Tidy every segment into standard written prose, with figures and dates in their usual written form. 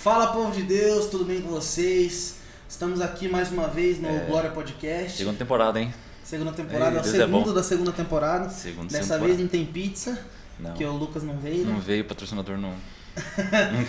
Fala, povo de Deus, tudo bem com vocês? Estamos aqui mais uma vez no Glória Podcast. Segunda temporada, hein? Segunda temporada, é o Deus segundo da segunda temporada. Dessa vez não tem pizza, porque o Lucas não veio. Não veio, o patrocinador não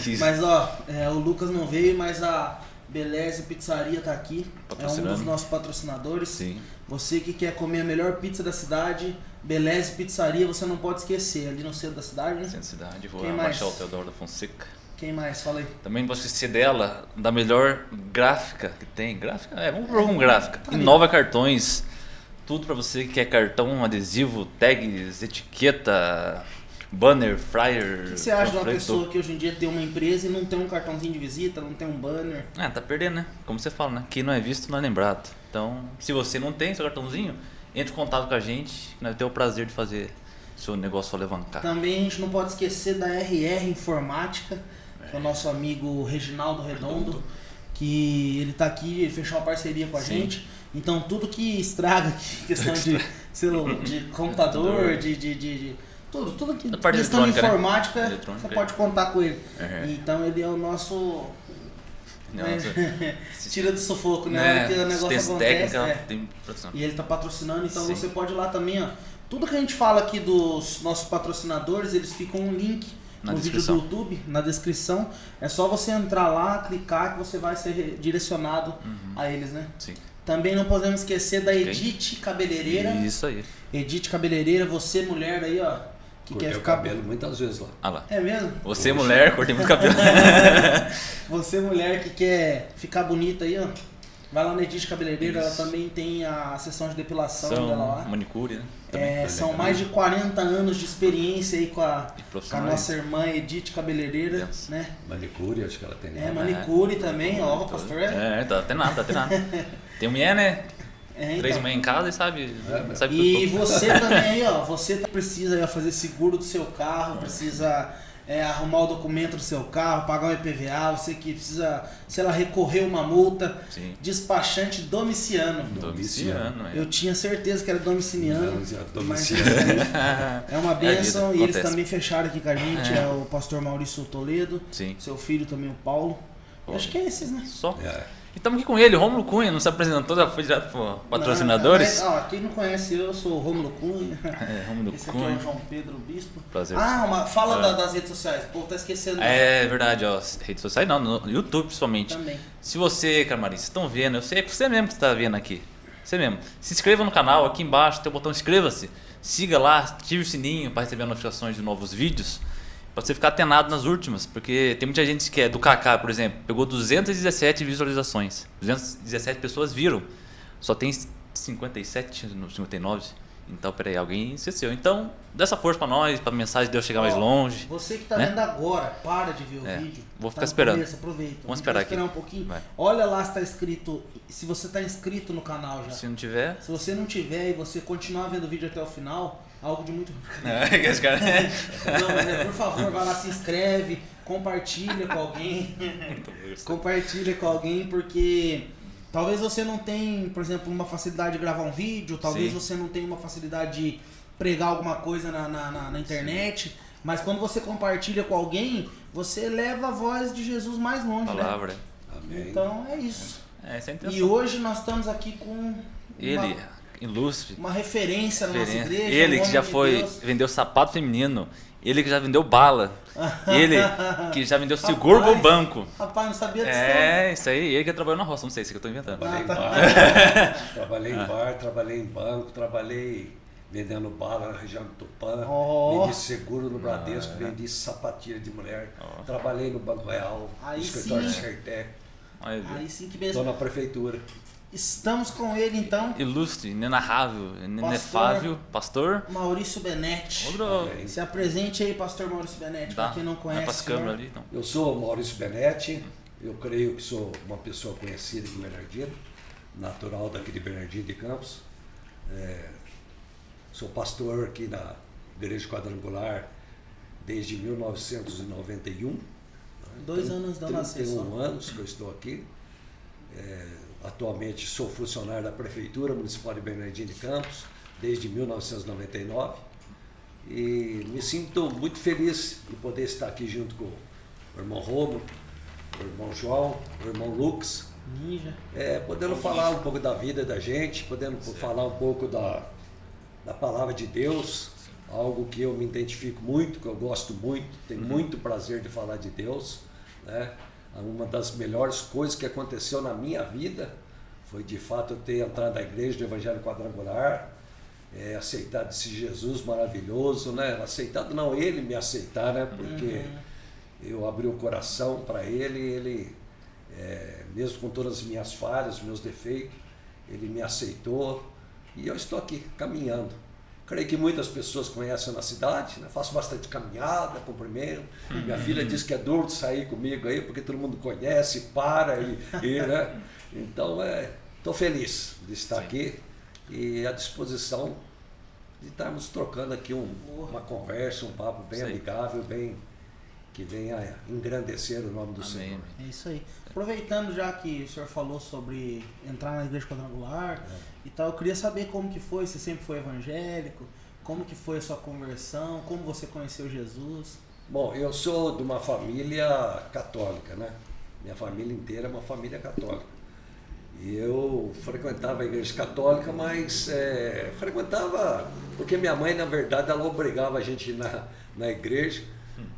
quis. Mas o Lucas não veio, mas a Beleza Pizzaria tá aqui. É um dos nossos patrocinadores. Sim. Você que quer comer a melhor pizza da cidade, Beleza Pizzaria, você não pode esquecer. Ali no centro da cidade, né? Centro da cidade, vou Quem baixar mais? o Teodoro da Fonseca. Quem mais? Fala aí. Também não posso esquecer dela, da melhor gráfica que tem. Gráfica? Vamos por um gráfica. Inova Cartões. Tudo pra você que quer cartão, adesivo, tags, etiqueta, banner, flyer. O que você acha de uma panfleto. pessoa que hoje em dia tem uma empresa e não tem um cartãozinho de visita, não tem um banner? Tá perdendo, né? Como você fala, né? Quem não é visto não é lembrado. Então, se você não tem seu cartãozinho, entre em contato com a gente, que nós vamos ter o prazer de fazer seu negócio alavancar. Também a gente não pode esquecer da RR Informática, que é o nosso amigo Reginaldo Redondo, que ele tá aqui, ele fechou uma parceria com a gente. Então tudo que estraga aqui, questão de celular, de computador, de tudo que Da parte questão de eletrônica, né? informática, Eletrônica, você pode contar com ele. Uhum. Então ele é o nosso Nossa. tira do sufoco, né? Porque o negócio acontece. Técnica, tem produção. E ele tá patrocinando, então Sim. você pode ir lá também, ó. Tudo que a gente fala aqui dos nossos patrocinadores, eles ficam um link Na no vídeo do descrição. YouTube, na descrição. É só você entrar lá, clicar que você vai ser direcionado a eles, né? Sim. Também não podemos esquecer da Ok. Edith Cabeleireira. Isso aí. Edith Cabeleireira, você mulher aí, ó, que Cortei quer o ficar... cabelo muitas vezes lá. Ah lá. É mesmo? Você, mulher, cortei muito cabelo. Você mulher que quer ficar bonita aí, ó. Vai lá na Edith Cabeleireira, ela Isso. também tem a sessão de depilação dela lá. Manicure, né? São mais de 40 anos de experiência aí com a profissionais. nossa irmã Edith Cabeleireira, Yes. né? Manicure, acho que ela tem. Manicure também, ó, o pastor Tá até nada. Tem mulher, né? então. 3 mulheres em casa e sabe E tudo. você também aí, ó, você precisa aí, ó, fazer seguro do seu carro, precisa arrumar o documento do seu carro, pagar o IPVA, você que precisa, sei lá, recorrer uma multa, Sim. despachante Domiciano. Domiciano, Eu tinha certeza que era domiciliano, mas Domiciano. é uma bênção. vida, E eles acontece. também fecharam aqui com a gente, é o pastor Maurício Toledo, Sim. seu filho também, o Paulo. Paulo. Acho que é esses, né? Só. É. E estamos aqui com ele, Rômulo Cunha, não se apresentou, já foi direto pro patrocinadores. Não, quem não conhece eu sou o Rômulo Cunha. Rômulo Esse aqui é Cunha. o João Pedro Bispo. Prazer. Fala das redes sociais, o povo tá esquecendo. É verdade, ó. Redes sociais não, no YouTube principalmente. Também. Se você, Camarim, vocês estão vendo, eu sei que você mesmo que está vendo aqui. Você mesmo. Se inscreva no canal, aqui embaixo tem o botão inscreva-se. Siga lá, ative o sininho para receber notificações de novos vídeos. Pra você ficar atenado nas últimas, porque tem muita gente que é do Kaká, por exemplo, pegou 217 visualizações. 217 pessoas viram. Só tem 57 no 59. Então, peraí, alguém esqueceu. Então, dá essa força pra nós, pra mensagem de Deus chegar mais longe. Você que tá né? vendo agora, para de ver o vídeo. Vou ficar Tá no esperando. começo, aproveita. Vamos esperar aqui. um pouquinho. Vai. Olha lá se tá inscrito, se você tá inscrito no canal já. Se não tiver. Se você não tiver e você continuar vendo o vídeo até o final, algo de muito... Esse cara- Não, mas por favor, vai lá, se inscreve, compartilha com alguém. Compartilha com alguém, porque talvez você não tenha, por exemplo, uma facilidade de gravar um vídeo, talvez Sim. você não tenha uma facilidade de pregar alguma coisa na internet, mas quando você compartilha com alguém, você leva a voz de Jesus mais longe, Palavra. né? Amém. Então é isso. Essa é a intenção. E hoje nós estamos aqui com Ele, ilustre. uma referência na nossa igreja. Ele um que homem já de foi, Deus. vendeu sapato feminino. Ele que já vendeu bala. Ele que já vendeu seguro pro Rapaz, banco. Rapaz, não sabia disso. Isso aí. Ele que trabalhou na roça. Não sei se que eu tô inventando. Trabalhei em tá. bar, trabalhei em banco, trabalhei vendendo bala na região do Tupã, Oh. vendi seguro no Bradesco, vendi sapatilha de mulher, trabalhei no Banco Real, Aí no escritório sim. de Sertec, Olha, viu? Aí sim que estou mesmo. na prefeitura. Estamos com ele então, Ilustre, inenarrável, inefável, pastor. Maurício Benetti. Outro. Amém. Se apresente aí, pastor Maurício Benetti, Dá. para quem não Vai conhece. pras o senhor. câmeras ali, então. Eu sou o Maurício Benetti, eu creio que sou uma pessoa conhecida de Bernardino, natural daqui de Bernardino de Campos. Sou pastor aqui na Igreja Quadrangular desde 1991. 2 anos da nascença. 31 anos que eu estou aqui. Atualmente sou funcionário da Prefeitura Municipal de Bernardino de Campos desde 1999 e me sinto muito feliz de poder estar aqui junto com o irmão Rômulo, o irmão João, o irmão Lucas. Ninja. Podendo falar um pouco da vida da gente, podendo falar um pouco da palavra de Deus, algo que eu me identifico muito, que eu gosto muito, tenho muito prazer de falar de Deus, né? Uma das melhores coisas que aconteceu na minha vida foi de fato eu ter entrado na igreja do Evangelho Quadrangular, aceitado esse Jesus maravilhoso, né? Aceitado não, ele me aceitar, né? Porque eu abri o coração para ele, mesmo com todas as minhas falhas, meus defeitos, ele me aceitou e eu estou aqui caminhando. Creio que muitas pessoas conhecem na cidade, né? Faço bastante caminhada, cumprimento. Minha filha diz que é duro de sair comigo aí, porque todo mundo conhece, né? Então, estou feliz de estar aqui e à disposição de estarmos trocando aqui uma conversa, um papo bem amigável, que venha engrandecer o nome do Senhor. É isso aí. Aproveitando já que o senhor falou sobre entrar na igreja quadrangular e tal, eu queria saber como que foi, você sempre foi evangélico, como que foi a sua conversão, como você conheceu Jesus? Bom, eu sou de uma família católica, né? Minha família inteira é uma família católica. E eu frequentava a igreja católica, mas frequentava porque minha mãe, na verdade, ela obrigava a gente a ir na igreja.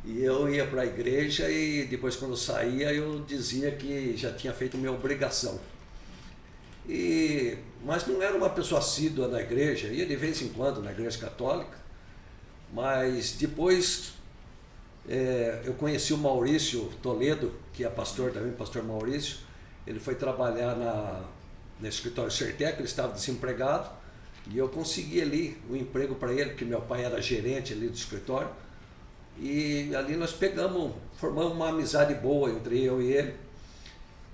E eu ia para a igreja e depois quando eu saía eu dizia que já tinha feito minha obrigação. Mas não era uma pessoa assídua na igreja, ia de vez em quando na igreja católica. Mas depois eu conheci o Maurício Toledo, que é pastor também, pastor Maurício. Ele foi trabalhar no escritório Sertec, ele estava desempregado. E eu consegui ali um emprego para ele, porque meu pai era gerente ali do escritório. E ali nós formamos uma amizade boa entre eu e ele.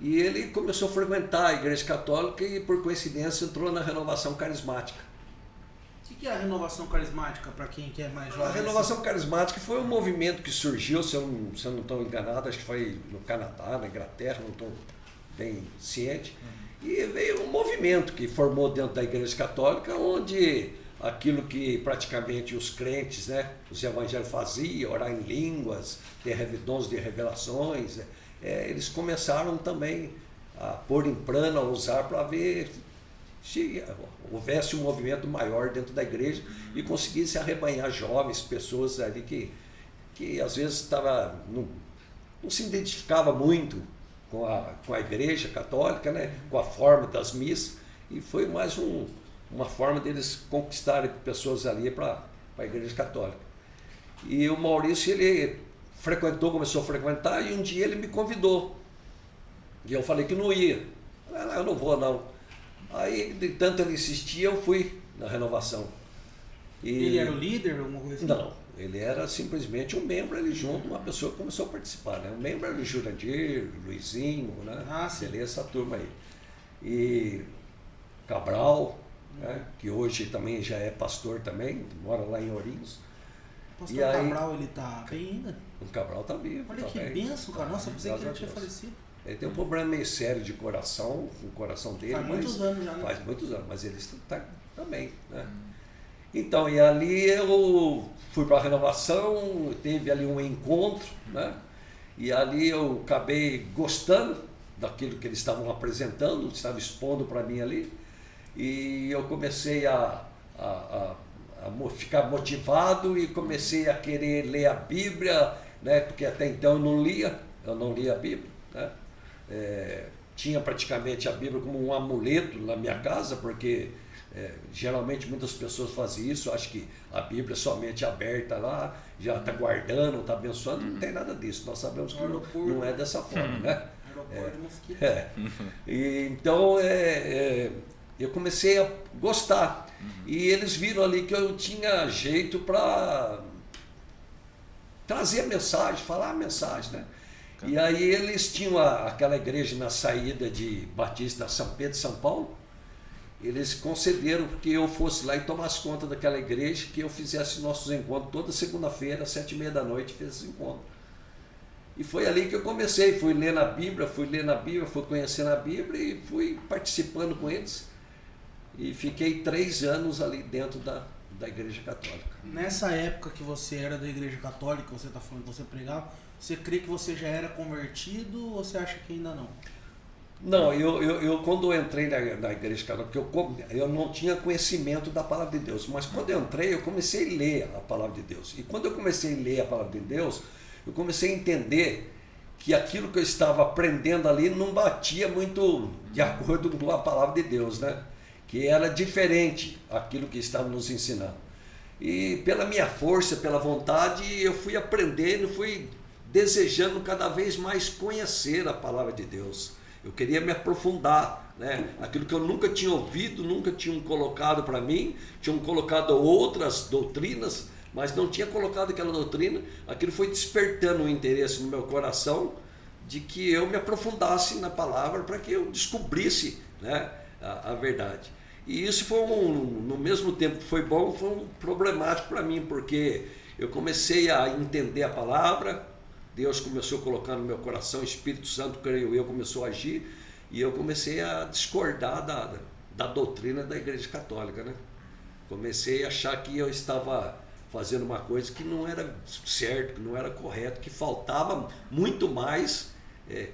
E ele começou a frequentar a igreja católica e por coincidência entrou na renovação carismática. O que é a renovação carismática para quem quer mais jovem? A renovação carismática foi um movimento que surgiu, se eu não estou enganado, acho que foi no Canadá, na Inglaterra, não estou bem ciente. E veio um movimento que formou dentro da igreja católica, onde aquilo que praticamente os crentes, né, os evangélicos faziam, orar em línguas, ter dons de revelações, eles começaram também a pôr em prana, a usar para ver se houvesse um movimento maior dentro da igreja e conseguisse arrebanhar jovens, pessoas ali que às vezes não se identificava muito com a igreja católica, né, com a forma das missas, e foi mais uma forma deles conquistarem pessoas ali para a igreja católica. E o Maurício, ele começou a frequentar, e um dia ele me convidou. E eu falei que não ia. Eu não vou não. Aí, de tanto ele insistia, eu fui na renovação. Ele era o líder, alguma coisa assim? Não, ele era simplesmente um membro ali junto, uma pessoa que começou a participar, né? Um membro era o Jurandir, o Luizinho, né? Ele, essa turma aí. E Cabral, né? Que hoje também já é pastor também, mora lá em Ourinhos. O pastor Cabral, ele tá bem ainda? O Cabral tá vivo. Olha que bênção, cara. Nossa, eu pensei que ele tinha falecido. Ele tem um problema meio sério de coração, com o coração dele. Faz muitos anos já, né? Faz muitos anos, mas ele está também, né? Então, e ali eu fui para a renovação, teve ali um encontro, né? E ali eu acabei gostando daquilo que eles estavam apresentando, estavam expondo para mim ali. E eu comecei a ficar motivado e comecei a querer ler a Bíblia, né? Porque até então eu não lia a Bíblia, né? Tinha praticamente a Bíblia como um amuleto na minha casa, porque geralmente muitas pessoas fazem isso, acham que a Bíblia é somente aberta lá, já está guardando, está abençoando, não tem nada disso, nós sabemos que não é dessa forma, né? E então eu comecei a gostar, e eles viram ali que eu tinha jeito para trazer a mensagem, falar a mensagem, né? E aí eles tinham aquela igreja na saída de Batista São Pedro, São Paulo. Eles concederam que eu fosse lá e tomasse conta daquela igreja, que eu fizesse nossos encontros toda segunda-feira, às 7h30 da noite, fiz esse encontro. E foi ali que eu comecei, fui lendo a Bíblia, fui conhecendo a Bíblia e fui participando com eles. E fiquei 3 anos ali dentro da igreja católica. Nessa época que você era da igreja católica, você está falando que você pregava, você crê que você já era convertido ou você acha que ainda não? Não, eu quando eu entrei na igreja católica, eu não tinha conhecimento da palavra de Deus, mas quando eu entrei, eu comecei a ler a palavra de Deus. E quando eu comecei a ler a palavra de Deus, eu comecei a entender que aquilo que eu estava aprendendo ali não batia muito de acordo com a palavra de Deus, né? Que era diferente aquilo que estava nos ensinando. E pela minha força, pela vontade, eu fui aprendendo, fui desejando cada vez mais conhecer a palavra de Deus. Eu queria me aprofundar, né? Aquilo que eu nunca tinha ouvido, nunca tinham colocado para mim, tinham colocado outras doutrinas, mas não tinha colocado aquela doutrina. Aquilo foi despertando um interesse no meu coração de que eu me aprofundasse na palavra para que eu descobrisse, né, a verdade. E isso foi no mesmo tempo que foi bom, foi problemático para mim, porque eu comecei a entender a palavra, Deus começou a colocar no meu coração, o Espírito Santo, creio eu, começou a agir, e eu comecei a discordar da doutrina da Igreja Católica, né? Comecei a achar que eu estava fazendo uma coisa que não era certo, que não era correto, que faltava muito mais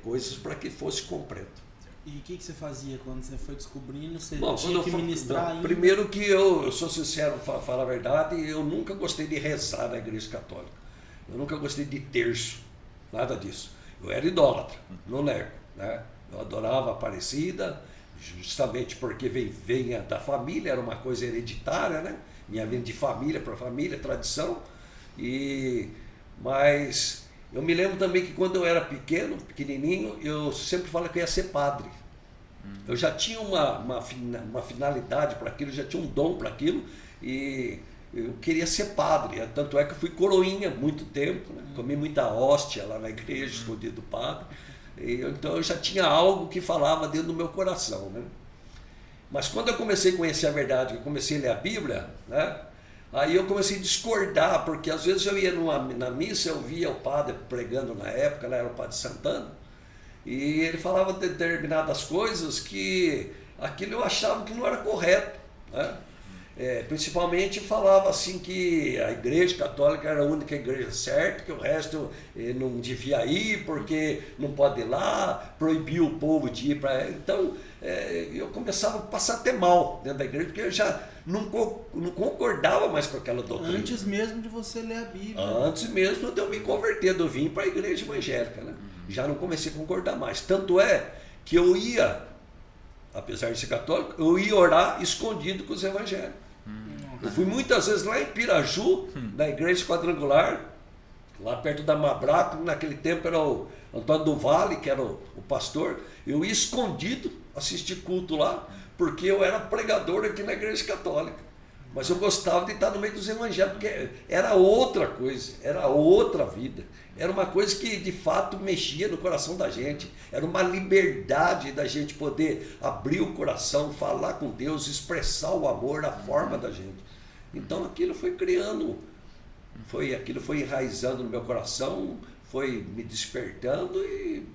coisas para que fosse completo. E o que você fazia quando você foi descobrindo? Você Bom, tinha que ministrar ainda? Primeiro que eu sou sincero, falar a verdade, eu nunca gostei de rezar na Igreja Católica. Eu nunca gostei de terço, nada disso. Eu era idólatra, não nego, né? Eu adorava a Aparecida, justamente porque venha da família, era uma coisa hereditária, né? Minha vinda de família para família, tradição. Mas eu me lembro também que quando eu era pequenininho, eu sempre falava que eu ia ser padre. Eu já tinha uma finalidade para aquilo, já tinha um dom para aquilo, e eu queria ser padre. Tanto é que eu fui coroinha muito tempo, né? Comi muita hóstia lá na igreja, escondido do padre. Então eu já tinha algo que falava dentro do meu coração, né? Mas quando eu comecei a conhecer a verdade, eu comecei a ler a Bíblia, né? Aí eu comecei a discordar, porque às vezes eu ia na missa, eu via o padre pregando na época, lá era o padre Santana, e ele falava determinadas coisas que aquilo eu achava que não era correto, né? Principalmente falava assim que a Igreja Católica era a única igreja certa, que o resto não devia ir porque não pode ir lá, proibiu o povo de ir para... Então eu começava a passar até mal dentro da igreja, porque eu já não concordava mais com aquela doutrina. Antes mesmo de você ler a Bíblia. Antes mesmo de eu me converter, eu vim para a igreja evangélica, né? Já não comecei a concordar mais. Tanto é que eu ia, apesar de ser católico, eu ia orar escondido com os evangélicos. Eu fui muitas vezes lá em Piraju, na igreja quadrangular, lá perto da Mabraco, naquele tempo era o Antônio do Vale, que era o pastor. Eu ia escondido assistir culto lá, porque eu era pregador aqui na igreja católica. Mas eu gostava de estar no meio dos evangélicos, porque era outra coisa, era outra vida. Era uma coisa que de fato mexia no coração da gente. Era uma liberdade da gente poder abrir o coração, falar com Deus, expressar o amor, a forma da gente. Então aquilo foi criando, aquilo foi enraizando no meu coração, foi me despertando e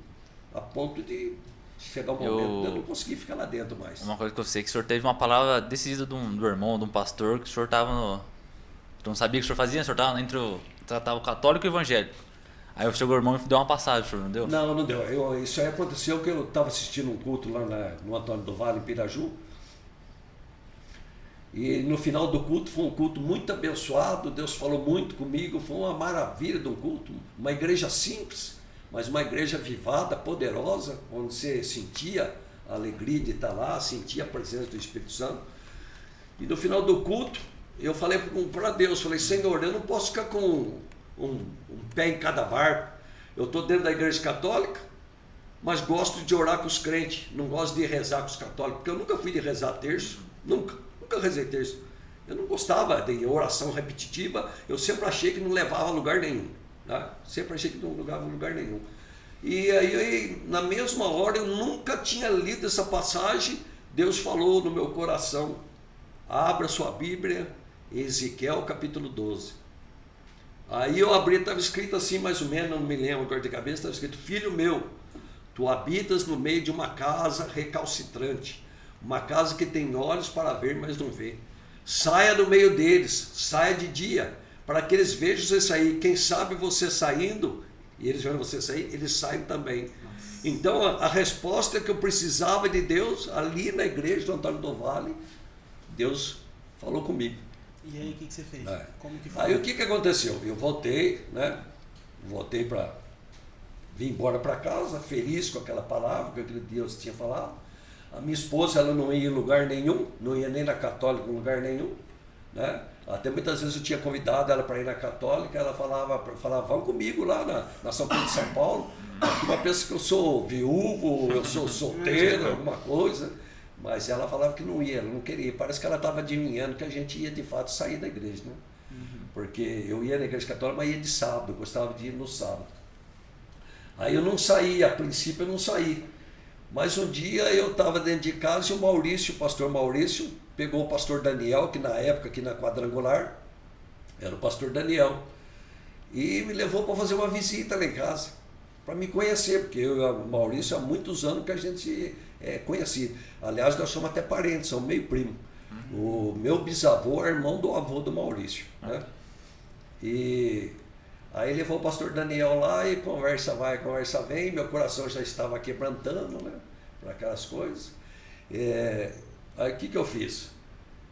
a ponto de chegar um momento de eu não conseguir ficar lá dentro mais. Uma coisa que eu sei, que o senhor teve uma palavra decidida do irmão, de um pastor, que o senhor estava no... Eu não sabia o que o senhor fazia, o senhor estava entre tratava o católico e o evangélico. Aí chegou o irmão e deu uma passagem, o senhor não deu? Não deu. Isso aí aconteceu que eu estava assistindo um culto lá no Antônio do Vale, em Piraju. E no final do culto, foi um culto muito abençoado, Deus falou muito comigo, foi uma maravilha de um culto, uma igreja simples, mas uma igreja avivada, poderosa, onde você sentia a alegria de estar lá, sentia a presença do Espírito Santo. E no final do culto, eu falei para Deus, falei, Senhor, eu não posso ficar com um pé em cada barco. Eu estou dentro da igreja católica, mas gosto de orar com os crentes, não gosto de rezar com os católicos, porque eu nunca fui de rezar terço, nunca rezei terço. Eu não gostava de oração repetitiva, eu sempre achei que não levava a lugar nenhum, tá? Sempre achei que não levava a lugar nenhum. E aí, na mesma hora, eu nunca tinha lido essa passagem, Deus falou no meu coração, abra sua Bíblia, Ezequiel capítulo 12. Aí eu abri, estava escrito assim mais ou menos, não me lembro agora de cabeça, estava escrito, filho meu, tu habitas no meio de uma casa recalcitrante, uma casa que tem olhos para ver, mas não vê. Saia do meio deles, saia de dia, para que eles vejam você sair. Quem sabe você saindo e eles vendo você sair, eles saem também. Então a resposta que eu precisava de Deus, ali na igreja do Antônio do Vale, Deus falou comigo. E aí o que você fez? Como que foi? Aí o que aconteceu? Eu voltei, né? Voltei para... Vim embora para casa, feliz com aquela palavra que aquele Deus tinha falado. A minha esposa, ela não ia em lugar nenhum, não ia nem na católica em lugar nenhum, né? Até muitas vezes eu tinha convidado ela para ir na católica, ela falava vão comigo lá na São Pedro de São Paulo. Uma pensa que eu sou viúvo, eu sou solteiro, alguma coisa, mas ela falava que não ia, ela não queria. Parece que ela estava adivinhando que a gente ia de fato sair da igreja, né? Porque eu ia na igreja católica, mas ia de sábado, eu gostava de ir no sábado. Aí eu não saí, a princípio eu não saí. Mas um dia eu estava dentro de casa e o pastor Maurício, pegou o pastor Daniel, que na época aqui na Quadrangular, era o pastor Daniel, e me levou para fazer uma visita lá em casa, para me conhecer, porque eu e o Maurício há muitos anos que a gente é conhecido. Aliás, nós somos até parentes, somos meio primo. O meu bisavô é irmão do avô do Maurício, né? E aí levou o pastor Daniel lá e conversa vai, conversa vem, meu coração já estava quebrantando, né, para aquelas coisas. Aí o que eu fiz?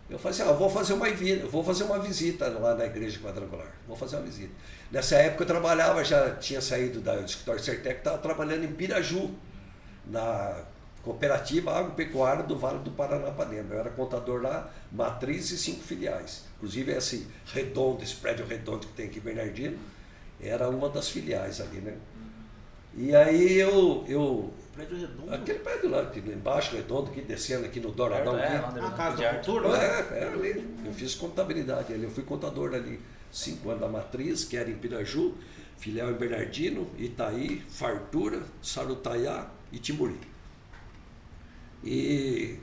Eu falei assim, vou fazer uma visita lá na igreja quadrangular, vou fazer uma visita. Nessa época eu trabalhava, já tinha saído do escritório Sertec, estava trabalhando em Piraju, na cooperativa agropecuária do Vale do Paranapanema. Eu era contador lá, matriz e 5 filiais. Inclusive esse prédio redondo que tem aqui em Bernardino, era uma das filiais ali, né? E aí Prédio redondo? aquele prédio lá, embaixo, redondo, aqui descendo aqui no Douradão. A casa da cultura? É ali. Eu fiz contabilidade ali, eu fui contador ali 5 anos da matriz, que era em Piraju, filial em Bernardino, Itaí, Fartura, Sarutaiá e Timburi. E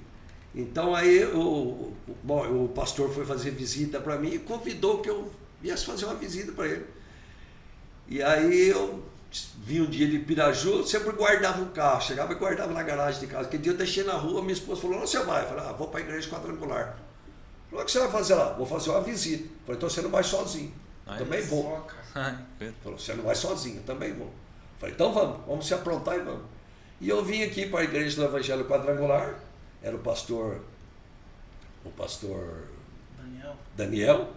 então aí o pastor foi fazer visita para mim e convidou que eu viesse fazer uma visita para ele. E aí eu vim um dia de Piraju, eu sempre guardava o carro, chegava e guardava na garagem de casa. Aquele dia eu deixei na rua, minha esposa falou, onde você vai? Eu falei, vou para a igreja quadrangular. Falou, o que você vai fazer lá? Vou fazer uma visita. Eu falei, então você não vai sozinho. Também vou. Falou, você não vai sozinho, também vou. Eu falei, então vamos se aprontar e vamos. E eu vim aqui para a igreja do Evangelho Quadrangular, era o pastor Daniel,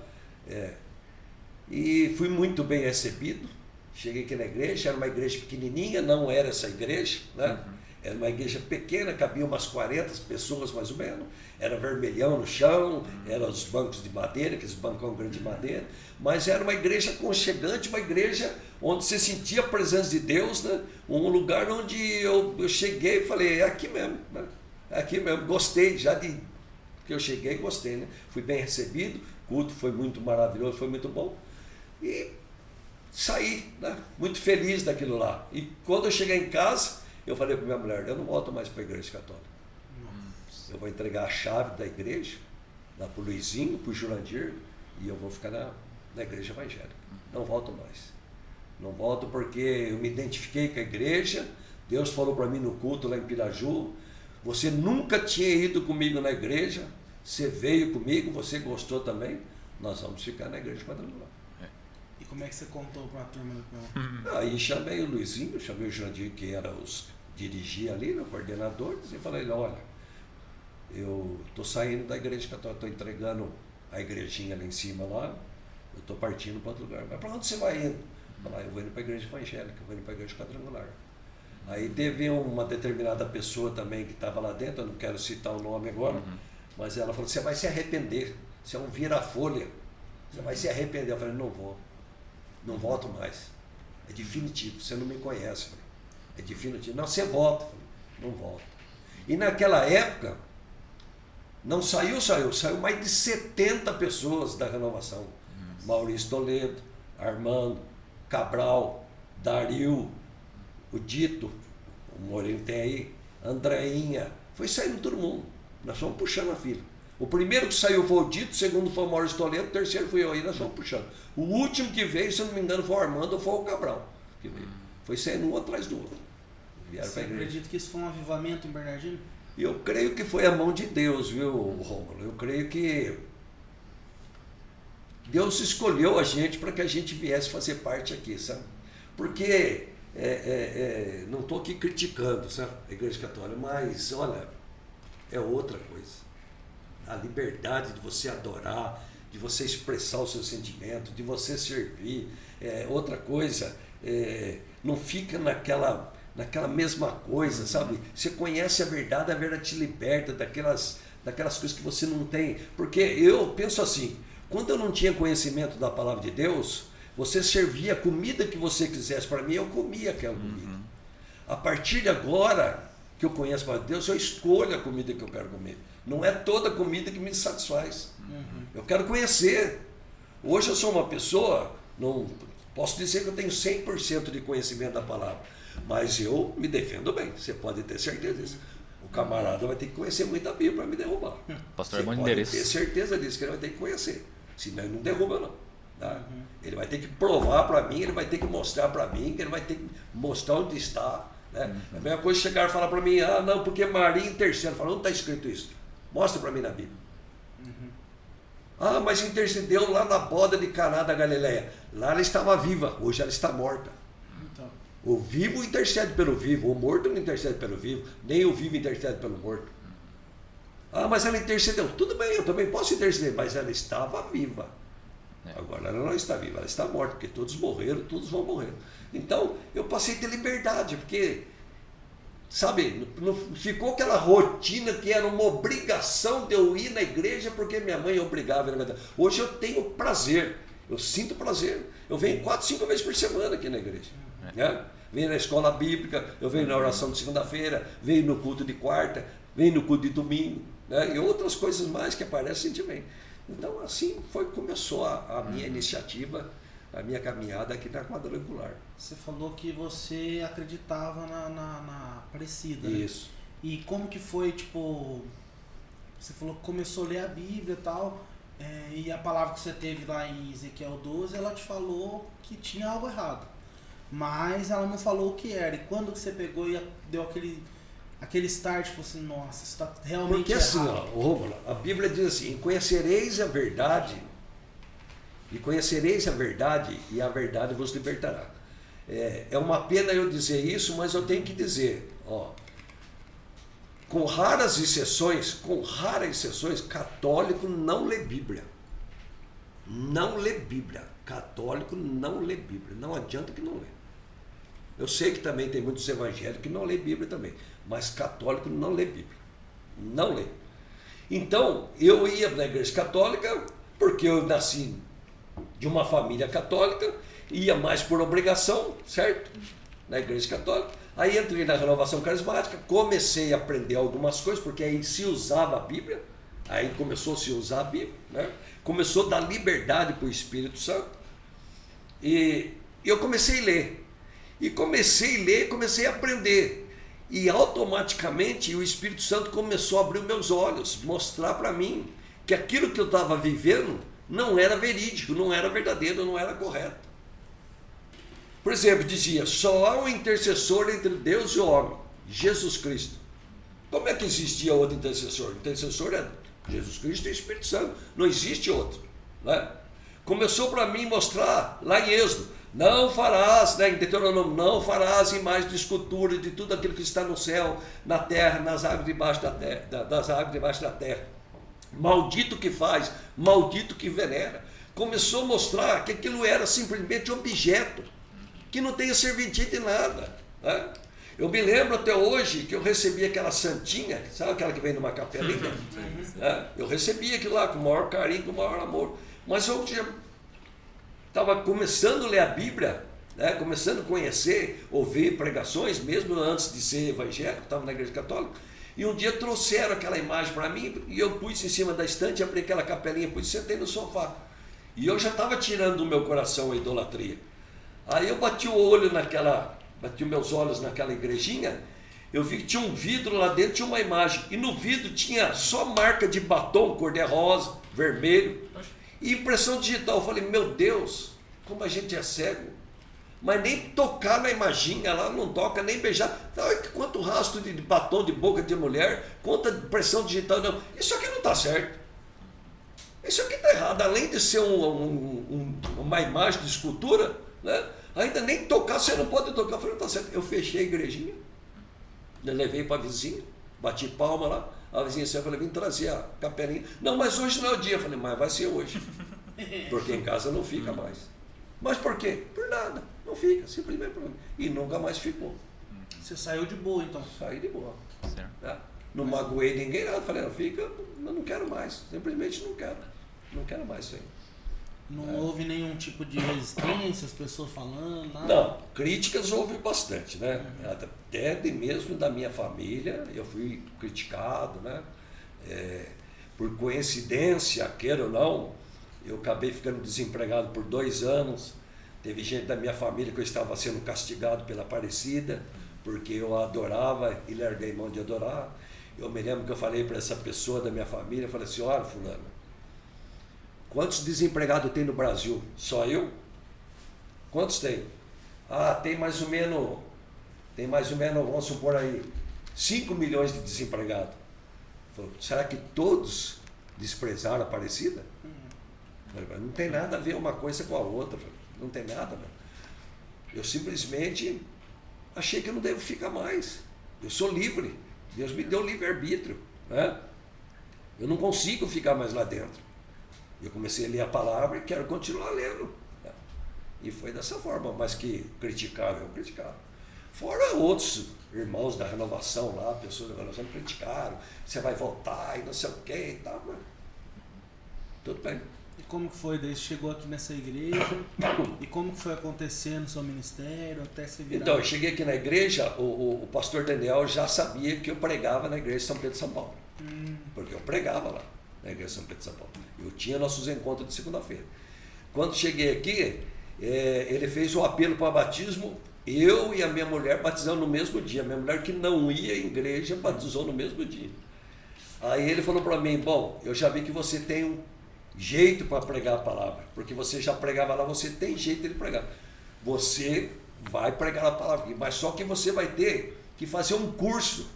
e fui muito bem recebido. Cheguei aqui na igreja, era uma igreja pequenininha, não era essa igreja, né? Era uma igreja pequena, cabia umas 40 pessoas mais ou menos, era vermelhão no chão, eram os bancos de madeira, aqueles bancão grande de madeira, mas era uma igreja aconchegante, uma igreja onde você sentia a presença de Deus, né? Um lugar onde eu cheguei e falei, é aqui mesmo, né? É aqui mesmo, gostei, já de que eu cheguei, gostei, né? Fui bem recebido, o culto foi muito maravilhoso, foi muito bom, e saí, né? Muito feliz daquilo lá. E quando eu cheguei em casa, eu falei para minha mulher, eu não volto mais para a igreja católica. Eu vou entregar a chave da igreja, lá para o Luizinho, para o Jurandir, e eu vou ficar na igreja evangélica. Não volto mais. Não volto porque eu me identifiquei com a igreja, Deus falou para mim no culto lá em Piraju, você nunca tinha ido comigo na igreja, você veio comigo, você gostou também, nós vamos ficar na igreja quadrangular. E como é que você contou para a turma? Aí chamei o Luizinho, chamei o Jandir, que era dirigia ali, no coordenador, e falei, olha, eu estou saindo da igreja católica, estou entregando a igrejinha lá em cima lá, eu estou partindo para outro lugar. Mas para onde você vai indo? Eu vou indo para a igreja evangélica, eu vou indo para a igreja quadrangular. Aí teve uma determinada pessoa também que estava lá dentro, eu não quero citar o nome agora, mas ela falou, você vai se arrepender, você é um vira-folha, você vai se arrepender. Eu falei, não vou. Não volto mais. É definitivo. Você não me conhece. Falei. É definitivo. Não, você volta. Falei. Não volto. E naquela época, não saiu mais de 70 pessoas da renovação. Maurício Toledo, Armando, Cabral, Dario, o Dito, o Moreira tem aí, Andreinha. Foi saindo todo mundo. Nós fomos puxando a fila. O primeiro que saiu foi o Dito, o segundo foi o Maurício Toledo, o terceiro fui eu, aí nós fomos puxando. O último que veio, se eu não me engano, foi o Armando ou foi o Cabral que veio. Foi saindo um atrás do outro. Você acredita que isso foi um avivamento em Bernardino? Eu creio que foi a mão de Deus, viu, Rômulo? Eu creio que Deus escolheu a gente para que a gente viesse fazer parte aqui, sabe? Porque não estou aqui criticando, sabe, a Igreja Católica, mas olha, é outra coisa. A liberdade de você adorar, de você expressar o seu sentimento, de você servir, outra coisa, não fica naquela mesma coisa, sabe? Você conhece a verdade te liberta daquelas coisas que você não tem. Porque eu penso assim, quando eu não tinha conhecimento da palavra de Deus, você servia a comida que você quisesse para mim, eu comia aquela comida. A partir de agora que eu conheço a palavra de Deus, eu escolho a comida que eu quero comer. Não é toda comida que me satisfaz. Eu quero conhecer. Hoje eu sou uma pessoa, não posso dizer que eu tenho 100% de conhecimento da palavra, mas eu me defendo bem, você pode ter certeza disso. O camarada vai ter que conhecer muito a Bíblia para me derrubar. Pastor, você pode endereço. Ter certeza disso, que ele vai ter que conhecer. Senão ele não derruba, não. Tá? Ele vai ter que provar para mim, ele vai ter que mostrar para mim, ele vai ter que mostrar onde está. Né? A mesma coisa chegar e falar para mim, não, porque Maria intercede. Fala, onde está escrito isso? Mostra para mim na Bíblia. Mas intercedeu lá na boda de Caná da Galileia. Lá ela estava viva, hoje ela está morta. Então. O vivo intercede pelo vivo, o morto não intercede pelo vivo, nem o vivo intercede pelo morto. Mas ela intercedeu. Tudo bem, eu também posso interceder, mas ela estava viva. Agora ela não está viva, ela está morta, porque todos morreram, todos vão morrer. Então eu passei a ter liberdade, porque, sabe, não ficou aquela rotina que era uma obrigação de eu ir na igreja porque minha mãe obrigava. Hoje eu tenho prazer, eu sinto prazer. Eu venho 4, 5 vezes por semana aqui na igreja. Né? Venho na escola bíblica, eu venho na oração de segunda-feira, venho no culto de quarta, venho no culto de domingo, né? E outras coisas mais que aparecem também. Então assim começou a minha iniciativa, a minha caminhada aqui na quadrangular. Você falou que você acreditava na Aparecida. Isso. Né? E como que foi, tipo, você falou que começou a ler a Bíblia e tal, e a palavra que você teve lá em Ezequiel 12, ela te falou que tinha algo errado. Mas ela não falou o que era. E quando que você pegou e deu aquele start, falou assim, nossa, isso está realmente errado. Porque assim, Rômulo, a Bíblia diz assim, conhecereis a verdade, e a verdade vos libertará. É uma pena eu dizer isso, mas eu tenho que dizer, com raras exceções, católico não lê Bíblia. Não lê Bíblia. Católico não lê Bíblia. Não adianta que não lê. Eu sei que também tem muitos evangélicos que não lê Bíblia também, mas católico não lê Bíblia. Não lê. Então, eu ia na igreja católica porque eu nasci de uma família católica, ia mais por obrigação, certo? Na igreja católica. Aí entrei na renovação carismática, comecei a aprender algumas coisas, porque aí se usava a Bíblia, aí começou a se usar a Bíblia, né? Começou a dar liberdade para o Espírito Santo. E eu comecei a ler. E comecei a aprender. E automaticamente o Espírito Santo começou a abrir os meus olhos, mostrar para mim que aquilo que eu estava vivendo não era verídico, não era verdadeiro, não era correto. Por exemplo, dizia, só há um intercessor entre Deus e o homem, Jesus Cristo. Como é que existia outro intercessor? O intercessor é Jesus Cristo e o Espírito Santo, não existe outro. Né? Começou para mim mostrar lá em Êxodo, não farás, né, em Deuteronômio, não farás imagem de escultura de tudo aquilo que está no céu, na terra, nas águas debaixo da terra, das águas debaixo da terra. Maldito que faz, maldito que venera. Começou a mostrar que aquilo era simplesmente objeto, que não tem serventia de nada. Né? Eu me lembro até hoje que eu recebi aquela santinha, sabe aquela que vem numa capelinha? Né? Eu recebi aquilo lá com o maior carinho, com o maior amor. Mas eu estava começando a ler a Bíblia, né? Começando a conhecer, ouvir pregações, mesmo antes de ser evangélico, estava na igreja católica. E um dia trouxeram aquela imagem para mim e eu pus em cima da estante, abri aquela capelinha, pus e sentei no sofá. E eu já estava tirando do meu coração a idolatria. Aí eu bati os meus olhos naquela igrejinha, eu vi que tinha um vidro lá dentro, tinha uma imagem. E no vidro tinha só marca de batom, cor-de-rosa, vermelho. E impressão digital. Eu falei, meu Deus, como a gente é cego. Mas nem tocar na imaginha lá, não toca, nem beijar. Quanto rastro de batom de boca de mulher, quanta impressão digital. Não. Isso aqui não está certo. Isso aqui está errado. Além de ser uma imagem de escultura, né? Ainda nem tocar, você não pode tocar. Eu falei, tá certo. Eu fechei a igrejinha, levei para a vizinha, bati palma lá. A vizinha saiu, eu falei, vim trazer a capelinha. Não, mas hoje não é o dia. Eu falei, mas vai ser hoje. Porque em casa não fica mais. Mas por quê? Por nada. Não fica, simplesmente por nada. E nunca mais ficou. Você saiu de boa, então? Saí de boa. Certo. Tá? Não magoei ninguém, nada. Falei, não, fica, eu não quero mais. Simplesmente não quero. Não quero mais isso aí. Não houve nenhum tipo de resistência, as pessoas falando, nada? Não, críticas houve bastante, né? Até mesmo da minha família, eu fui criticado, né? Por coincidência, queira ou não, eu acabei ficando desempregado por 2 anos. Teve gente da minha família que eu estava sendo castigado pela Aparecida, porque eu a adorava e larguei mão de adorar. Eu me lembro que eu falei para essa pessoa da minha família, eu falei assim, olha, fulano, quantos desempregados tem no Brasil? Só eu? Quantos tem? Ah, tem mais ou menos, vamos supor aí, 5 milhões de desempregados. Falei, será que todos desprezaram a Aparecida? Falei, não tem nada a ver uma coisa com a outra. Falei, não tem nada, né? Eu simplesmente achei que eu não devo ficar mais. Eu sou livre. Deus me deu livre-arbítrio, né? Eu não consigo ficar mais lá dentro. Eu comecei a ler a palavra e quero continuar lendo. E foi dessa forma, mas que criticaram, eu criticava. Fora outros irmãos da renovação lá, pessoas da renovação criticaram, você vai voltar e não sei o que e tal, mas tudo bem. E como que foi? Daí você chegou aqui nessa igreja, e como que foi acontecendo o seu ministério, até você virar? Então, eu cheguei aqui na igreja, o pastor Daniel já sabia que eu pregava na igreja de São Pedro de São Paulo. Porque eu pregava lá, na igreja de São Pedro de São Paulo. Eu tinha nossos encontros de segunda-feira. Quando cheguei aqui, ele fez o apelo para batismo, eu e a minha mulher batizamos no mesmo dia. Minha mulher que não ia à igreja batizou no mesmo dia. Aí ele falou para mim, bom, eu já vi que você tem um jeito para pregar a palavra, porque você já pregava lá, você tem jeito de pregar. Você vai pregar a palavra, mas só que você vai ter que fazer um curso,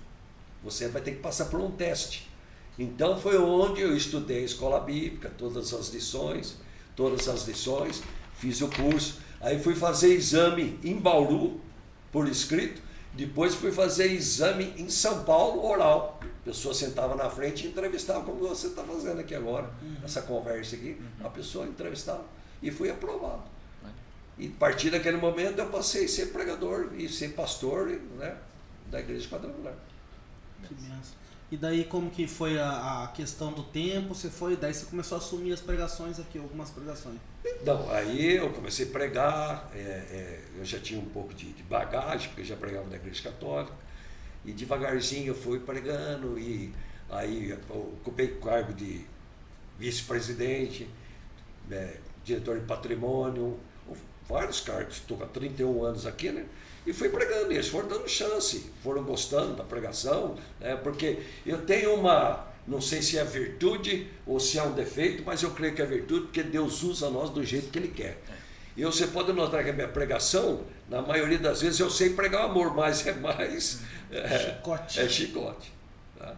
você vai ter que passar por um teste. Então foi onde eu estudei a escola bíblica, todas as lições, fiz o curso, aí fui fazer exame em Bauru, por escrito, depois fui fazer exame em São Paulo, oral. A pessoa sentava na frente e entrevistava, como você está fazendo aqui agora, essa conversa aqui, a pessoa entrevistava e fui aprovado. E a partir daquele momento eu passei a ser pregador e ser pastor, né, da Igreja Quadrangular. Que benção. E daí como que foi a questão do tempo? Daí você começou a assumir as pregações aqui, algumas pregações. Então, aí eu comecei a pregar, eu já tinha um pouco de bagagem, porque eu já pregava na Igreja Católica, e devagarzinho eu fui pregando, e aí eu ocupei o cargo de vice-presidente, diretor de patrimônio, vários cargos, estou há 31 anos aqui, né? E fui pregando, e eles foram dando chance, foram gostando da pregação, né? Porque eu tenho não sei se é virtude ou se é um defeito, mas eu creio que é virtude, porque Deus usa nós do jeito que Ele quer. E você pode notar que a minha pregação, na maioria das vezes eu sei pregar amor, mas é mais... chicote. É chicote. Tá?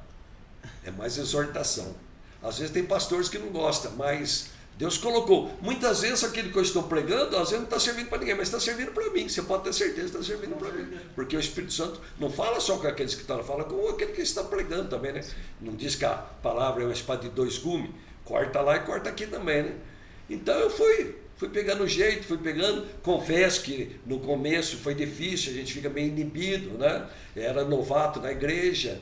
É mais exortação. Às vezes tem pastores que não gostam, mas Deus colocou. Muitas vezes aquilo que eu estou pregando, às vezes não está servindo para ninguém, mas está servindo para mim. Você pode ter certeza que está servindo para mim. Porque o Espírito Santo não fala só com aqueles que estão, fala com aquele que está pregando também, né? Não diz que a palavra é uma espada de 2 gumes, corta lá e corta aqui também, né? Então eu fui pegando o jeito, fui pegando. Confesso que no começo foi difícil, a gente fica meio inibido, né? Era novato na igreja,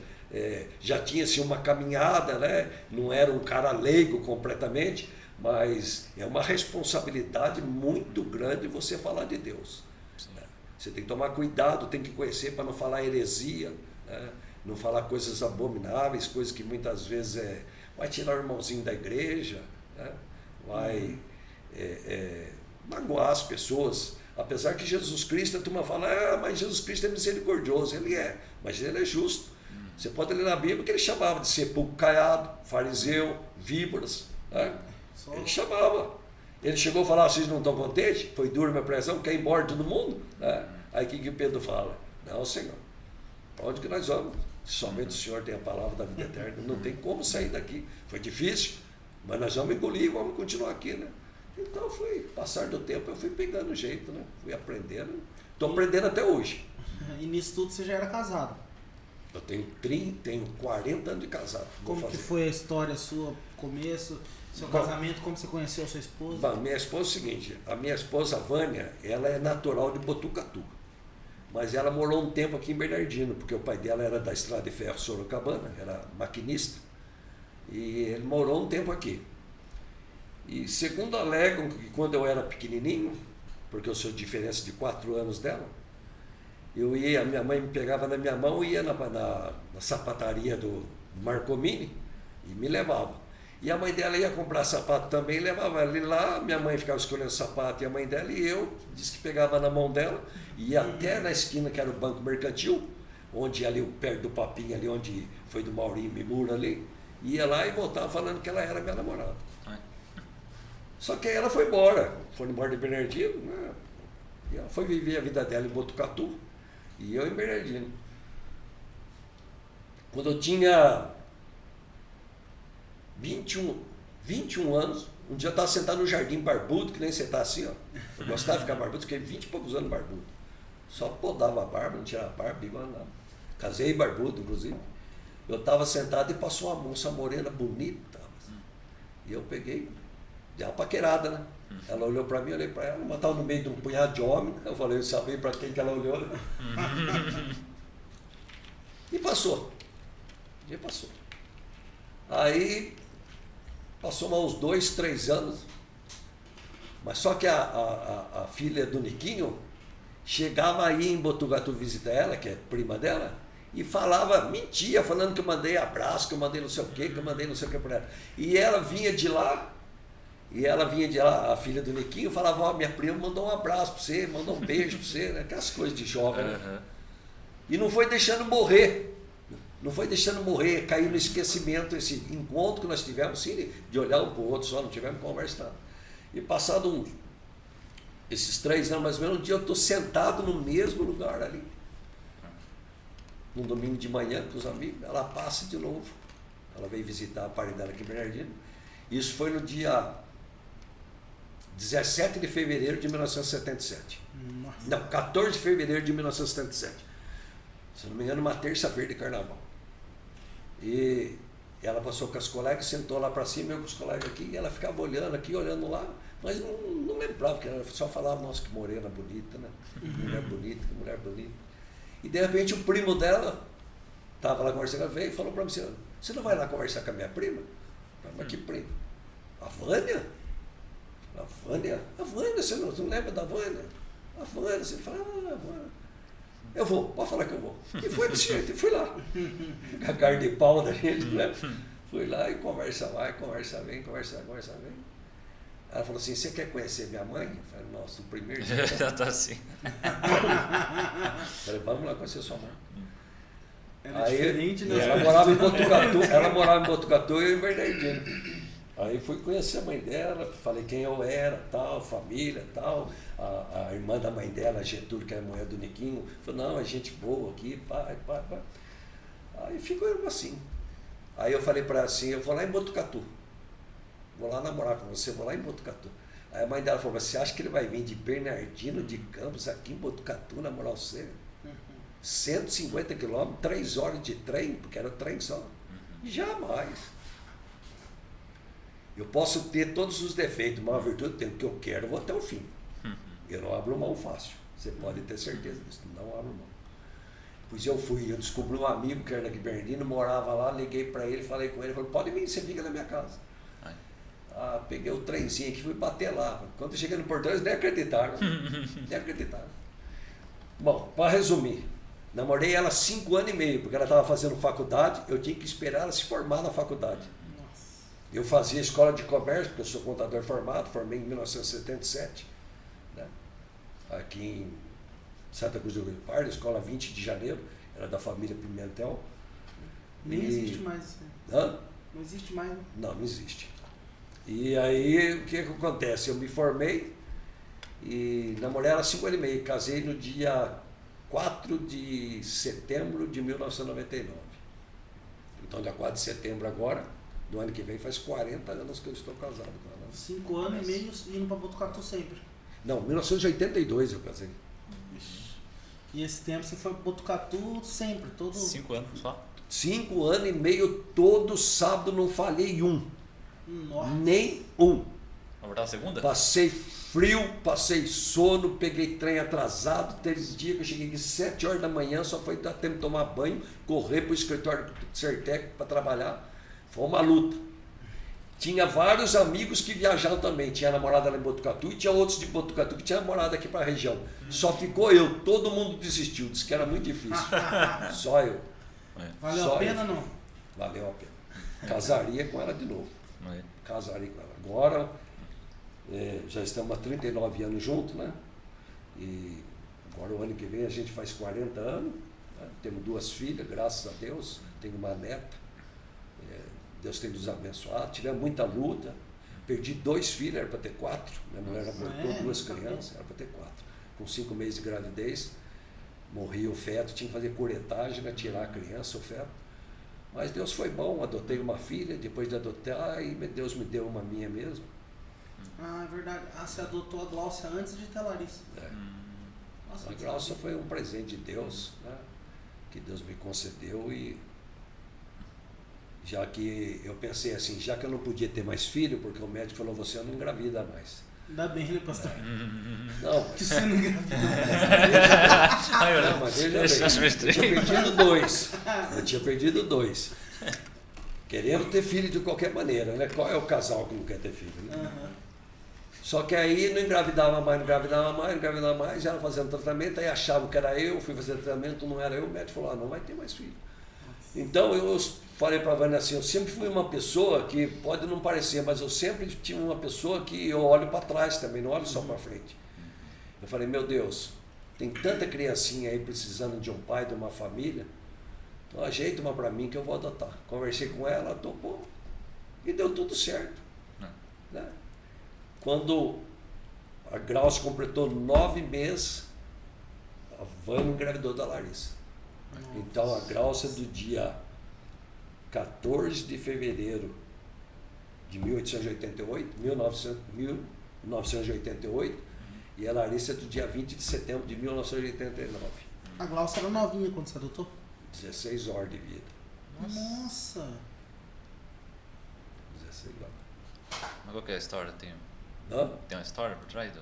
já tinha-se uma caminhada, né? Não era um cara leigo completamente, mas é uma responsabilidade muito grande você falar de Deus. Né? Você tem que tomar cuidado, tem que conhecer para não falar heresia, né? Não falar coisas abomináveis, coisas que muitas vezes vai tirar o irmãozinho da igreja, né? Vai magoar as pessoas. Apesar que Jesus Cristo, a turma fala, mas Jesus Cristo é misericordioso. Ele é, mas ele é justo. Você pode ler na Bíblia que ele chamava de sepulcro caiado, fariseu, víboras, né? Ele chamava. Ele chegou a falar, vocês não estão contentes? Foi dura minha pressão, quer ir embora todo mundo? Né? Aí o que Pedro fala? Não, Senhor, para onde que nós vamos? Somente o Senhor tem a palavra da vida eterna, não tem como sair daqui. Foi difícil, mas nós vamos engolir, vamos continuar aqui, né? Então, passar do tempo, eu fui pegando o jeito, né? Fui aprendendo. Estou aprendendo até hoje. E nisso tudo você já era casado? Eu tenho 40 anos de casado. Como que foi a história sua, começo, seu casamento, como você conheceu a sua esposa? Bom, minha esposa é o seguinte, a minha esposa Vânia, ela é natural de Botucatu. Mas ela morou um tempo aqui em Bernardino, porque o pai dela era da Estrada de Ferro Sorocabana, era maquinista. E ele morou um tempo aqui. E segundo alegam que quando eu era pequenininho, porque eu sou diferença de 4 anos dela, a minha mãe me pegava na minha mão e ia na sapataria do Marcomini e me levava. E a mãe dela ia comprar sapato também, levava ela lá, minha mãe ficava escolhendo sapato e a mãe dela, e eu disse que pegava na mão dela, ia até na esquina que era o Banco Mercantil, onde ali perto do Papinho, ali onde foi do Maurinho Mimura ali, ia lá e voltava falando que ela era minha namorada. Só que aí ela foi embora de Bernardino, né? E ela foi viver a vida dela em Botucatu e eu em Bernardino. Quando eu tinha 21 anos, um dia eu estava sentado no jardim barbudo, que nem você está assim, ó. Eu gostava de ficar barbudo, fiquei 20 e poucos anos barbudo. Só podava a barba, não tirava a barba, bigode, nada. Casei barbudo, inclusive. Eu estava sentado e passou uma moça morena bonita. E eu peguei, dei uma paquerada, né? Ela olhou para mim, eu olhei para ela, ela estava no meio de um punhado de homem. Eu falei, eu sabia para quem que ela olhou. Né? E passou. O dia passou. Aí, passou mais uns 2, 3 anos. Mas só que a filha do Niquinho chegava aí em Botucatu visitar ela, que é prima dela, e mentia, falando que eu mandei abraço, que eu mandei não sei o que, que eu mandei não sei o que para ela. E ela vinha de lá, a filha do Niquinho, falava, ó, minha prima mandou um abraço para você, mandou um beijo para você, né? Aquelas coisas de jovem, né? E não foi deixando morrer. Não foi deixando morrer, cair no esquecimento esse encontro que nós tivemos, sim, de olhar um para o outro só, não tivemos conversado. E passado esses 3 anos, mais ou menos, um dia eu estou sentado no mesmo lugar ali. Num domingo de manhã com os amigos, ela passa de novo. Ela veio visitar a parede dela aqui em Bernardino. Isso foi no dia 17 de fevereiro de 1977. Nossa. Não, 14 de fevereiro de 1977. Se não me engano, uma terça-feira de carnaval. E ela passou com as colegas, sentou lá para cima, eu com os colegas aqui, e ela ficava olhando aqui, olhando lá, mas não lembrava, porque ela só falava, nossa, que morena bonita, né? Que mulher bonita, que mulher bonita. E de repente o primo dela estava lá conversando, ela veio e falou para mim, você não vai lá conversar com a minha prima? Mas que prima? A Vânia? A Vânia, você não lembra da Vânia? A Vânia, você fala, a Vânia. Eu vou, pode falar que eu vou. E foi desse jeito, fui lá. Com a cara de pau da gente, né? Fui lá e conversa vai, conversa vem, conversa vem. Ela falou assim, você quer conhecer minha mãe? Eu falei, nossa, o primeiro dia. Já tá assim. Falei, vamos lá conhecer sua mãe. Era diferente, né? Ela morava em Botucatu e eu em Bernardino. Aí fui conhecer a mãe dela, falei quem eu era, tal, família, tal. A irmã da mãe dela, a Getúlio, que é a mulher do Niquinho, falou, não, é gente boa aqui, pai. Aí ficou assim. Aí eu falei para ela assim, eu vou lá em Botucatu. Vou lá namorar com você, vou lá em Botucatu. Aí a mãe dela falou, você acha que ele vai vir de Bernardino de Campos aqui em Botucatu namorar você? 150 quilômetros, 3 horas de trem, porque era trem só. Jamais. Eu posso ter todos os defeitos, mas a virtude tem o que eu quero, eu vou até o fim. Eu não abro mão fácil. Você pode ter certeza disso, não abro mão. Pois eu descobri um amigo que era daqui de Bernardino, morava lá, liguei para ele, falei com ele, falei, pode vir, você fica na minha casa. Peguei o trenzinho aqui, fui bater lá. Quando eu cheguei no portão, eles nem acreditaram. Nem acreditaram. Bom, para resumir, namorei ela 5 anos e meio, porque ela estava fazendo faculdade, eu tinha que esperar ela se formar na faculdade. Eu fazia escola de comércio, porque eu sou contador formado, formei em 1977, né? Aqui em Santa Cruz do Rio Pardo, escola 20 de janeiro, era da família Pimentel. Nem existe mais. Hã? Não existe mais, né? Não existe. E aí, o que acontece? Eu me formei e namorei ela 5 anos e meio, casei no dia 4 de setembro de 1999. Então, dia 4 de setembro agora, do ano que vem, faz 40 anos que eu estou casado com ela. 5 anos e meio indo pra Botucatu sempre. Não, 1982 eu casei. E esse tempo você foi pra Botucatu sempre, todo... 5 anos só? 5 anos e meio, todo sábado não falhei um. Nossa. Nem um. Vai voltar a segunda? Passei frio, passei sono, peguei trem atrasado. Teve dia que eu cheguei às 7 horas da manhã, só foi dar tempo de tomar banho, correr para o escritório do Sertec para trabalhar. Foi uma luta. Tinha vários amigos que viajaram também. Tinha namorada lá em Botucatu e tinha outros de Botucatu que tinha namorada aqui para a região. Só ficou eu, todo mundo desistiu, disse que era muito difícil. Só eu. Valeu Só a pena eu. não? Valeu a pena. Casaria com ela de novo. É. Casaria com ela. Agora, já estamos há 39 anos juntos, né? E agora o ano que vem a gente faz 40 anos. Né? Temos 2 filhas, graças a Deus. Tenho uma neta. Deus tem nos abençoado. Tivemos muita luta. Perdi 2 filhos, era para ter 4. Minha mulher abortou 2 crianças, era para ter 4. Com 5 meses de gravidez, morri o feto, tinha que fazer curetagem, né? Tirar a criança, o feto. Mas Deus foi bom, adotei uma filha, depois de adotar, aí Deus me deu uma minha mesmo. Ah, é verdade. Ah, você adotou a Gláucia antes de ter a Larissa. Nossa, A Gláucia foi um presente de Deus, né? Que Deus me concedeu, e já que eu pensei assim, já que eu não podia ter mais filho, porque o médico falou, você não engravida mais. Ainda bem, né, pastor? Não, Que você não engravida. Não, mas veja bem, eu tinha perdido 2. Eu tinha perdido 2. Querendo ter filho de qualquer maneira, né? Qual é o casal que não quer ter filho, né? Uhum. Só que aí não engravidava mais, já fazendo tratamento, aí achavam que era eu, fui fazer tratamento, não era eu, o médico falou, não vai ter mais filho. Então eu falei para a Vânia assim, eu sempre fui uma pessoa que, pode não parecer, mas eu sempre tive uma pessoa que eu olho para trás também, não olho só para frente. Eu falei, meu Deus, tem tanta criancinha aí precisando de um pai, de uma família, então ajeita uma para mim que eu vou adotar. Conversei com ela, topou e deu tudo certo. Né? Quando a Graus completou 9 meses, a Vânia engravidou da Larissa. Então a Graus é do dia 14 de fevereiro de 1988, e a Larissa é do dia 20 de setembro de 1989. A Gláucia era novinha quando você adotou? 16 horas de vida. Nossa. 16 horas. Mas qual que é a história? Tem uma história por trás?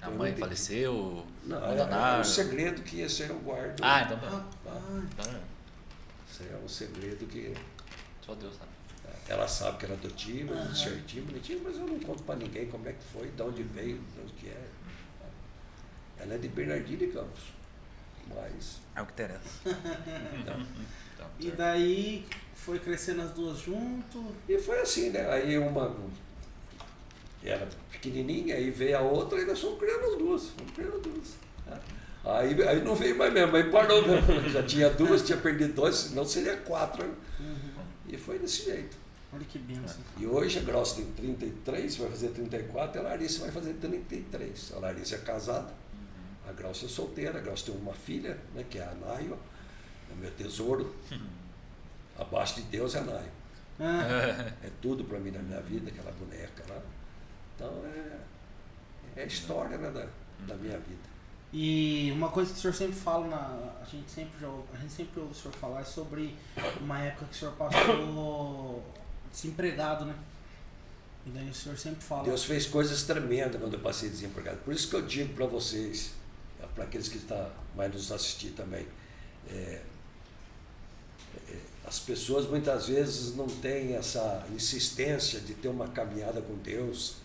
A Eu mãe não faleceu? Não, é abandonaram? um segredo que esse eu guardo. Ah, então tá. Rapaz. Isso é um segredo que Só Deus sabe. ela sabe que era adotiva, certinho, bonitinho, mas eu não conto pra ninguém como é que foi, de onde veio, de onde que é. Ela é de Bernardino de Campos, mas... É o que interessa. Não. E daí foi crescendo as duas junto. E foi assim, né? Aí uma era pequenininha, aí veio a outra, e nós fomos criando as duas. Né? Aí não veio mais mesmo, aí parou mesmo. Já tinha 2, tinha perdido 2, senão seria 4. Né? E foi desse jeito. Olha que benção. E hoje a Graus tem 33, vai fazer 34, e a Larissa vai fazer 33. A Larissa é casada, a Graus é solteira, a Graus tem uma filha, né, que é a Naio, é meu tesouro. Abaixo de Deus é a Naio. É tudo para mim na minha vida, aquela boneca lá. Então é a história, né, da minha vida. E uma coisa que o senhor sempre fala, a gente sempre ouve o senhor falar sobre uma época que o senhor passou desempregado, né? E daí o senhor sempre fala... Deus fez coisas tremendas quando eu passei desempregado. Por isso que eu digo para vocês, para aqueles que vai nos assistir também, as pessoas muitas vezes não têm essa insistência de ter uma caminhada com Deus,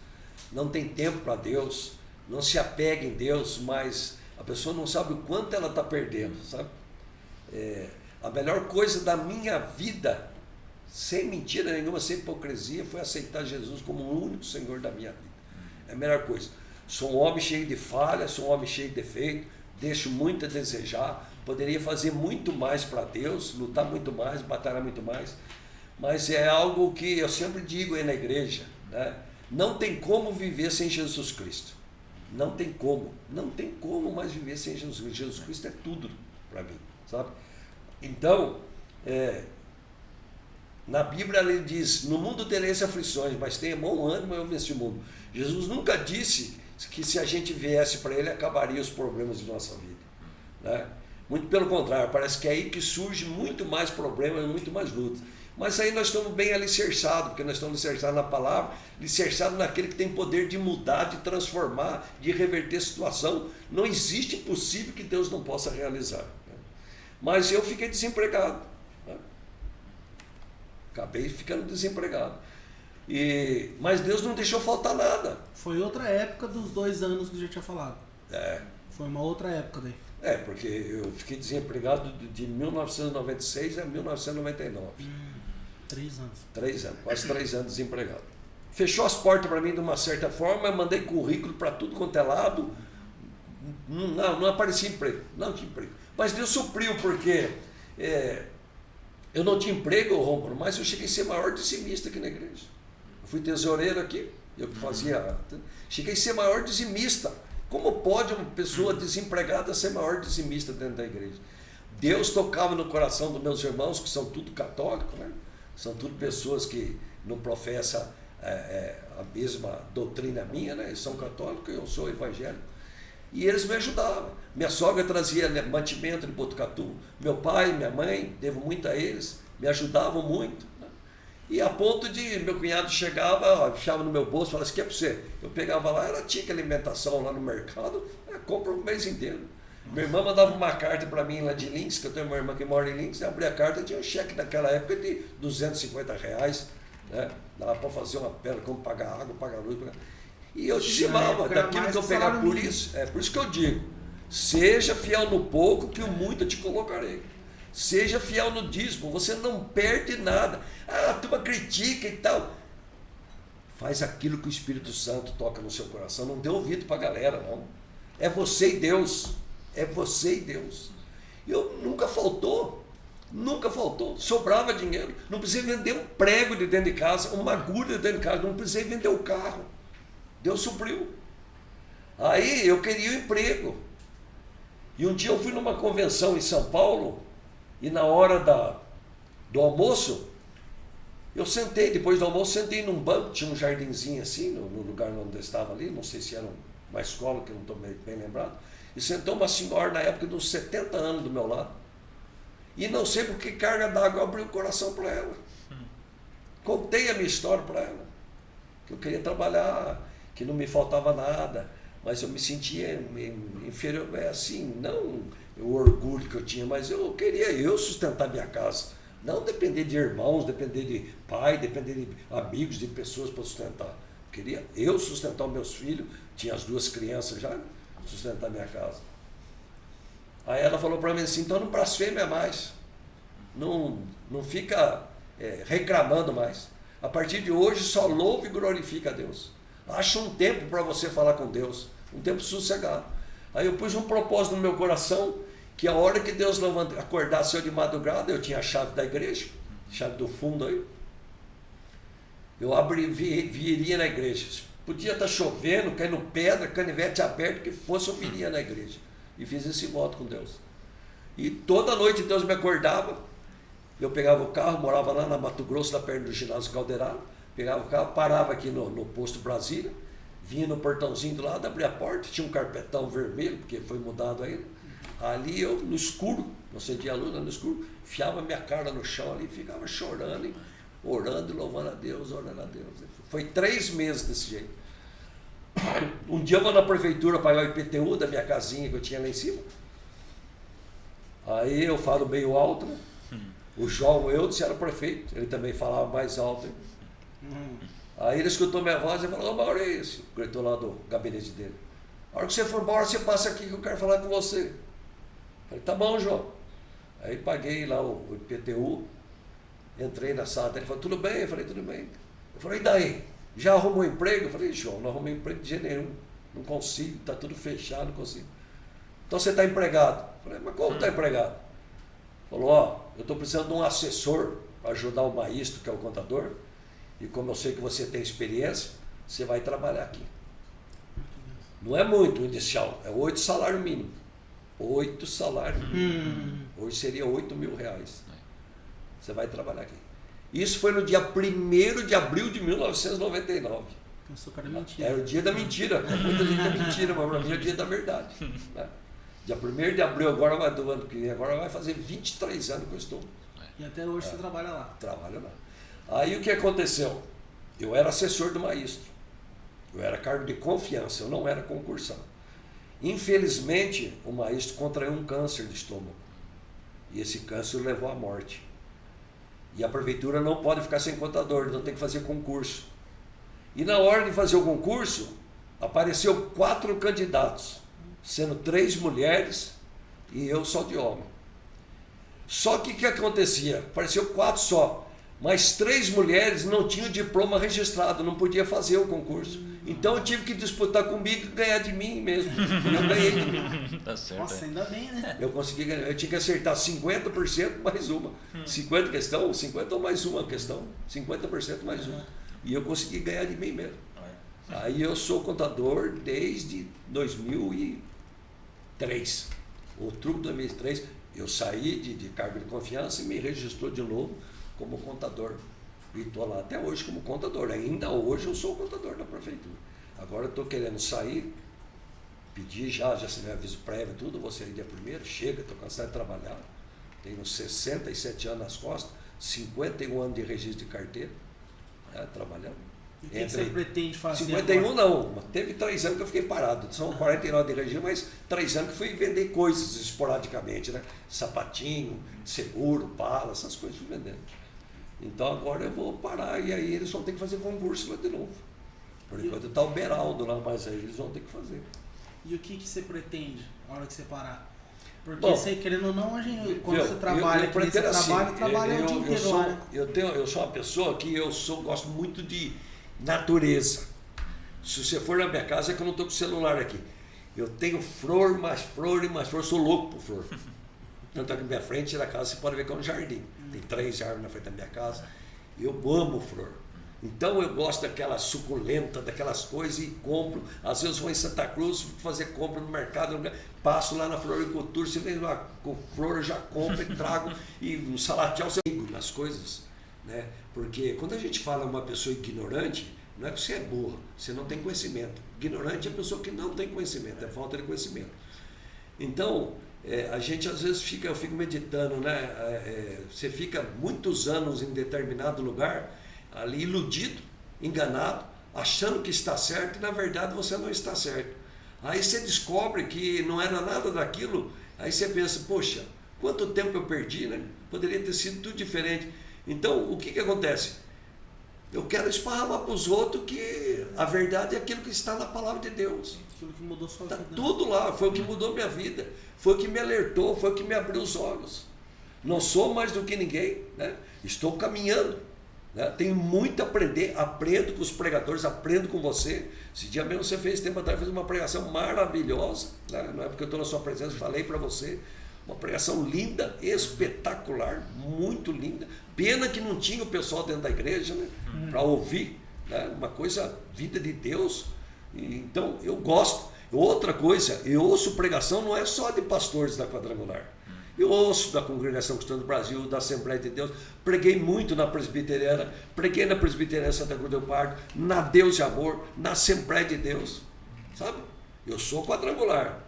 não tem tempo para Deus, não se apega em Deus, mas a pessoa não sabe o quanto ela está perdendo, sabe? A melhor coisa da minha vida, sem mentira nenhuma, sem hipocrisia, foi aceitar Jesus como o único Senhor da minha vida. É a melhor coisa. Sou um homem cheio de falhas, sou um homem cheio de defeito, deixo muito a desejar, poderia fazer muito mais para Deus, lutar muito mais, batalhar muito mais, mas é algo que eu sempre digo aí na igreja, né? Não tem como viver sem Jesus Cristo. Não tem como mais viver sem Jesus Cristo. Jesus Cristo é tudo para mim, sabe? Então, Na Bíblia ele diz, no mundo tereis aflições, mas tenha bom ânimo, eu venci o mundo. Jesus nunca disse que se a gente viesse para ele, acabaria os problemas de nossa vida. Né? Muito pelo contrário, parece que é aí que surge muito mais problemas, muito mais lutas. Mas aí nós estamos bem alicerçados, porque nós estamos alicerçados na palavra, alicerçados naquele que tem poder de mudar, de transformar, de reverter a situação. Não existe impossível que Deus não possa realizar. Né? Mas eu fiquei desempregado. Né? Acabei ficando desempregado. Mas Deus não deixou faltar nada. Foi outra época dos 2 anos que eu já tinha falado. Foi uma outra época daí. Porque eu fiquei desempregado de 1996 a 1999. 3 anos. 3 anos, quase 3 anos desempregado. Fechou as portas para mim de uma certa forma, eu mandei currículo para tudo quanto é lado. Não aparecia emprego, não tinha emprego. Mas Deus supriu, porque eu não tinha emprego, Rômulo, mas eu cheguei a ser maior dizimista aqui na igreja. Eu fui tesoureiro aqui, eu fazia. Cheguei a ser maior dizimista. Como pode uma pessoa desempregada ser maior dizimista dentro da igreja? Deus tocava no coração dos meus irmãos, que são tudo católicos, né? São tudo pessoas que não professam a mesma doutrina minha, né? Eles são católicos, eu sou evangélico. E eles me ajudavam. Minha sogra trazia mantimento de Botucatu. Meu pai, minha mãe, devo muito a eles, me ajudavam muito. Né? E a ponto de meu cunhado chegava, deixava no meu bolso, falava assim, que é para você? Eu pegava lá, era tique alimentação lá no mercado, compra o mês inteiro. Minha irmã mandava uma carta para mim lá de Links, que eu tenho uma irmã que mora em Links, abri a carta, tinha um cheque naquela época de R$250, né? Dava para fazer uma pedra, como pagar água, pagar luz. E eu dizimava daquilo que eu pegava por isso. Por isso que eu digo, seja fiel no pouco, que o muito eu te colocarei. Seja fiel no dízimo, você não perde nada. A turma critica e tal. Faz aquilo que o Espírito Santo toca no seu coração, não dê ouvido para a galera, não. É você e Deus. É você e Deus. E eu nunca faltou, sobrava dinheiro. Não precisei vender um prego de dentro de casa, uma agulha de dentro de casa, não precisei vender o carro. Deus supriu. Aí eu queria o emprego. E um dia eu fui numa convenção em São Paulo, e na hora do almoço, eu sentei, depois do almoço, sentei num banco, tinha um jardinzinho assim, no lugar onde eu estava ali, não sei se era uma escola, que eu não estou bem lembrado. E sentou uma senhora na época de uns 70 anos do meu lado. E não sei por que carga d'água eu abri o coração para ela. Contei a minha história para ela. Que eu queria trabalhar, que não me faltava nada, mas eu me sentia inferior, assim, não o orgulho que eu tinha, mas eu queria sustentar minha casa. Não depender de irmãos, depender de pai, depender de amigos, de pessoas para sustentar. Eu queria eu sustentar os meus filhos, tinha as 2 crianças já, sustentar minha casa. Aí ela falou para mim assim, então não blasfêmia mais, não fica reclamando mais. A partir de hoje só louve e glorifica a Deus. Acha um tempo para você falar com Deus, um tempo sossegado. Aí eu pus um propósito no meu coração, que a hora que Deus acordasse eu de madrugada, eu tinha a chave da igreja, chave do fundo aí, eu viria na igreja. Podia estar chovendo, caindo pedra, canivete aberto, que fosse, eu viria na igreja. E fiz esse voto com Deus. E toda noite Deus me acordava, eu pegava o carro, morava lá na Mato Grosso, lá perto do ginásio Caldeirado, pegava o carro, parava aqui no posto Brasília, vinha no portãozinho do lado, abria a porta, tinha um carpetão vermelho, porque foi mudado ainda. Ali eu, no escuro, não acendia a luz, no escuro, enfiava minha cara no chão ali, ficava chorando, orando, louvando a Deus, orando a Deus. Foi 3 meses desse jeito. Um dia eu vou na prefeitura pagar o IPTU da minha casinha que eu tinha lá em cima. Aí eu falo meio alto, né? O João Eudes era prefeito, ele também falava mais alto. Aí ele escutou minha voz e falou, Maurício, gritou lá do gabinete dele. A hora que você for embora, você passa aqui que eu quero falar com você. Falei, tá bom, João. Aí paguei lá o IPTU, entrei na sala dele, ele falou, tudo bem? Eu falei, tudo bem. Eu falei, e daí? Já arrumou emprego? Eu falei, João, não arrumei emprego de jeito nenhum. Não consigo, está tudo fechado, não consigo. Então você está empregado. Eu falei, mas como está empregado? Falou, eu estou precisando de um assessor para ajudar o maestro, que é o contador. E como eu sei que você tem experiência, você vai trabalhar aqui. Não é muito o inicial, é 8 salário mínimo. 8 salários mínimos. Hoje seria R$8.000. Você vai trabalhar aqui. Isso foi no dia 1º de abril de 1999. Pensou que era mentira. Era o dia da mentira. Muita gente é mentira, mas para mim é o dia da verdade. Né? Dia 1º de abril, agora vai do ano que vem, agora vai fazer 23 anos que eu estou. E até hoje você trabalha lá. Trabalho lá. Aí o que aconteceu? Eu era assessor do maestro. Eu era cargo de confiança, eu não era concursado. Infelizmente, o maestro contraiu um câncer de estômago. E esse câncer levou à morte. E a prefeitura não pode ficar sem contador, então tem que fazer concurso. E na hora de fazer o concurso, apareceu 4 candidatos, sendo 3 mulheres e eu só de homem. Só que o que acontecia? Apareceu 4 só, mas 3 mulheres não tinham diploma registrado, não podia fazer o concurso. Então eu tive que disputar comigo e ganhar de mim mesmo. E eu ganhei de mim. Tá certo. Nossa, ainda bem, né? Eu consegui ganhar. Eu tinha que acertar 50% mais uma. 50 questão, 50 ou mais uma questão. 50% mais uma. E eu consegui ganhar de mim mesmo. Aí eu sou contador desde 2003. Outubro de 2003, eu saí de cargo de confiança e me registrou de novo como contador. E estou lá até hoje como contador. Ainda hoje eu sou contador da prefeitura. Agora eu estou querendo sair, pedir já assinei aviso prévio, tudo, vou sair dia 1º, chega, estou cansado de trabalhar. Tenho 67 anos nas costas, 51 anos de registro de carteira, trabalhando. E o que você pretende fazer 51 agora? não, teve 3 anos que eu fiquei parado, são 49 de registro, mas 3 anos que fui vender coisas esporadicamente, né? Sapatinho, seguro, bala, essas coisas fui vendendo. Então agora eu vou parar e aí eles vão ter que fazer concurso lá de novo. Por enquanto está o Beraldo lá, mas aí eles vão ter que fazer. E o que você pretende na hora que você parar? Porque Bom, você, querendo ou não, quando você eu trabalha, que nem você trabalha o dia inteiro lá, né? Eu sou uma pessoa que gosto muito de natureza. Se você for na minha casa, é que eu não estou com o celular aqui. Eu tenho flor, mais flor e mais flor, sou louco por flor. Tanto aqui na minha frente da casa, você pode ver que é um jardim. Tem 3 árvores na frente da minha casa. Eu amo flor. Então eu gosto daquela suculenta, daquelas coisas e compro. Às vezes vou em Santa Cruz fazer compra no mercado, passo lá na floricultura, você vem lá com flor, eu já compro e trago. E no salatiel você liga nas coisas. Né? Porque quando a gente fala uma pessoa ignorante, não é que você é burro, você não tem conhecimento. Ignorante é a pessoa que não tem conhecimento, é falta de conhecimento. Então, a gente às vezes eu fico meditando, né? Você fica muitos anos em determinado lugar, ali iludido, enganado, achando que está certo e na verdade você não está certo. Aí você descobre que não era nada daquilo, aí você pensa, poxa, quanto tempo eu perdi, né? Poderia ter sido tudo diferente. Então, o que acontece? Eu quero esparramar para os outros que a verdade é aquilo que está na palavra de Deus. Aquilo que mudou sua vida. Está tudo lá, foi o que mudou minha vida, foi o que me alertou, foi o que me abriu os olhos. Não sou mais do que ninguém, né? Estou caminhando, né? Tenho muito a aprender, aprendo com os pregadores, aprendo com você. Esse dia mesmo você fez, tempo atrás, fez uma pregação maravilhosa, né? Não é porque eu estou na sua presença, falei para você. Uma pregação linda, espetacular, muito linda. Pena que não tinha o pessoal dentro da igreja, né, para ouvir, né, uma coisa, vida de Deus. Então, eu gosto. Outra coisa, eu ouço pregação não é só de pastores da Quadrangular. Eu ouço da Congregação Cristã do Brasil, da Assembleia de Deus. Preguei muito na Presbiteriana, preguei na Presbiteriana Santa Cruz do Pardo, na Deus e Amor, na Assembleia de Deus. Sabe? Eu sou quadrangular.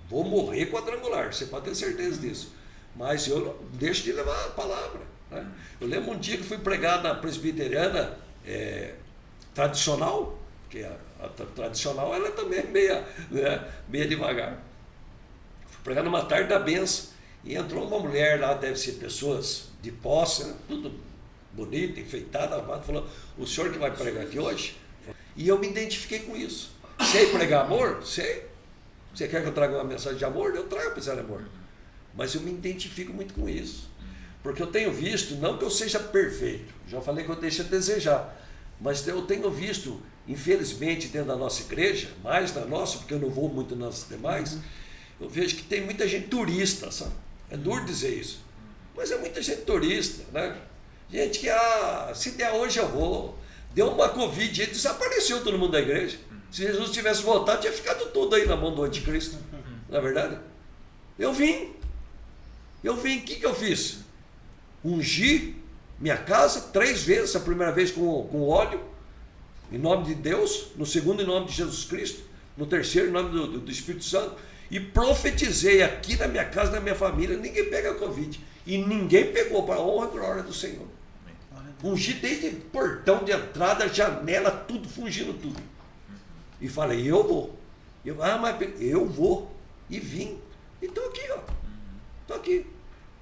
Vou morrer quadrangular, você pode ter certeza disso. Mas eu não deixo de levar a palavra. Né? Eu lembro um dia que fui pregar na Presbiteriana tradicional, que a tradicional ela também é meia devagar. Fui pregar numa tarde da benção e entrou uma mulher lá, deve ser pessoas de posse, né? Tudo bonito, enfeitada, arrumado, falou, o senhor que vai pregar aqui hoje? E eu me identifiquei com isso. Sei pregar amor? Sei. Você quer que eu traga uma mensagem de amor? Eu trago a mensagem de amor. Mas eu me identifico muito com isso. Porque eu tenho visto, não que eu seja perfeito, já falei que eu deixo a desejar, mas eu tenho visto, infelizmente, dentro da nossa igreja, mais na nossa, porque eu não vou muito nas demais, eu vejo que tem muita gente turista, sabe? É duro dizer isso. Mas é muita gente turista, né? Gente que, se der hoje eu vou. Deu uma Covid, ele desapareceu todo mundo da igreja. Se Jesus tivesse voltado, tinha ficado tudo aí na mão do anticristo. Não é verdade? Eu vim. O que eu fiz? Ungi minha casa 3 vezes, a primeira vez com óleo, em nome de Deus, no segundo em nome de Jesus Cristo, no terceiro em nome do Espírito Santo, e profetizei aqui na minha casa, na minha família, ninguém pega Covid. E ninguém pegou, para a honra e glória do Senhor. Ungi desde portão de entrada, janela, tudo, fungindo tudo. E falei, eu vou. Mas eu vou. E vim. E estou aqui, ó. Estou aqui.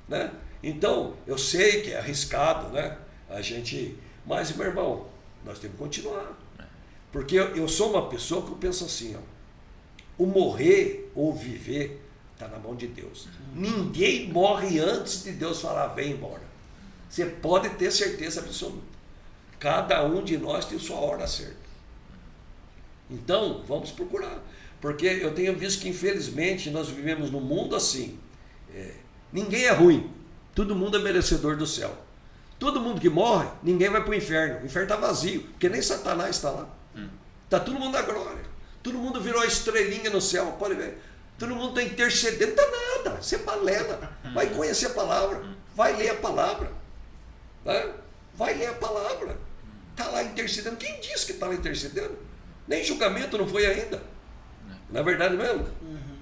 Né? Então, eu sei que é arriscado, né? A gente... Mas, meu irmão, nós temos que continuar. Porque eu sou uma pessoa que eu penso assim, ó. O morrer ou viver está na mão de Deus. Ninguém morre antes de Deus falar, vem embora. Você pode ter certeza absoluta. Cada um de nós tem sua hora certa. Então, vamos procurar. Porque eu tenho visto que, infelizmente, nós vivemos num mundo assim. Ninguém é ruim. Todo mundo é merecedor do céu. Todo mundo que morre, ninguém vai para o inferno. O inferno está vazio, porque nem Satanás está lá. Está todo mundo na glória. Todo mundo virou estrelinha no céu, pode ver. Todo mundo está intercedendo, não está nada. Você balela. Vai conhecer a palavra. Vai ler a palavra. Né? Vai ler a palavra. Está lá intercedendo. Quem disse que está lá intercedendo? Nem julgamento não foi ainda. Não é verdade mesmo?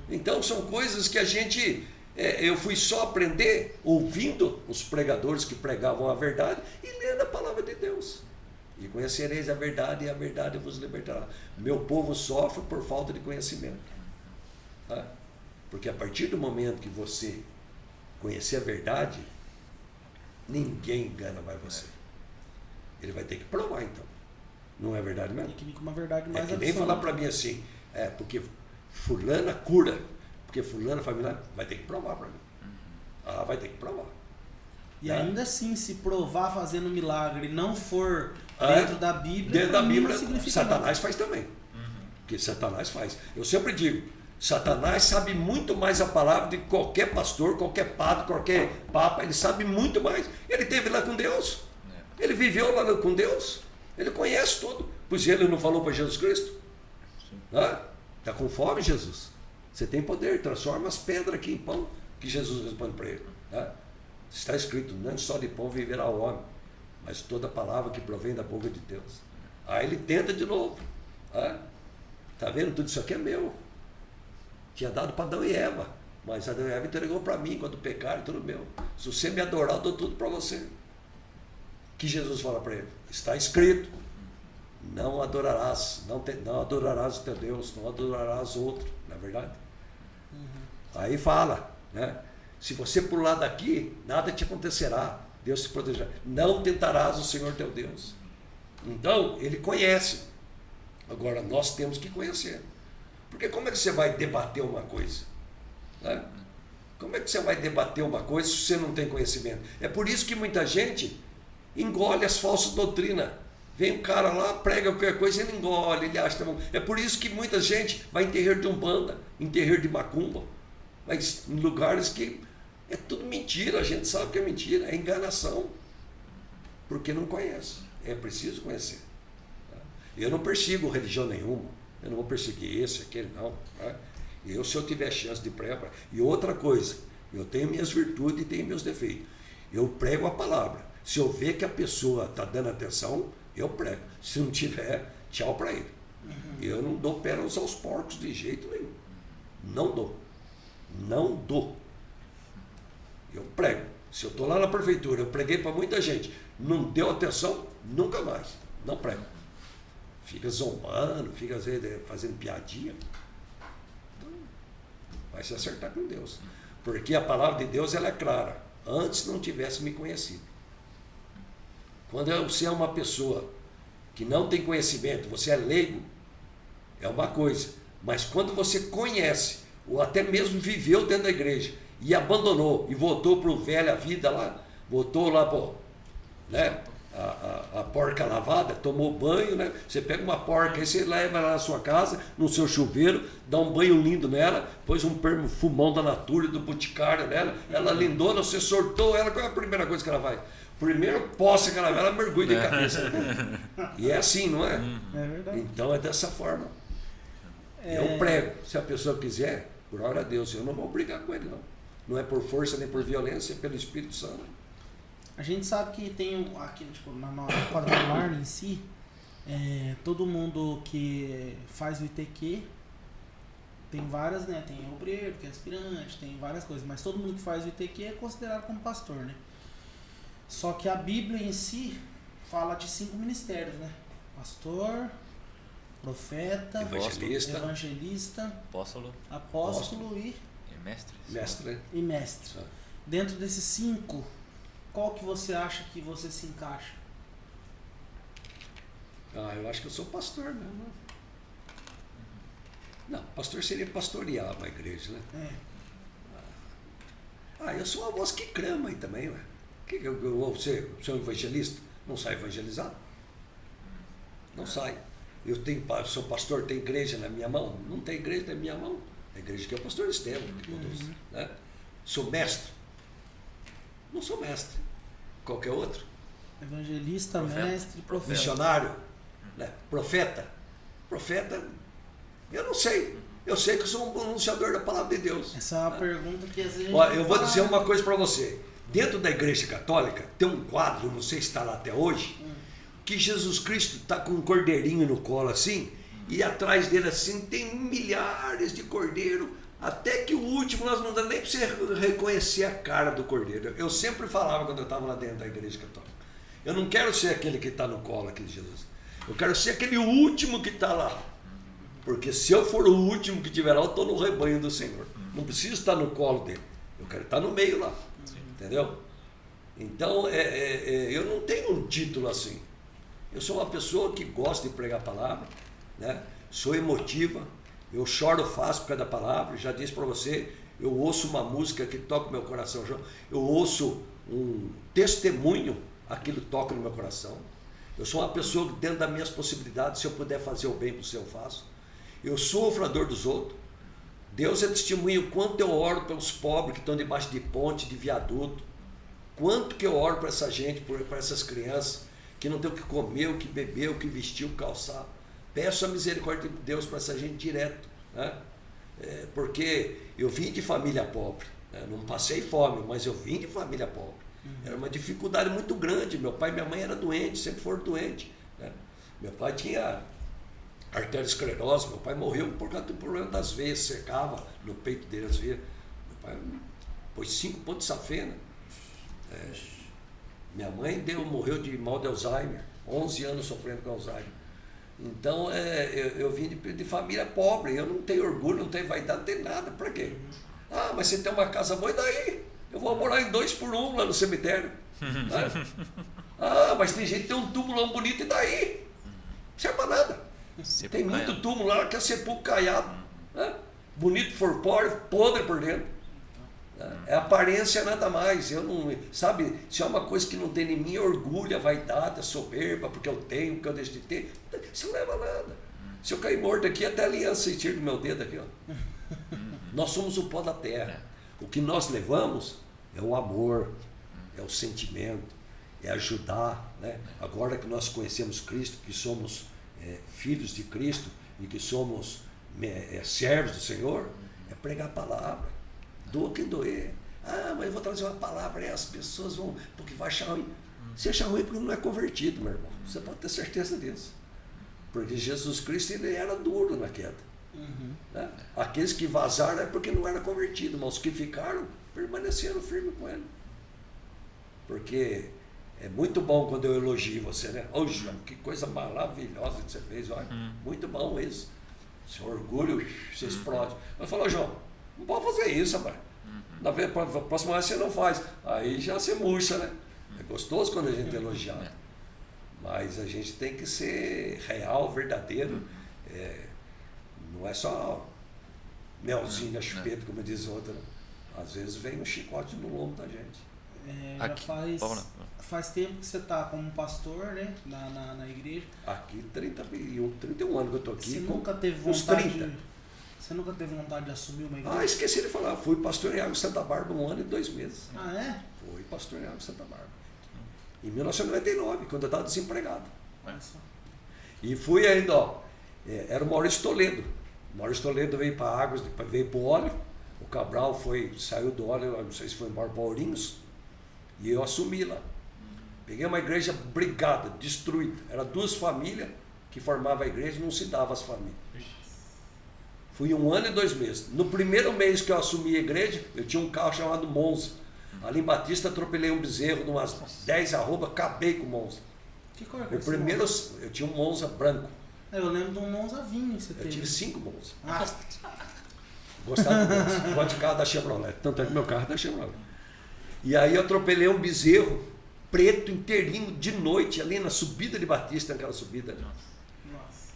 Então são coisas que a gente... eu fui só aprender ouvindo os pregadores que pregavam a verdade e lendo a palavra de Deus. E conhecereis a verdade e a verdade vos libertará. Meu povo sofre por falta de conhecimento. Tá? Porque a partir do momento que você conhecer a verdade, ninguém engana mais você. Ele vai ter que provar então. Não é verdade mesmo? Tem que vir com uma verdade mais absoluta. É que nem falar para mim assim, porque fulana cura, porque fulana família vai ter que provar para mim. Vai ter que provar. E ainda assim, se provar fazendo milagre e não for dentro da Bíblia, dentro da Bíblia, Satanás nada. faz também. Porque Satanás faz. Eu sempre digo, Satanás sabe muito mais a palavra de qualquer pastor, qualquer padre, qualquer papa, ele sabe muito mais. Ele esteve lá com Deus. Ele viveu lá com Deus. Ele conhece tudo. Pois ele não falou para Jesus Cristo? Está com fome, Jesus? Você tem poder, transforma as pedras aqui em pão, que Jesus responde para ele. Está escrito, não só de pão viverá o homem, mas toda palavra que provém da boca de Deus. Aí ele tenta de novo. Está vendo? Tudo isso aqui é meu. Tinha dado para Adão e Eva, mas Adão e Eva entregou para mim quando pecaram, tudo meu. Se você me adorar, eu dou tudo para você. Que Jesus fala para ele? Está escrito, não adorarás, não adorarás o teu Deus, não adorarás outro, não é verdade? Aí fala, né? Se você pular daqui, nada te acontecerá, Deus te protegerá. Não tentarás o Senhor teu Deus. Então, ele conhece. Agora, nós temos que conhecer. Porque como é que você vai debater uma coisa? Né? Como é que você vai debater uma coisa se você não tem conhecimento? É por isso que muita gente engole as falsas doutrinas. Vem um cara lá, prega qualquer coisa, ele engole, ele acha que é bom. É por isso que muita gente vai em terreiro de umbanda, em terreiro de macumba, mas em lugares que é tudo mentira, a gente sabe que é mentira, é enganação, porque não conhece. É preciso conhecer. Eu não persigo religião nenhuma, eu não vou perseguir esse, aquele, não. Eu, se eu tiver chance de pregar, e outra coisa, eu tenho minhas virtudes e tenho meus defeitos. Eu prego a palavra. Se eu ver que a pessoa está dando atenção, eu prego. Se não tiver, tchau para ele. Eu não dou pérolas aos porcos de jeito nenhum. Não dou. Não dou. Eu prego. Se eu estou lá na prefeitura, eu preguei para muita gente, não deu atenção, nunca mais. Não prego. Fica zombando, fica às vezes fazendo piadinha. Então, vai se acertar com Deus. Porque a palavra de Deus ela é clara. Antes não tivesse me conhecido. Quando você é uma pessoa que não tem conhecimento, você é leigo, é uma coisa. Mas quando você conhece, ou até mesmo viveu dentro da igreja, e abandonou, e voltou para o velha vida lá, voltou lá para, né, a porca lavada, tomou banho, né? Você pega uma porca, aí você leva ela na sua casa, no seu chuveiro, dá um banho lindo nela, pôs um perfumão da Natura, do Boticário nela, ela lindona, você sortou ela, qual é a primeira coisa que ela vai? Primeiro poça que ela mergulha de cabeça. E é assim, não é? É verdade. Então é dessa forma. Eu prego, se a pessoa quiser, glória a Deus, eu não vou brigar com ele, não. Não é por força nem por violência, é pelo Espírito Santo. A gente sabe que tem aqui, tipo, na quadrangular em si, todo mundo que faz o ITQ tem várias, né? Tem obreiro, tem aspirante, tem várias coisas, mas todo mundo que faz o ITQ é considerado como pastor, né? Só que a Bíblia em si fala de 5 ministérios, né? Pastor, profeta, evangelista, apóstolo e mestre. E mestre. Dentro desses 5, qual que você acha que você se encaixa? Eu acho que eu sou pastor mesmo. Não, pastor seria pastorear uma igreja, né? Eu sou uma voz que clama aí também, ué. Eu vou ser um evangelista? Não sai evangelizar? Não sai. Eu sou pastor, tem igreja na minha mão? Não tem igreja na minha mão. A igreja que é o pastor Estevam, que produz, né? Sou mestre? Não sou mestre. Qualquer outro? Evangelista, mestre, profeta. Missionário? Né? Profeta? Profeta, eu não sei. Eu sei que eu sou um anunciador da palavra de Deus. Essa é uma pergunta que às vezes... Eu vou dizer uma coisa para você. Dentro da igreja católica, tem um quadro, não sei se está lá até hoje, que Jesus Cristo está com um cordeirinho no colo assim, e atrás dele assim tem milhares de cordeiros, até que o último nós não dá nem para você reconhecer a cara do cordeiro. Eu sempre falava quando eu estava lá dentro da igreja católica, eu não quero ser aquele que está no colo aqui de Jesus, eu quero ser aquele último que está lá, porque se eu for o último que estiver lá, eu estou no rebanho do Senhor, não preciso estar no colo dele, eu quero estar no meio lá. Entendeu? Então, eu não tenho um título assim. Eu sou uma pessoa que gosta de pregar a palavra, né? Sou emotiva, eu choro fácil por causa da palavra, já disse para você, eu ouço uma música que toca o meu coração, eu ouço um testemunho, aquilo toca no meu coração. Eu sou uma pessoa que dentro das minhas possibilidades, se eu puder fazer o bem para você, eu faço. Eu sofro a dor dos outros. Deus é testemunho o quanto eu oro pelos pobres que estão debaixo de ponte, de viaduto. Quanto que eu oro para essa gente, para essas crianças que não tem o que comer, o que beber, o que vestir, o que calçar. Peço a misericórdia de Deus para essa gente direto, né? Porque eu vim de família pobre, né? Não passei fome, mas eu vim de família pobre. Era uma dificuldade muito grande. Meu pai e minha mãe eram doentes, sempre foram doentes, né? Meu pai tinha arteriosclerose, meu pai morreu por causa do problema das veias, secava no peito dele as veias. Meu pai pôs 5 pontos de safena. Minha mãe morreu de mal de Alzheimer, 11 anos sofrendo com Alzheimer. Então eu vim de família pobre, eu não tenho orgulho, não tenho vaidade, não tenho nada. Para quê? Mas você tem uma casa boa, e daí? Eu vou morar em 2 por 1 lá no cemitério. Né? Mas tem gente que tem um túmulo bonito, e daí? Não serve para nada. Tem muito túmulo lá que é sepulcro caiado, né? Bonito por fora, podre por dentro. É aparência, nada mais. Eu não, sabe, se é uma coisa que não tem em mim, orgulho, a vaidade, a soberba, porque eu tenho, porque eu deixo de ter, isso não leva a nada. Se eu cair morto aqui, até a aliança se tira do meu dedo aqui, ó. Nós somos o pó da terra. O que nós levamos é o amor, é o sentimento, é ajudar, né? Agora que nós conhecemos Cristo, que somos filhos de Cristo e que somos servos do Senhor, é pregar a palavra, doa quem doer. Mas eu vou trazer uma palavra e as pessoas vão, porque vai achar ruim. Se achar ruim, porque não é convertido, meu irmão, você pode ter certeza disso, porque Jesus Cristo, ele era duro na queda. Né? Aqueles que vazaram é porque não eram convertidos, mas os que ficaram permaneceram firmes com ele. Porque é muito bom quando eu elogio você, né? Ô João, que coisa maravilhosa que você fez, olha. Muito bom isso. Seu orgulho, você explode. Eu falo, João, não pode fazer isso, rapaz. Na próxima vez você não faz. Aí já você murcha, né? É gostoso quando a gente é elogiado. Mas a gente tem que ser real, verdadeiro. Não é só melzinho na chupeta, como diz outra. Às vezes vem um chicote no lombo da gente. Faz tempo que você está como pastor, né, na igreja. Aqui 31 anos que eu estou aqui. Você nunca teve vontade? Você nunca teve vontade de assumir uma igreja? Esqueci de falar. Fui pastor em Água de Santa Bárbara 1 ano e 2 meses. Fui pastor em Água de Santa Bárbara. Em 1999, quando eu estava desempregado. E fui ainda, era o Maurício Toledo. O Maurício Toledo veio para Águas, veio para o óleo. O Cabral saiu do óleo, não sei se foi embora para Ourinhos. E eu assumi lá. Peguei uma igreja brigada, destruída. Era 2 famílias que formavam a igreja e não se dava as famílias. Fui 1 ano e 2 meses. No primeiro mês que eu assumi a igreja, eu tinha um carro chamado Monza. Ali em Batista, atropelei um bezerro de umas 10 arrobas, acabei com o Monza. Que cor que O primeiro, eu tinha um Monza branco. Eu lembro de um Monza vinho que você teve. Eu tive 5 Monza. Ah, Gostava do Monza. Gosto de carro da Chevrolet. Tanto é que meu carro é da Chevrolet. E aí eu atropelei um bezerro preto inteirinho de noite, ali na subida de Batista, naquela subida ali. nossa.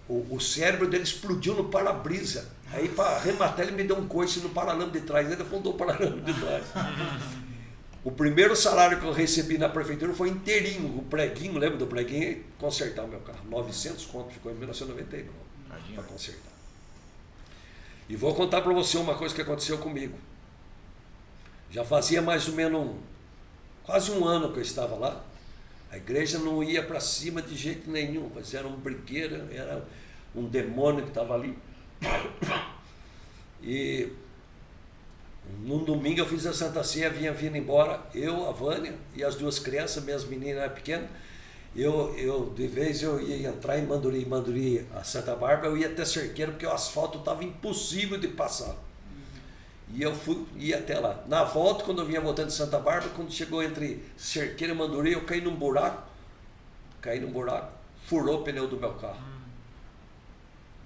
O cérebro dele explodiu no para-brisa. Aí, para arrematar, ele me deu um coice no paralama de trás. Ele afundou o paralama de trás. O primeiro salário que eu recebi na prefeitura foi inteirinho. O preguinho, lembra do preguinho? Consertar o meu carro. 900 conto, ficou em 1999 para consertar. E vou contar para você uma coisa que aconteceu comigo. Já fazia mais ou menos quase 1 ano que eu estava lá. A igreja não ia para cima de jeito nenhum, mas era um brigueiro, era um demônio que estava ali. E num domingo eu fiz a Santa Ceia, vinha vindo embora, eu, a Vânia e as 2 crianças, minhas meninas eram pequenas. De vez eu ia entrar em Manduri, a Santa Bárbara, eu ia até Cerqueiro, porque o asfalto estava impossível de passar. E eu ia até lá. Na volta, quando eu vinha voltando de Santa Bárbara, quando chegou entre Cerqueiro e Manduri, eu caí num buraco, furou o pneu do meu carro.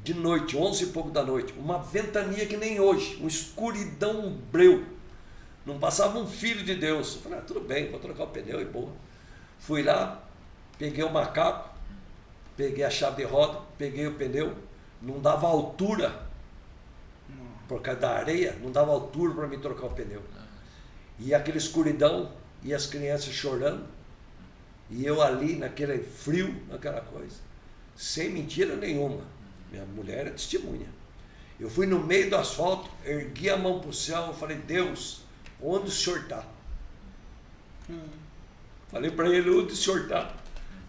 De noite, 11 e pouco da noite, uma ventania que nem hoje, uma escuridão, um breu. Não passava um filho de Deus. Eu falei, tudo bem, vou trocar o pneu e boa. Fui lá, peguei o macaco, peguei a chave de roda, peguei o pneu, não dava altura, por causa da areia, não dava altura para me trocar o pneu. E aquela escuridão, e as crianças chorando, e eu ali naquele frio, naquela coisa, sem mentira nenhuma. Minha mulher é testemunha. Eu fui no meio do asfalto, ergui a mão para o céu e falei, Deus, onde o senhor está? Falei para ele, onde o senhor está?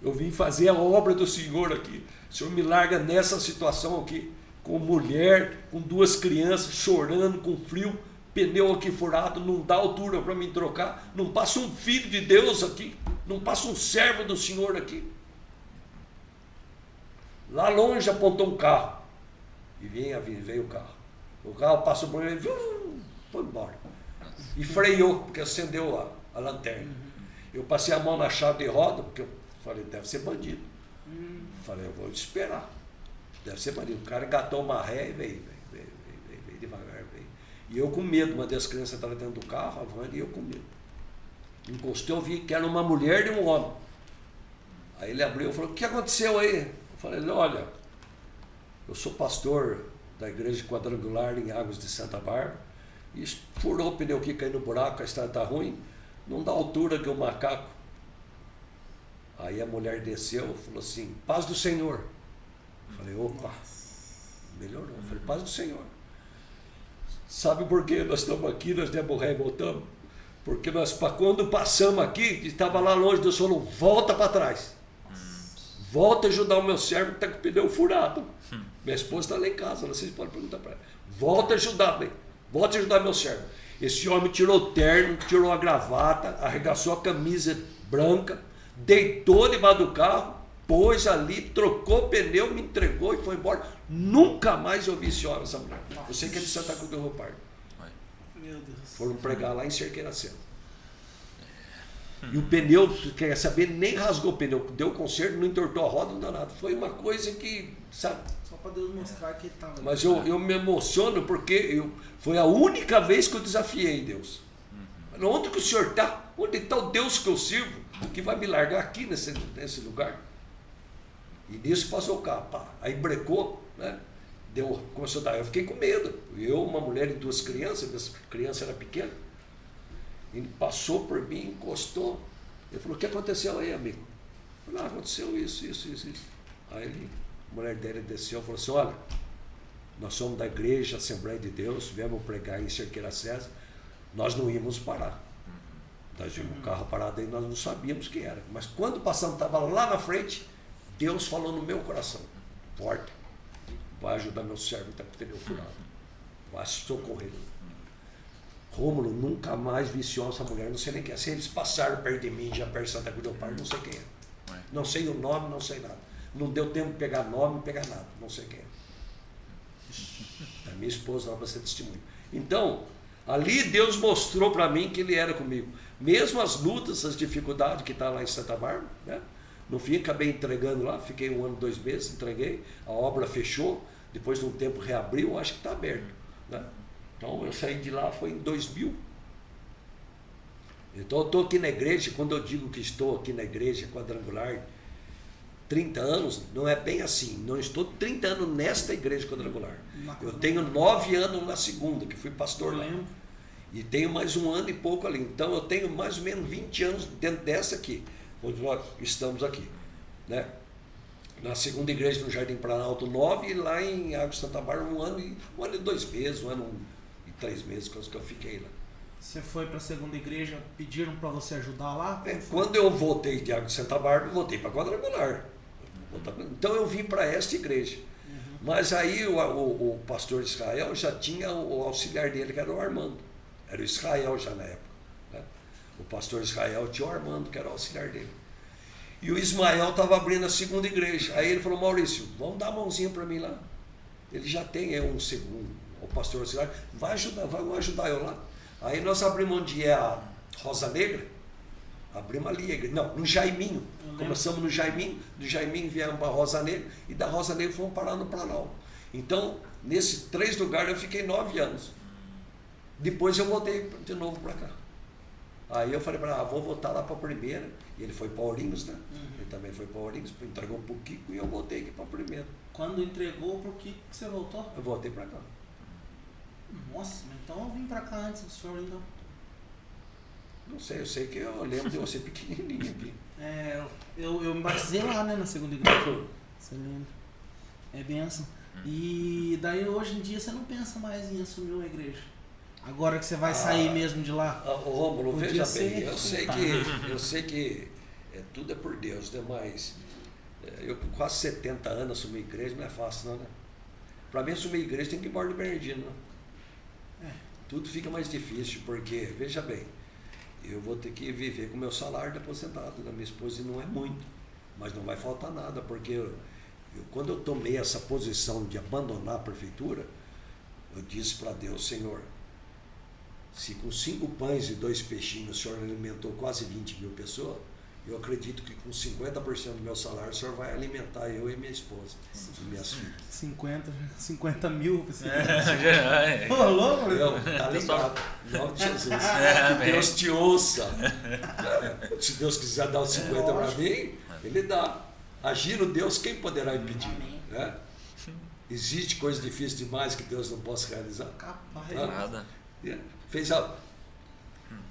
Eu vim fazer a obra do Senhor aqui. O senhor me larga nessa situação aqui, com mulher, com 2 crianças, chorando, com frio, pneu aqui furado, não dá altura para me trocar, não passa um filho de Deus aqui, não passa um servo do Senhor aqui. Lá longe apontou um carro, e veio o carro. O carro passou por mim, foi embora. E freou, porque acendeu a lanterna. Eu passei a mão na chave de roda, porque eu falei, deve ser bandido. Falei, eu vou esperar. Deve ser bandido. O cara engatou uma ré e veio devagar, veio. E eu com medo, uma das crianças estava dentro do carro, a Vânia, e eu com medo. Encostei, eu vi que era uma mulher e um homem. Aí ele abriu e falou, o que aconteceu aí? Eu falei, olha, eu sou pastor da igreja quadrangular em Águas de Santa Bárbara, e furou o pneu aqui, caiu no buraco, a estrada está ruim, não dá altura que o macaco. Aí a mulher desceu e falou assim, paz do Senhor. Eu falei, opa, melhorou. Eu falei, paz do Senhor. Sabe por que nós estamos aqui, nós demos ré e voltamos? Porque nós, quando passamos aqui, estava lá longe, Deus falou, volta para trás. Volta a ajudar o meu servo que está com o pneu furado. Minha esposa está lá em casa, vocês podem perguntar para ela. Volta a ajudar, bem. Volta a ajudar meu servo. Esse homem tirou o terno, tirou a gravata, arregaçou a camisa branca, deitou debaixo do carro, pôs ali, trocou o pneu, me entregou e foi embora. Nunca mais eu vi esse homem, essa mulher. Eu sei que ele de Santa Cruz do Rio Pardo. Meu Deus. Foram pregar lá em Cerqueiracema. E o pneu, quer saber, nem rasgou o pneu. Deu conserto, não entortou a roda, não deu nada. Foi uma coisa que, sabe... Só para Deus mostrar que ele estava... Mas eu me emociono porque foi a única vez que eu desafiei Deus. Onde que o Senhor está? Onde está o Deus que eu sirvo? Que vai me largar aqui nesse lugar? E nisso passou o carro. Pá. Aí brecou, né? Começou a dar. Eu fiquei com medo. Eu, uma mulher e 2 crianças, minhas crianças eram pequenas. Ele passou por mim, encostou. Ele falou, o que aconteceu aí, amigo? Eu falei, aconteceu isso. Aí a mulher dele desceu e falou assim, olha, nós somos da igreja Assembleia de Deus, viemos pregar em Cerqueira-César, nós não íamos parar. Nós vimos o carro parado aí, nós não sabíamos quem era. Mas quando passamos, estava lá na frente, Deus falou no meu coração, forte, vai ajudar meu servo que está com o pneu furado. Vai socorrer. Rômulo, nunca mais viciou essa mulher, não sei nem quem é. Se eles passaram perto de mim, já perto de Santa Cruz do Parque, não sei quem é. Não sei o nome, não sei nada. Não deu tempo de pegar nome, pegar nada, não sei quem é. A minha esposa lá para ser testemunha. Então, ali Deus mostrou para mim que Ele era comigo. Mesmo as lutas, as dificuldades que está lá em Santa Bárbara, né? No fim, acabei entregando lá, fiquei 1 ano, 2 meses, entreguei, a obra fechou, depois de um tempo reabriu, acho que está aberto. Né? Então, eu saí de lá, foi em 2000. Então, eu estou aqui na igreja, quando eu digo que estou aqui na igreja quadrangular, 30 anos, não é bem assim, não estou 30 anos nesta igreja quadrangular. Eu tenho 9 anos na segunda, que fui pastor lá. E tenho mais 1 ano e pouco ali. Então eu tenho mais ou menos 20 anos dentro dessa aqui, onde nós estamos aqui. Né? Na segunda igreja no Jardim Planalto 9 e lá em Água de Santa Bárbara 1 ano e 2 meses, 1 ano e 3 meses, coisa que eu fiquei lá. Você foi para a segunda igreja, pediram para você ajudar lá? Quando eu voltei de Água de Santa Bárbara, eu voltei para quadrangular. Então eu vim para esta igreja. Mas aí o pastor Israel já tinha o auxiliar dele, que era o Armando. Era o Israel já na época. Né? O pastor Israel tinha o Armando, que era o auxiliar dele. E o Ismael estava abrindo a segunda igreja. Aí ele falou, Maurício, vamos dar a mãozinha para mim lá. Ele já tem um segundo, o pastor auxiliar, vamos ajudar eu lá. Aí nós abrimos onde é a Rosa Negra, abrimos ali, não, no Jaiminho. Começamos no Jaiminho, do Jaiminho viemos para a Rosa Negra, e da Rosa Negra fomos parar no Planalto. Então, nesses 3 lugares eu fiquei 9 anos. Depois eu voltei de novo para cá. Aí eu falei para ele, vou voltar lá para a primeira. E ele foi para Ourinhos, né? Ele também foi para Ourinhos, entregou para o Kiko e eu voltei aqui para a primeira. Quando entregou para o Kiko, você voltou? Eu voltei para cá. Nossa, então eu vim para cá antes do senhor, então. Não sei, eu sei que eu lembro de você pequenininho aqui. Eu me batizei lá, né, na segunda igreja. Você lembra? É benção. E daí hoje em dia você não pensa mais em assumir uma igreja? Agora que você vai sair mesmo de lá? Rômulo, veja bem, eu sei que tudo é por Deus, né? Mas eu com quase 70 anos assumir igreja não é fácil não, né? Para mim assumir igreja tem que ir embora de Bernardino, né? Tudo fica mais difícil, porque, veja bem, eu vou ter que viver com o meu salário de aposentado da minha esposa e não é muito, mas não vai faltar nada, porque quando eu tomei essa posição de abandonar a prefeitura, eu disse para Deus, Senhor, se com 5 pães e 2 peixinhos o Senhor alimentou quase 20 mil pessoas, eu acredito que com 50% do meu salário o Senhor vai alimentar eu e minha esposa e minhas filhas. 50 mil? Ô, louco, tá ligado. Em nome de Jesus. Que Deus te ouça. Se Deus quiser dar os 50 para mim, Ele dá. Agindo Deus, quem poderá impedir? Né? Existe coisa difícil demais que Deus não possa realizar? Capaz. Nada.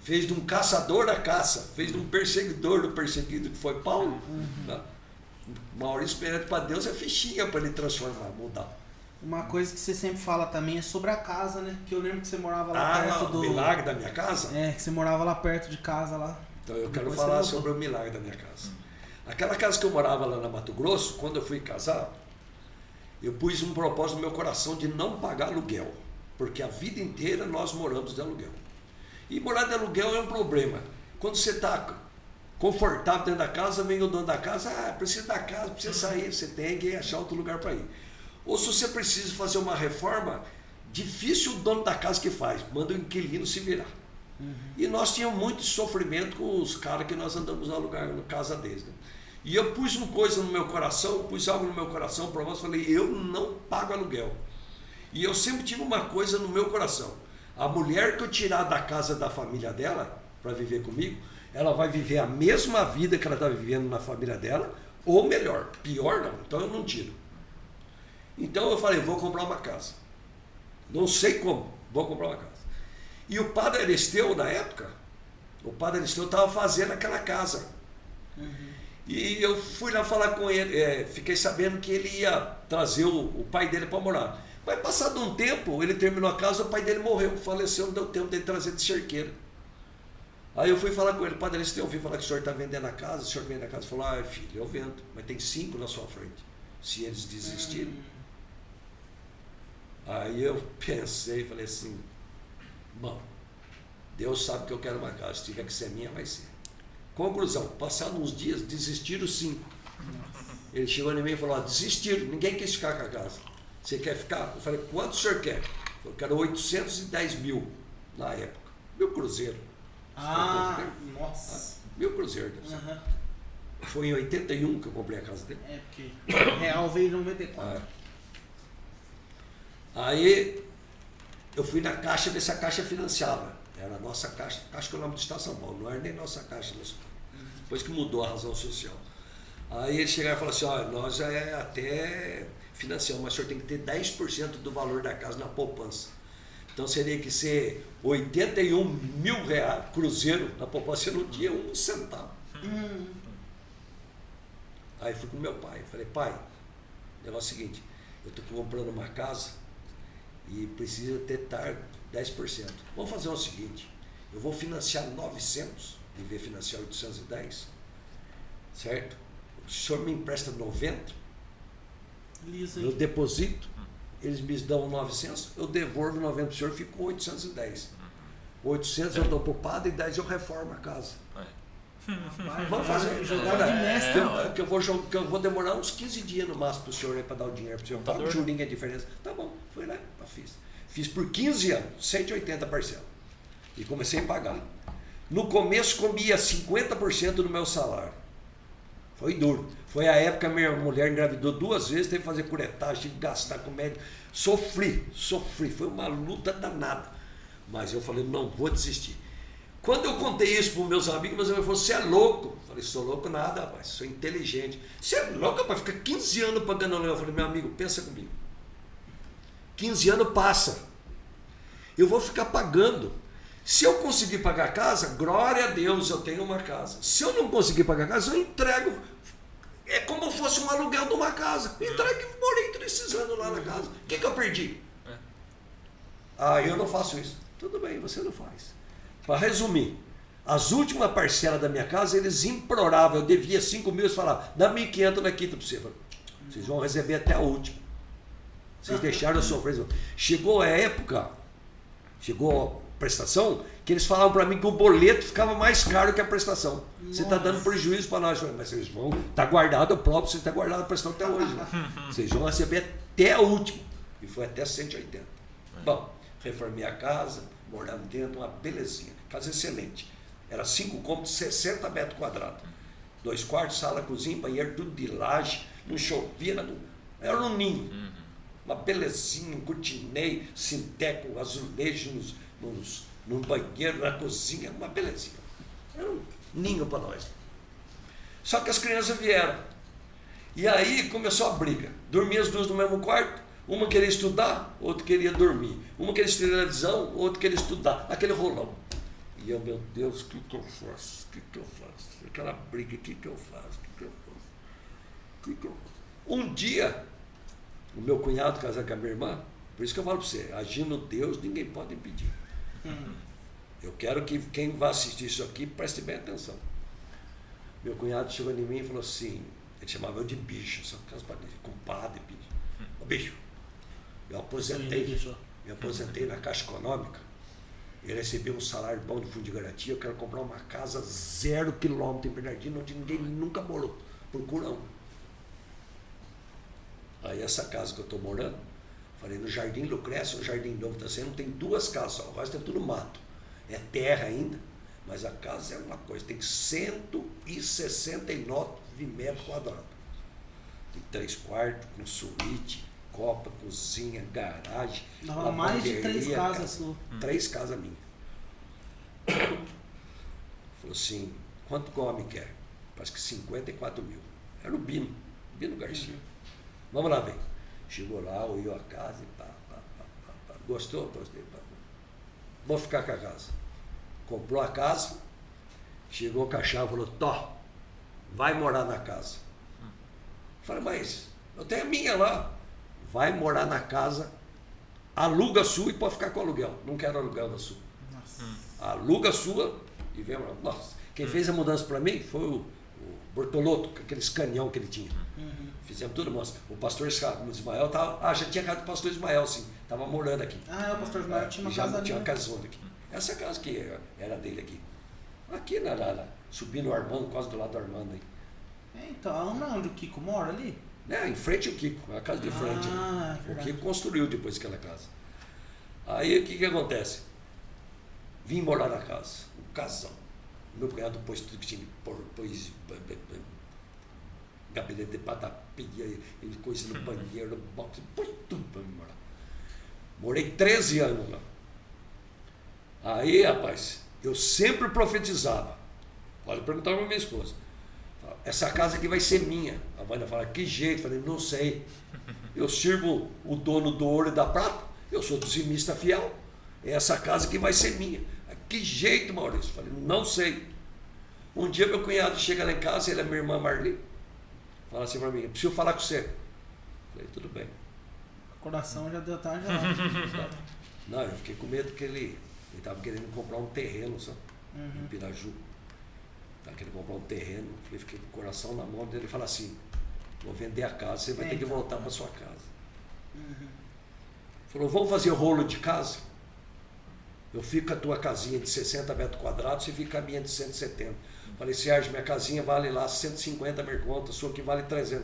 Fez de um caçador a caça, fez de um perseguidor do perseguido, que foi Paulo. Né? Maurício Pereira para Deus é fichinha para ele transformar, mudar. Uma coisa que você sempre fala também é sobre a casa, né? Que eu lembro que você morava lá perto do... o milagre da minha casa? Que você morava lá perto de casa lá. Então eu quero falar sobre o milagre da minha casa. Aquela casa que eu morava lá na Mato Grosso, quando eu fui casar, eu pus um propósito no meu coração de não pagar aluguel. Porque a vida inteira nós moramos de aluguel. E morar de aluguel é um problema. Quando você está confortável dentro da casa, vem o dono da casa, precisa da casa, precisa sair, você tem que achar outro lugar para ir. Ou se você precisa fazer uma reforma, difícil o dono da casa que faz, manda o inquilino se virar. E nós tínhamos muito sofrimento com os caras que nós andamos no lugar, na casa deles. Né? E eu pus uma coisa no meu coração, pus algo no meu coração, para nós, falei, eu não pago aluguel. E eu sempre tive uma coisa no meu coração. A mulher que eu tirar da casa da família dela, para viver comigo, ela vai viver a mesma vida que ela está vivendo na família dela, ou melhor, pior não, então eu não tiro. Então eu falei, vou comprar uma casa. Não sei como, vou comprar uma casa. E o padre Aristeu, na época, o padre Aristeu estava fazendo aquela casa. E eu fui lá falar com ele, fiquei sabendo que ele ia trazer o pai dele para morar. Mas passado um tempo, ele terminou a casa, o pai dele morreu, faleceu, não deu tempo dele trazer de cerqueira. Aí eu fui falar com ele, padre Aristeu, eu ouvi falar que o senhor está vendendo a casa, o senhor vende a casa. Ele falou, filho, eu vendo, mas tem 5 na sua frente, se eles desistirem. Aí eu pensei e falei assim, bom, Deus sabe que eu quero uma casa, se tiver que ser minha, vai ser. Conclusão, passados uns dias, desistiram 5. Ele chegou em mim e falou, desistiram, ninguém quis ficar com a casa. Você quer ficar? Eu falei, quanto o senhor quer? Eu quero 810 mil na época. 1.000 cruzeiros. Nossa. 1.000 cruzeiros. Foi em 81 que eu comprei a casa dele. Porque o real veio em 94. Aí eu fui na Caixa ver se a Caixa financiava. Era a nossa Caixa, Caixa que é o nome do Estado de São Paulo, não era nem nossa Caixa. Depois que mudou a razão social. Aí ele chegaram e falaram assim, olha, nós até financiamos, mas o senhor tem que ter 10% do valor da casa na poupança. Então seria que ser 81 mil reais, cruzeiro na poupança, eu não tinha um centavo. Aí fui com meu pai, falei, pai, o negócio é o seguinte, eu estou comprando uma casa e precisa ter 10%. Vamos fazer o seguinte, eu vou financiar 900, devia financiar 810, certo? O senhor me empresta 90, eu deposito, eles me dão 900, eu devolvo 90 para o senhor, fico com 810. 800 eu dou para o padre e 10 eu reformo a casa. Vamos fazer jogada de mestre. Que eu vou demorar uns 15 dias no máximo para o senhor para dar o dinheiro para o senhor. Paga o jurinho a diferença. Tá bom, fui lá, fiz. Fiz por 15 anos, 180 parcelas. E comecei a pagar. No começo comia 50% do meu salário. Foi duro. Foi a época que minha mulher engravidou 2 vezes, teve que fazer curetagem, tive que gastar com médico. Sofri. Foi uma luta danada. Mas eu falei, não vou desistir. Quando eu contei isso para os meus amigos falaram, você é louco. Eu falei, sou louco nada, rapaz, sou inteligente. Você é louco, rapaz, ficar 15 anos pagando aluguel. Eu falei, meu amigo, pensa comigo. 15 anos passa. Eu vou ficar pagando. Se eu conseguir pagar a casa, glória a Deus, eu tenho uma casa. Se eu não conseguir pagar a casa, eu entrego. É como se fosse um aluguel de uma casa. Entrego e morei 3 anos lá na casa. O que eu perdi? Eu não faço isso. Tudo bem, você não faz. Para resumir, as últimas parcelas da minha casa, eles imploravam, eu devia 5 mil, eles falavam, dá 1.500 na quinta para você. Vocês vão receber até a última. Vocês deixaram eu sofrer. Chegou a época, chegou a prestação, que eles falavam para mim que o boleto ficava mais caro que a prestação. Você está dando prejuízo para nós. Mas vocês vão, está guardado, o próprio, você está guardado a prestação até hoje. Vocês vão receber até a última. E foi até 180. Bom, reformei a casa, moramos dentro, uma belezinha, casa excelente. Era 5 cômodos, 60 metros quadrados. 2 quartos, sala, cozinha, banheiro, tudo de laje, não chovia, era um ninho. Uma belezinha, um cortinei, sinteco, azulejo no banheiro, na cozinha, uma belezinha. Era um ninho para nós. Só que as crianças vieram. E aí começou a briga. Dormia as duas no mesmo quarto. Uma queria estudar, outra queria dormir. Uma queria assistir televisão, outra queria estudar. Aquele rolão. E eu, meu Deus, o que eu faço? Aquela briga, o que eu faço? Um dia, o meu cunhado casar com a minha irmã, por isso que eu falo para você, agindo Deus, ninguém pode impedir. Eu quero que quem vai assistir isso aqui preste bem atenção. Meu cunhado chegou em mim e falou assim, ele chamava eu de bicho, só que compadre, bicho. Ô bicho, eu aposentei na Caixa Econômica, eu recebi um salário bom de fundo de garantia, eu quero comprar uma casa 0 quilômetro em Bernardino, onde ninguém nunca morou, procura um. Aí essa casa que eu estou morando, falei no Jardim Lucrécia, o Jardim Novo está sendo, tem 2 casas só, o resto é tudo mato, é terra ainda, mas a casa é uma coisa, tem 169 metros quadrados, tem 3 quartos, com suíte, copa, cozinha, garagem. Dava mais de 3 casas suas. 3 casas minhas. Falou assim, quanto que o homem quer? Parece que 54 mil. Era o Bino Garcia. Vamos lá, vem. Chegou lá, olhou a casa e pá. Gostou? Gostei. Vou ficar com a casa. Comprou a casa, chegou o Cachá e falou, Tó, vai morar na casa. Falei, mas eu tenho a minha lá. Vai morar na casa, aluga a sua e pode ficar com aluguel. Não quero aluguel da sua. Aluga a sua e vem morar. Nossa, quem fez a mudança para mim foi o Bortolotto, com aqueles canhão que ele tinha. Fizemos tudo, moça. O pastor Ismael tava, já tinha casa do pastor Ismael, sim. Estava morando aqui. O pastor Ismael tinha uma casa ali. Tinha uma casona aqui. Essa casa que era dele aqui. Aqui, subindo o Armando, quase do lado do Armando aí. Então, não, onde o Kiko mora ali? Em frente ao Kiko, a casa de frente. Ah, O Kiko construiu depois aquela casa. Aí o que acontece? Vim morar na casa, um casal. Meu cunhado pôs tudo que tinha, pôs gabinete de padaria, ele coisa no banheiro, no box, pôs tudo para mim morar. Morei 13 anos lá. Aí, rapaz, eu sempre profetizava. Pode perguntar para minha esposa. Essa casa aqui vai ser minha. A Vânia fala, que jeito? Eu falei, não sei. Eu sirvo o dono do ouro e da prata, eu sou dizimista fiel. É essa casa que vai ser minha. Que jeito, Maurício? Eu falei, não sei. Um dia meu cunhado chega lá em casa, ele é minha irmã Marli, fala assim para mim, eu preciso falar com você. Eu falei, tudo bem. O coração já deu tarde. Não, eu fiquei com medo que ele estava querendo comprar um terreno, sabe? Em Piraju. Estava querendo comprar um terreno. Eu fiquei com o coração na mão dele. Ele fala assim, vou vender a casa, você vai ter que voltar para sua casa. Falou, vamos fazer rolo de casa? Eu fico com a tua casinha de 60 metros quadrados, você fica com a minha de 170. Falei, Sérgio, minha casinha vale lá 150 mil contas, sua que vale 300.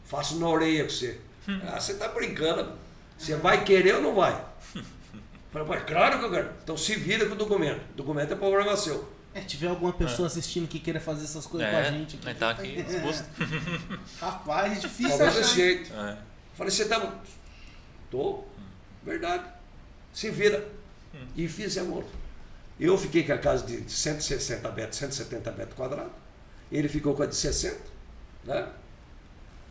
Faço na orelha com você. Você tá brincando. Você vai querer ou não vai? Falei, mas claro que eu quero. Então se vira com o documento. O documento é problema seu. Tiver alguma pessoa assistindo que queira fazer essas coisas com a gente aqui. Tá aqui exposto. Rapaz, é difícil Talvez achar. desse jeito. Falei, você tá... Tô. Verdade. Se vira. E fizemos outro. Eu fiquei com a casa de 160 metros, 170 metros quadrados. Ele ficou com a de 60. Né?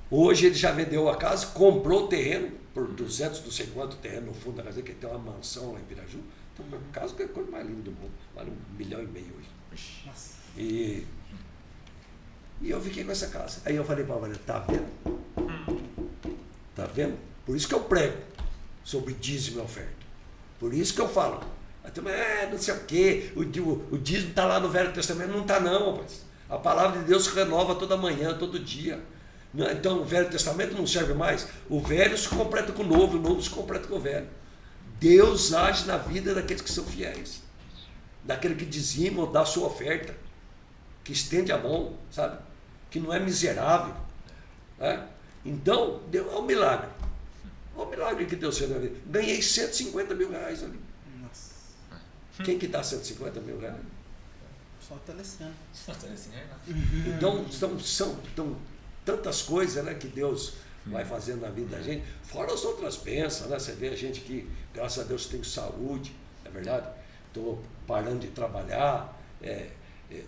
Hoje ele já vendeu a casa, comprou o terreno por 200, não sei quanto terreno no fundo da casa, que tem uma mansão lá em Piraju. Então, a casa é a coisa mais linda do mundo. Vale 1,5 milhão hoje. Nossa. E eu fiquei com essa casa. Aí eu falei para a Maria, tá vendo? Tá vendo? Por isso que eu prego sobre dízimo e oferta. Por isso que eu falo. Não sei o quê, o dízimo está lá no Velho Testamento. Não está não, rapaz. A palavra de Deus se renova toda manhã, todo dia. Então o Velho Testamento não serve mais. O velho se completa com o novo se completa com o velho. Deus age na vida daqueles que são fiéis. Daquele que dizima ou dá a sua oferta. Que estende a mão, sabe? Que não é miserável. Né? Então, Deus é um milagre. Olha o milagre que Deus fez na vida. Ganhei 150 mil reais ali. Nossa. Quem que dá 150 mil reais? Só telecena. Então, são tantas coisas, né, que Deus vai fazendo na vida da gente. Fora as outras bênçãos, né? Você vê a gente que, graças a Deus, tem saúde, é verdade? Estou parando de trabalhar,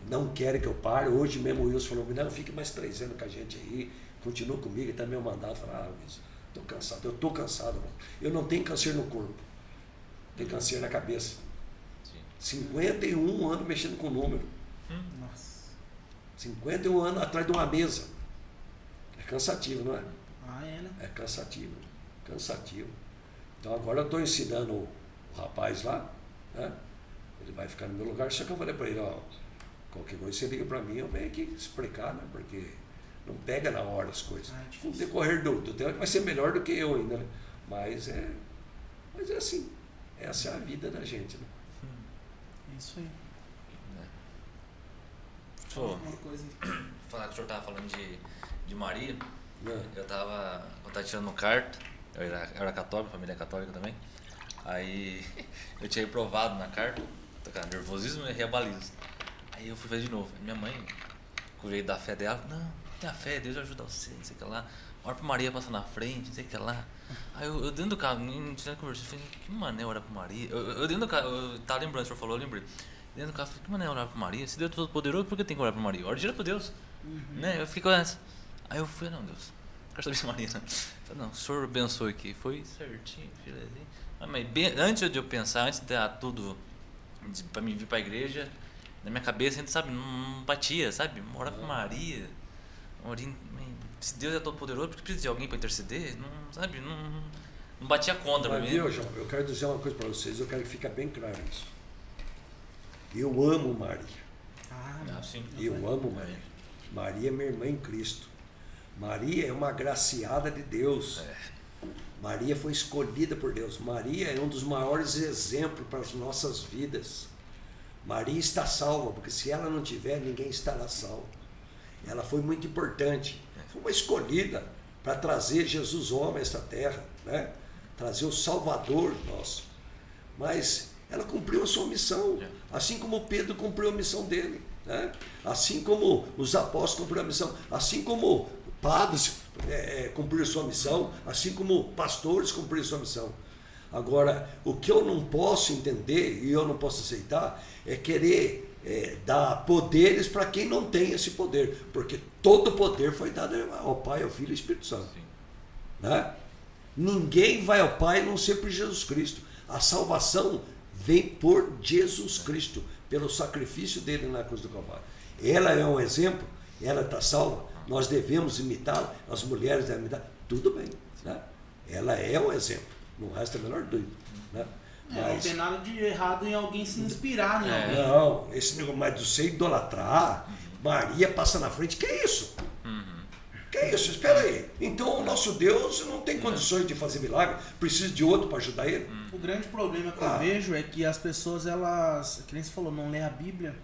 não querem que eu pare. Hoje mesmo o Wilson falou, não, fique mais 3 anos com a gente aí, continua comigo, e está meu mandato. Falei, Wilson, eu estou cansado, mano. Eu não tenho câncer no corpo, tenho câncer na cabeça. Sim. 51 anos mexendo com número. Nossa. 51 anos atrás de uma mesa. É cansativo, não é? Né? É cansativo. Então agora eu estou ensinando o rapaz lá, né? Ele vai ficar no meu lugar, só que eu falei para ele, qualquer coisa você liga para mim, eu venho aqui explicar, né? Porque não pega na hora as coisas. No decorrer do tempo vai ser melhor do que eu ainda, né? Mas é assim. Essa é a vida da gente, né? É isso aí. Uma coisa. Falar que o senhor estava falando de Maria. Eu estava tirando carta. Eu era católico, família católica também. Aí eu tinha reprovado na carta. Nervosismo e reabalismo. Aí eu fui fazer de novo. Minha mãe, com o jeito da fé dela, não, tenha fé, Deus vai ajudar você, não sei o que lá. Ora pra Maria passar na frente, não sei o que lá. Aí eu dentro do carro, não tinha conversa, eu falei, que mané orar pra Maria? Eu dentro do carro, eu tava lembrando, o senhor falou, eu lembrei. Dentro do carro, eu falei, que mané orar pra Maria? Se Deus é todo poderoso, por que tem que orar pra Maria? Ora direto pra Deus. Né? Eu fiquei com essa. Aí eu fui, não, Deus, quero saber se Maria. Não. Eu falei, não, o senhor abençoe aqui. Foi certinho, filho. Mas bem, antes de eu pensar, antes de dar tudo pra mim vir pra igreja, na minha cabeça, a gente sabe, não batia, sabe? Orar pra Maria. Se Deus é todo poderoso, porque precisa de alguém para interceder, não, sabe? Não batia contra pra mim. Viu, João, eu quero dizer uma coisa para vocês, eu quero que fique bem claro isso. Eu amo Maria. Sim. Eu amo Maria. Maria é minha irmã em Cristo. Maria é uma agraciada de Deus. Maria foi escolhida por Deus. Maria é um dos maiores exemplos para as nossas vidas. Maria está salva, porque se ela não tiver, ninguém estará salvo. Ela foi muito importante. Foi uma escolhida para trazer Jesus homem a esta terra, né? Trazer o Salvador nosso. Mas ela cumpriu a sua missão, assim como Pedro cumpriu a missão dele, né? Assim como os apóstolos cumpriram a missão, assim como padres cumpriram a sua missão, assim como pastores cumpriram a sua missão. Agora, o que eu não posso entender e eu não posso aceitar é querer dar poderes para quem não tem esse poder, porque todo poder foi dado ao Pai, ao Filho e ao Espírito Santo. Né? Ninguém vai ao Pai a não ser por Jesus Cristo. A salvação vem por Jesus Cristo, pelo sacrifício dele na cruz do Calvário. Ela é um exemplo, ela está salva, nós devemos imitá-la, as mulheres devem imitar, tudo bem. Né? Ela é um exemplo, não resta a menor dúvida. Né? Mas, não tem nada de errado em alguém se inspirar em alguém. Não, esse negócio, mas de você idolatrar, Maria passa na frente, que é isso? Que é isso? Espera aí. Então o nosso Deus não tem condições de fazer milagre, precisa de outro para ajudar ele? O grande problema que eu vejo é que as pessoas, elas, que nem você falou, não lê a Bíblia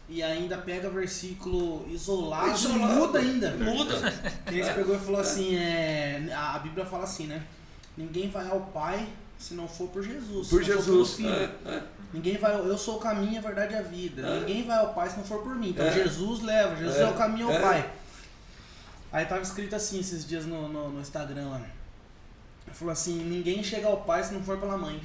e ainda pega versículo isolado e muda ainda. Muda. Que você pegou e falou assim, a Bíblia fala assim, né? Ninguém vai ao Pai se não for por Jesus. Por Jesus. Ninguém vai, eu sou o caminho, a verdade e a vida. Ninguém vai ao Pai se não for por mim. Então Jesus leva, Jesus é o caminho ao Pai. Aí tava escrito assim esses dias no Instagram lá. Falou assim, ninguém chega ao Pai se não for pela mãe.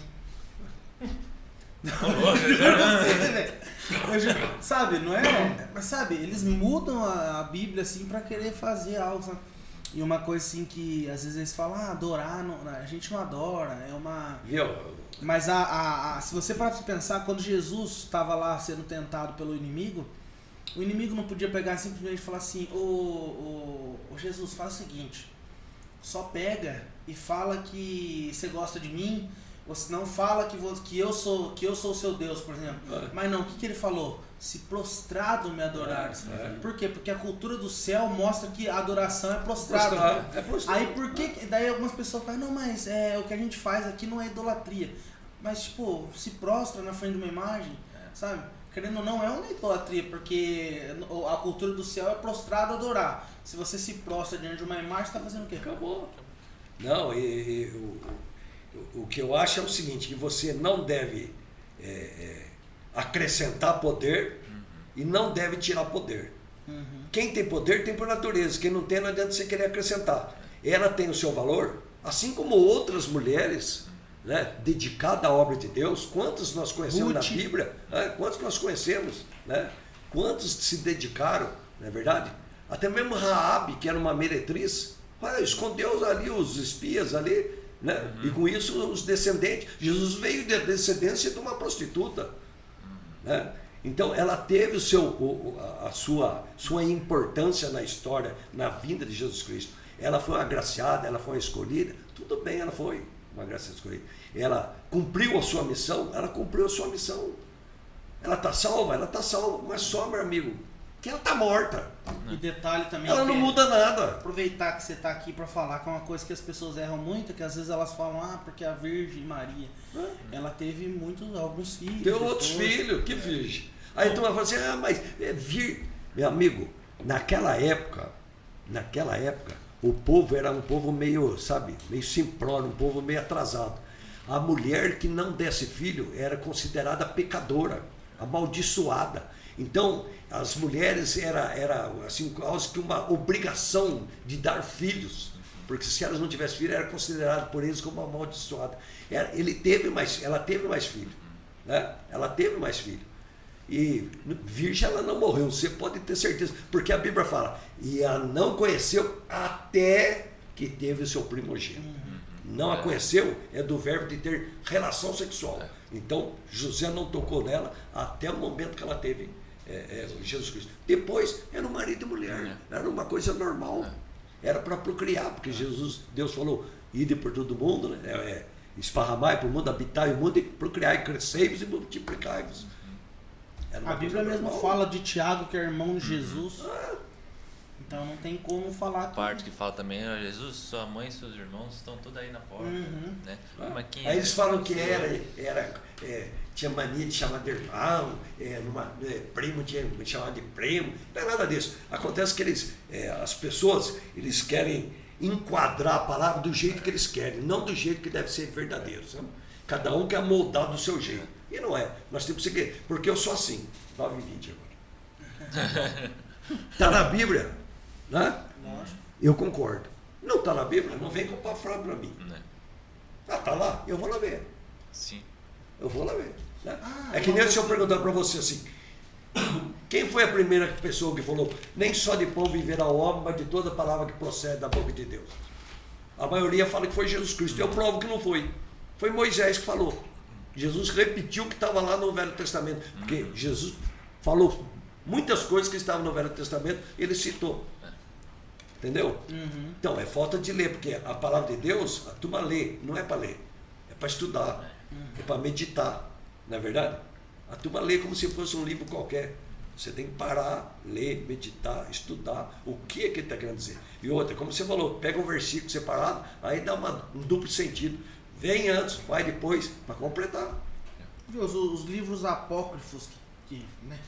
Sabe, não é? Mas sabe, eles mudam a Bíblia assim pra querer fazer algo, sabe? E uma coisa assim que às vezes eles falam, adorar, a gente não adora, é uma... Mas se você parar pra pensar, quando Jesus estava lá sendo tentado pelo inimigo, o inimigo não podia pegar simplesmente e falar assim, ô Jesus, faz o seguinte, só pega e fala que você gosta de mim, ou se não fala que eu sou o seu Deus, por exemplo. Mas não, o que ele falou? Se prostrado me adorares. Por quê? Porque a cultura do céu mostra que a adoração é prostrado. Aí por que... Daí algumas pessoas falam, não, mas o que a gente faz aqui não é idolatria. Mas tipo, se prostra na frente de uma imagem, sabe? Querendo ou não, é uma idolatria, porque a cultura do céu é prostrado adorar. Se você se prostra diante de uma imagem, você está fazendo o quê? Acabou. Não, o que eu acho é o seguinte, que você não deve acrescentar poder e não deve tirar poder. Quem tem poder tem por natureza, quem não tem não adianta você querer acrescentar. Ela tem o seu valor, assim como outras mulheres, né, dedicadas à obra de Deus. Quantos nós conhecemos na Bíblia? Quantos nós conhecemos? Né? Quantos se dedicaram, não é verdade? Até mesmo Raabe, que era uma meretriz, escondeu ali os espias ali, né? E com isso os descendentes. Jesus veio de descendência de uma prostituta. Né? Então ela teve a sua importância na história, na vinda de Jesus Cristo. Ela foi uma agraciada, ela foi uma escolhida. Tudo bem, ela foi uma graça escolhida. Ela cumpriu a sua missão, ela cumpriu a sua missão. Ela está salva, mas só, meu amigo, que ela está morta. E detalhe também, ela não muda nada. Aproveitar que você está aqui para falar, que é uma coisa que as pessoas erram muito, que às vezes elas falam, porque a Virgem Maria, ela teve alguns filhos. Teve outros filhos, que virgem. Aí tu vai falar assim, mas meu amigo, naquela época, o povo era um povo meio simplório, um povo meio atrasado. A mulher que não desse filho era considerada pecadora, amaldiçoada. Então, as mulheres era assim, quase que uma obrigação de dar filhos, porque se elas não tivessem filho, era considerado por eles como amaldiçoada. Ela teve mais filho, né? Ela teve mais filho. E virgem ela não morreu, você pode ter certeza, porque a Bíblia fala, e ela não conheceu até que teve o seu primogênito. Não a conheceu, é do verbo de ter relação sexual. Então, José não tocou nela até o momento que ela teve Jesus Cristo. Depois, era um marido e mulher, era uma coisa normal. Era para procriar, porque Deus falou, ide por todo mundo, né? Esparramai por mundo, habitai o mundo, e procriai, crescei-vos e multiplicai-vos. A Bíblia mesmo fala de Tiago, que é irmão de Jesus. Então não tem como falar A parte que fala também, Jesus, sua mãe e seus irmãos estão todos aí na porta. Né? Mas quem Aí eles falam que tinha mania de chamar de irmão, primo tinha que chamar de primo, não é nada disso. Acontece que as pessoas, eles querem enquadrar a palavra do jeito que eles querem, não do jeito que deve ser verdadeiro, sabe? Cada um quer moldar do seu jeito. E não é. Nós temos que seguir, porque eu sou assim. 9h20 agora. Está na Bíblia, né? Eu concordo. Não está na Bíblia, não vem com papo fraco para mim. Está lá, eu vou lá ver. Sim. Eu vou lá ver. Né? É que nem se eu perguntar para você assim, quem foi a primeira pessoa que falou, nem só de pão viverá o homem, mas de toda palavra que procede da boca de Deus? A maioria fala que foi Jesus Cristo. Eu provo que não foi. Foi Moisés que falou. Jesus repetiu o que estava lá no Velho Testamento. Porque Jesus falou muitas coisas que estavam no Velho Testamento, ele citou. Entendeu? Então, é falta de ler, porque a palavra de Deus, a turma lê, não é para ler, é para estudar, é para meditar, não é verdade? A turma lê como se fosse um livro qualquer. Você tem que parar, ler, meditar, estudar o que ele está querendo dizer. E outra, como você falou, pega um versículo separado, aí dá um duplo sentido. Vem antes, vai depois, para completar. Os livros apócrifos né,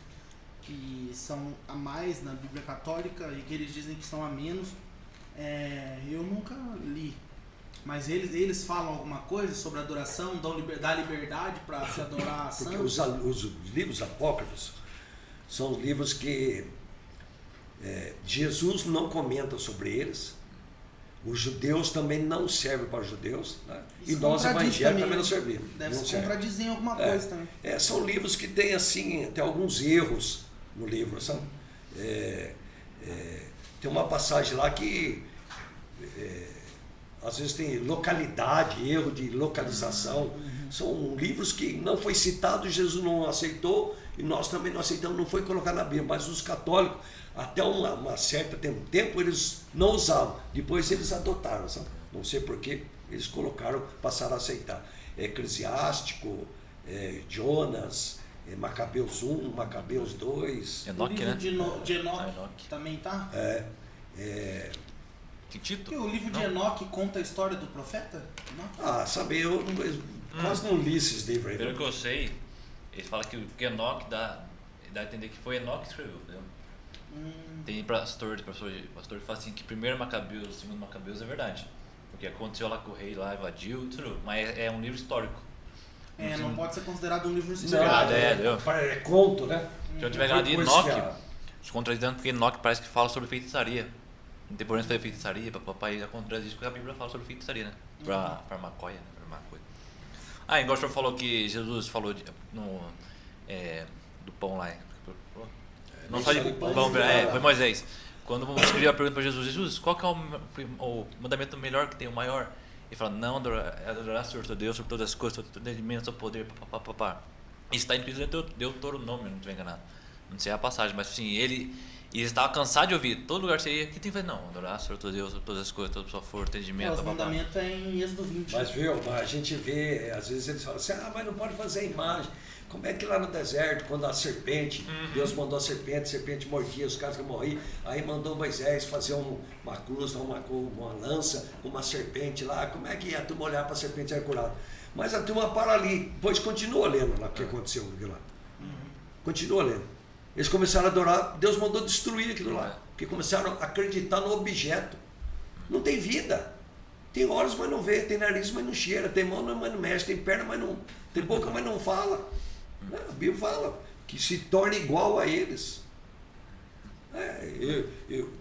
que são a mais na Bíblia Católica e que eles dizem que são a menos, eu nunca li. Mas eles falam alguma coisa sobre a adoração, da liberdade para se adorar a santos? Porque os livros apócrifos são os livros que Jesus não comenta sobre eles. Os judeus também não servem para os judeus, né? E nós evangélicos também não servimos. Deve se contradizer em alguma coisa também. São livros que têm assim, tem alguns erros no livro, sabe? Tem uma passagem lá que às vezes tem localidade, erro de localização. São livros que não foi citado, Jesus não aceitou e nós também não aceitamos, não foi colocado na Bíblia. Mas os católicos, até uma certa tempo, eles não usavam. Depois eles adotaram, sabe? Não sei porquê, eles colocaram, passaram a aceitar. Eclesiástico, Jonas, Macabeus 1, Macabeus 2. Enoque, o livro né? de Enoque também tá? Que Tito? E o livro de Enoque conta a história do profeta? Sabe, eu quase não li esses livros aí. Pelo que eu sei, ele fala que o Enoque dá a entender que foi Enoque que escreveu, entendeu? Tem pastor que fala assim que primeiro Macabeus, segundo Macabeus é verdade. Porque aconteceu lá que o rei lá invadiu, mas é um livro histórico. Não pode ser considerado um livro histórico. É conto, né? Se eu tiver ganhado de Enoque, te contradizendo porque Enoque parece que fala sobre feitiçaria. Contemporâneos fazer feitiçaria, papai, contradiz isso porque a Bíblia fala sobre feitiçaria, né? Pra maconha, né? Pra maconha. Igual o senhor falou que Jesus falou do pão lá. Não só de pão, foi Moisés. Quando escreveu a pergunta para Jesus, qual que é o mandamento melhor que tem, o maior? Ele fala, não, adorar o Senhor teu Deus sobre todas as coisas, todo entendimento, seu poder, papapá. Isso está incluído em Deuteronômio, não estou enganado. Não sei a passagem, mas assim, ele estava cansado de ouvir. Todo lugar que você ia, que tem que fazer? Não, adorar o Senhor teu Deus sobre todas as coisas, toda a sua força, entendimento, os mandamentos é em Êxodo 20. Mas viu, a gente vê, às vezes eles falam assim, mas não pode fazer imagem. Como é que lá no deserto, quando a serpente, Deus mandou a serpente mordia os caras que morriam, aí mandou Moisés fazer uma cruz, uma lança, uma serpente lá, como é que a turma olhar para a serpente e ser curada? Mas a turma para ali, pois continua lendo lá o que aconteceu lá. Continua lendo. Eles começaram a adorar, Deus mandou destruir aquilo lá, porque começaram a acreditar no objeto. Não tem vida. Tem olhos, mas não vê, tem nariz, mas não cheira, tem mão, mas não mexe, tem perna, mas não, tem boca, mas não fala. A Bíblia fala que se torna igual a eles.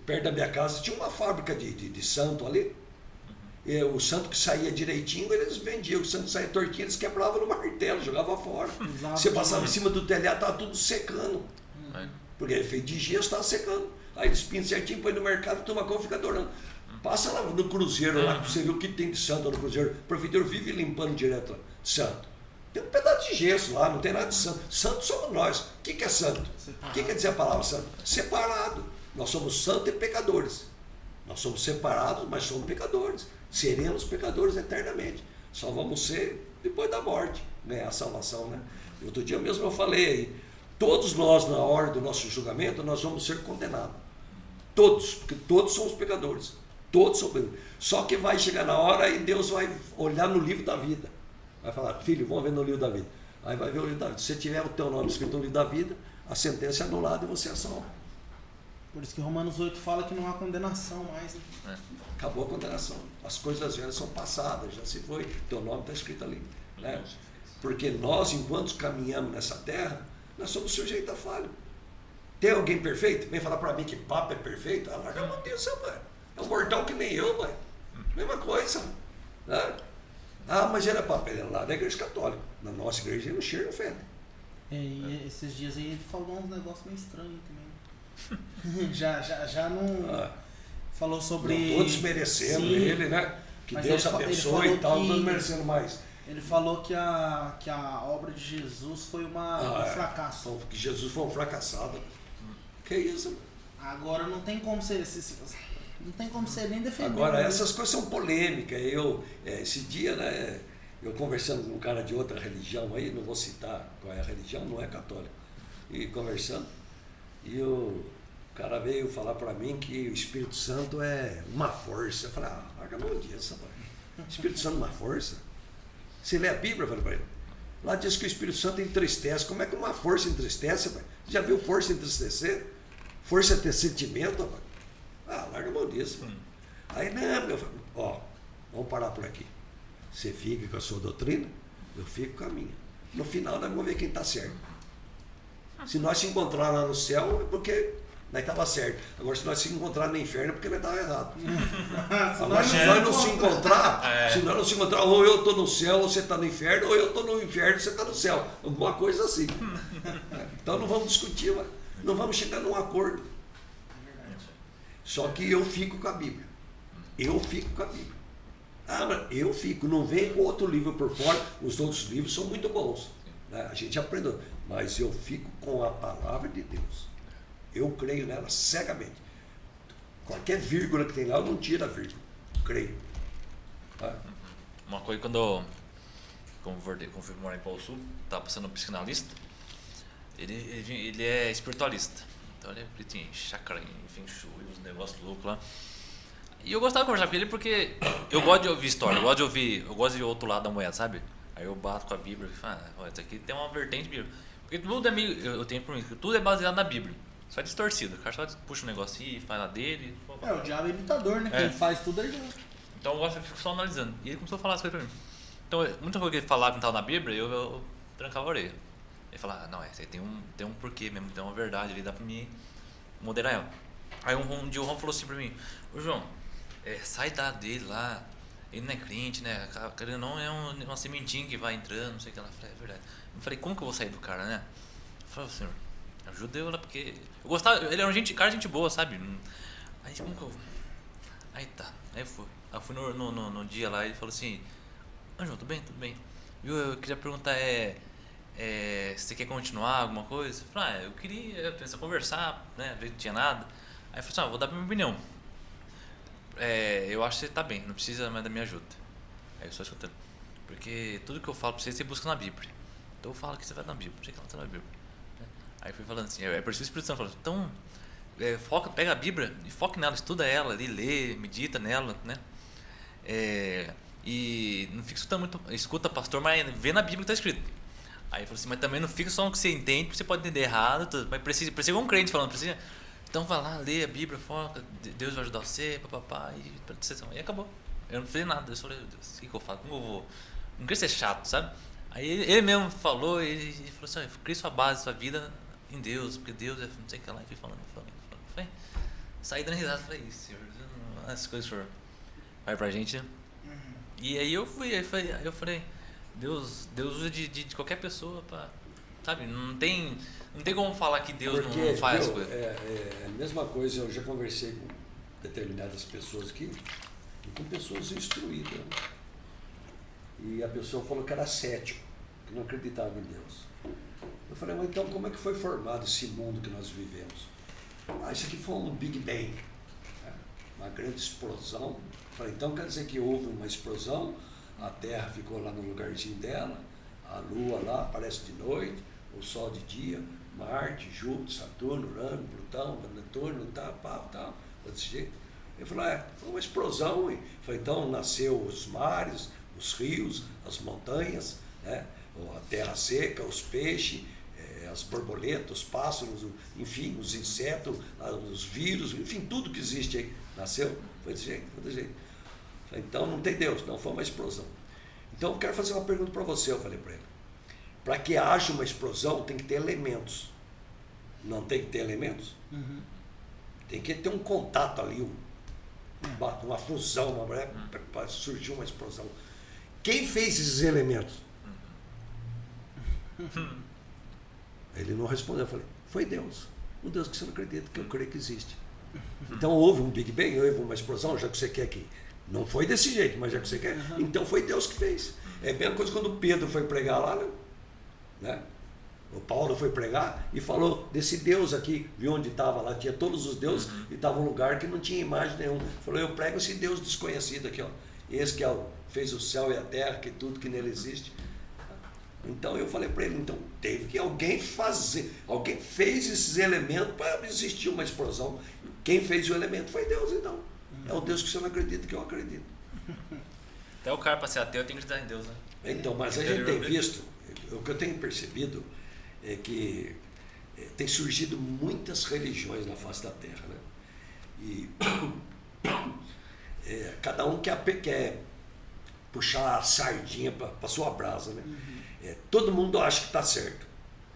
Perto da minha casa tinha uma fábrica de santo ali. O santo que saía direitinho, eles vendiam. O santo que saía tortinho, eles quebravam no martelo, jogavam fora. Você passava em cima do telhado, estava tudo secando. Porque ele feito de gesso, estava secando. Aí eles pintam certinho, põe no mercado, toma conta e fica adorando. Passa lá no cruzeiro, lá, você vê o que tem de santo no cruzeiro. O provedor vive limpando direto lá, santo. Tem um pedaço de gesso lá, não tem nada de santo. Santo somos nós. O que é santo? O que quer dizer a palavra santo? Separado. Nós somos santos e pecadores. Nós somos separados, mas somos pecadores. Seremos pecadores eternamente. Só vamos ser depois da morte, né? A salvação, né? Outro dia mesmo eu falei, todos nós, na hora do nosso julgamento, nós vamos ser condenados. Todos, porque todos somos pecadores. Todos são pecadores. Só que vai chegar na hora e Deus vai olhar no livro da vida. Vai falar, filho, vamos ver no livro da vida. Aí vai ver o livro da vida. Se você tiver o teu nome escrito no livro da vida, a sentença é anulada e você é salvo. Por isso que Romanos 8 fala que não há condenação mais. Né? Acabou a condenação. As coisas velhas são passadas, já se foi, teu nome está escrito ali. Né? Porque nós, enquanto caminhamos nessa terra, nós somos sujeitos a falha. Tem alguém perfeito? Vem falar para mim que papo é perfeito? Ah, larga a mão disso, pai. É um mortal que nem eu, pai. Mesma coisa. Né? Ah, mas ele é papo. Ele é lá da igreja católica. Na nossa igreja ele não cheira, não fede. E esses dias aí ele falou uns negócios meio estranhos também. já não... Falou sobre... Não estou desmerecendo ele, né? Que Deus abençoe e tal, não estou desmerecendo mais. Ele falou que a obra de Jesus foi um fracasso. Que Jesus foi um fracassado. Que isso? Agora não tem como ser... Não tem como ser nem defender. Agora, essas coisas são polêmicas. Esse dia, né, eu conversando com um cara de outra religião aí, não vou citar qual é a religião, não é católico, e conversando, e o cara veio falar para mim que o Espírito Santo é uma força. Eu falei, larga a mão disso, rapaz. O Espírito Santo é uma força? Você lê a Bíblia, eu falei para ele. Lá diz que o Espírito Santo entristece. Como é que uma força entristece, rapaz? Você já viu força entristecer? Força é ter sentimento, rapaz? Larga a mão disso, mano. Aí, não, eu falo, vamos parar por aqui. Você fica com a sua doutrina, eu fico com a minha. No final, nós vamos ver quem está certo. Se nós se encontrar lá no céu, é porque nós estava certo. Agora, se nós se encontrar no inferno, é porque nós estava errado. Agora, se nós não se encontrar, ou eu estou no céu, ou você está no inferno, ou eu estou no inferno, você está no céu. Alguma coisa assim. Então, não vamos discutir, mano. Não vamos chegar num acordo. Só que eu fico com a Bíblia. Eu fico com a Bíblia. Mas eu fico. Não vem com outro livro por fora. Os outros livros são muito bons. Né? A gente aprendeu. Mas eu fico com a palavra de Deus. Eu creio nela cegamente. Qualquer vírgula que tem lá, eu não tiro a vírgula. Creio. Tá? Uma coisa, quando eu fui morar em Pau Sul, estava passando um psicanalista, ele é espiritualista. Então ele acredita em chakra, em feng shui, uns negócios loucos lá. E eu gostava de conversar com ele porque eu gosto de ouvir história, eu gosto de ver o outro lado da moeda, sabe? Aí eu bato com a Bíblia e falo, isso aqui tem uma vertente bíblica. Porque tudo é meio, eu tenho por mim, que tudo é baseado na Bíblia. Só é distorcido. O cara só puxa um negocinho e faz lá dele. O diabo é imitador, né? Quem faz tudo é ele. Então eu gosto de ficar só analisando. E ele começou a falar as coisas pra mim. Então, muita coisa que ele falava e estava na Bíblia, eu trancava a orelha. Ele falava, não, isso aí tem um porquê mesmo, tem uma verdade ali, dá pra mim moderar ela. Aí um dia o Ron falou assim pra mim, ô João, sai dele lá, ele não é crente, né? Cara, não é uma sementinha que vai entrando, não sei o que lá. Eu falei, é verdade. Eu falei, como que eu vou sair do cara, né? Eu falei, senhor, ajuda eu lá, porque eu gostava, ele era um cara de gente boa, sabe? Aí como que eu... Aí tá, aí eu fui. Aí eu fui no dia lá e ele falou assim, João, tudo bem. Viu, eu queria perguntar, você quer continuar alguma coisa? Eu falei, eu queria pensar, conversar, né, ver que não tinha nada. Aí eu falei assim, vou dar minha opinião. Eu acho que você tá bem, não precisa mais da minha ajuda. Aí eu só escutando. Porque tudo que eu falo pra você busca na Bíblia. Então eu falo que você vai na Bíblia, você que ela tá na Bíblia. Aí eu fui falando assim, por isso o Espírito Santo falou, então, pega a Bíblia e foca nela, estuda ela ali, lê, medita nela, né? E não fica escutando muito, escuta pastor, mas vê na Bíblia que tá escrito. Aí ele falou assim, mas também não fica só no que você entende, porque você pode entender errado, tudo, mas precisa um crente falando, precisa. Então vai lá, lê a Bíblia, foca, Deus vai ajudar você, papapá, e acabou. Eu não fiz nada, eu falei, Deus, o que eu falo? Como eu vou? Não queria ser chato, sabe? Aí ele mesmo falou, ele falou assim, crie sua base, sua vida em Deus, porque Deus é não sei o que lá, e fui falando. Falei, saí dando risada, falei, Senhor, as coisas que o Senhor vai pra gente, né? E aí eu fui, aí eu falei, Deus usa de qualquer pessoa pra, sabe, não tem como falar que Deus não faz as coisas. É a mesma coisa, eu já conversei com determinadas pessoas aqui, e com pessoas instruídas, né? E a pessoa falou que era cético, que não acreditava em Deus. Eu falei, mas então como é que foi formado esse mundo que nós vivemos? Isso aqui foi um Big Bang, né? Uma grande explosão. Eu falei, então quer dizer que houve uma explosão, a Terra ficou lá no lugarzinho dela, a Lua lá aparece de noite, o Sol de dia, Marte, Júpiter, Saturno, Urano, Plutão, Netuno, tal, desse jeito. Ele falou, foi uma explosão. Eu falei, então nasceu os mares, os rios, as montanhas, né? A terra seca, os peixes, as borboletas, os pássaros, enfim, os insetos, os vírus, enfim, tudo que existe aí nasceu. Foi desse jeito, foi desse jeito. Eu falei, então não tem Deus, não foi uma explosão. Então eu quero fazer uma pergunta para você, eu falei para ele. Para que haja uma explosão tem que ter elementos. Não tem que ter elementos? Uhum. Tem que ter um contato ali, uma fusão, para surgir uma explosão. Quem fez esses elementos? Ele não respondeu. Eu falei, foi Deus. Um Deus que você não acredita, que eu creio que existe. Então houve um Big Bang, houve uma explosão, já que você quer que... Não foi desse jeito, mas já que você quer... Então foi Deus que fez. É a mesma coisa quando Pedro foi pregar lá, né? O Paulo foi pregar e falou desse Deus aqui, viu onde estava lá, tinha todos os deuses e estava um lugar que não tinha imagem nenhuma. Falou, eu prego esse Deus desconhecido aqui, ó. Esse que fez o céu e a terra, que tudo que nele existe. Então eu falei para ele, então teve que alguém fazer, alguém fez esses elementos para existir uma explosão. Quem fez o elemento foi Deus, então. É o Deus que você não acredita, que eu acredito. Até o cara para ser ateu tem que acreditar em Deus, né? Então, mas a gente tem visto, o que eu tenho percebido é que tem surgido muitas religiões na face da Terra, né? E cada um quer puxar a sardinha para sua brasa, né? Todo mundo acha que está certo.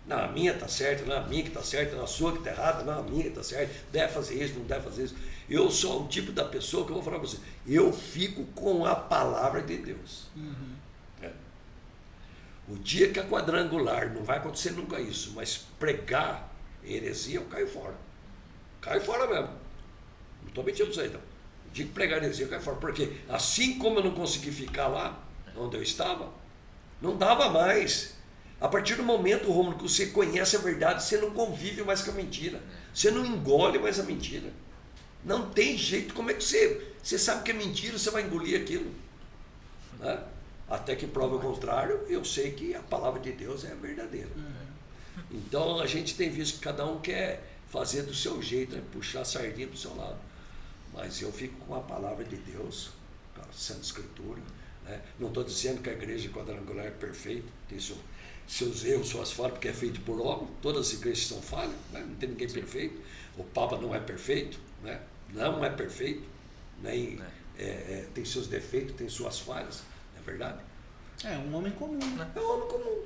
Não, a minha está certa, não, a minha que está certa, não, a sua que está errada, não, a minha que está certa, deve fazer isso, não deve fazer isso. Eu sou um tipo da pessoa que eu vou falar para você, eu fico com a palavra de Deus. O dia que a quadrangular, não vai acontecer nunca isso, mas pregar heresia, eu caio fora. Caio fora mesmo. Não estou mentindo para você, então. O dia que pregar heresia, eu caio fora. Porque assim como eu não consegui ficar lá, onde eu estava, não dava mais. A partir do momento, Rômulo, que você conhece a verdade, você não convive mais com a mentira. Você não engole mais a mentira. Não tem jeito. Como é que você sabe que é mentira, você vai engolir aquilo? Né? Até que prova o contrário, eu sei que a palavra de Deus é verdadeira. Então a gente tem visto que cada um quer fazer do seu jeito, né? Puxar a sardinha do seu lado. Mas eu fico com a palavra de Deus, a Santa Escritura. Né? Não estou dizendo que a igreja quadrangular é perfeita, tem seus erros, suas falhas, porque é feito por homem. Todas as igrejas são falhas, né? Não tem ninguém perfeito. O Papa não é perfeito, né? Não é perfeito, nem, tem seus defeitos, tem suas falhas. Verdade? É um homem comum, né? É um homem comum.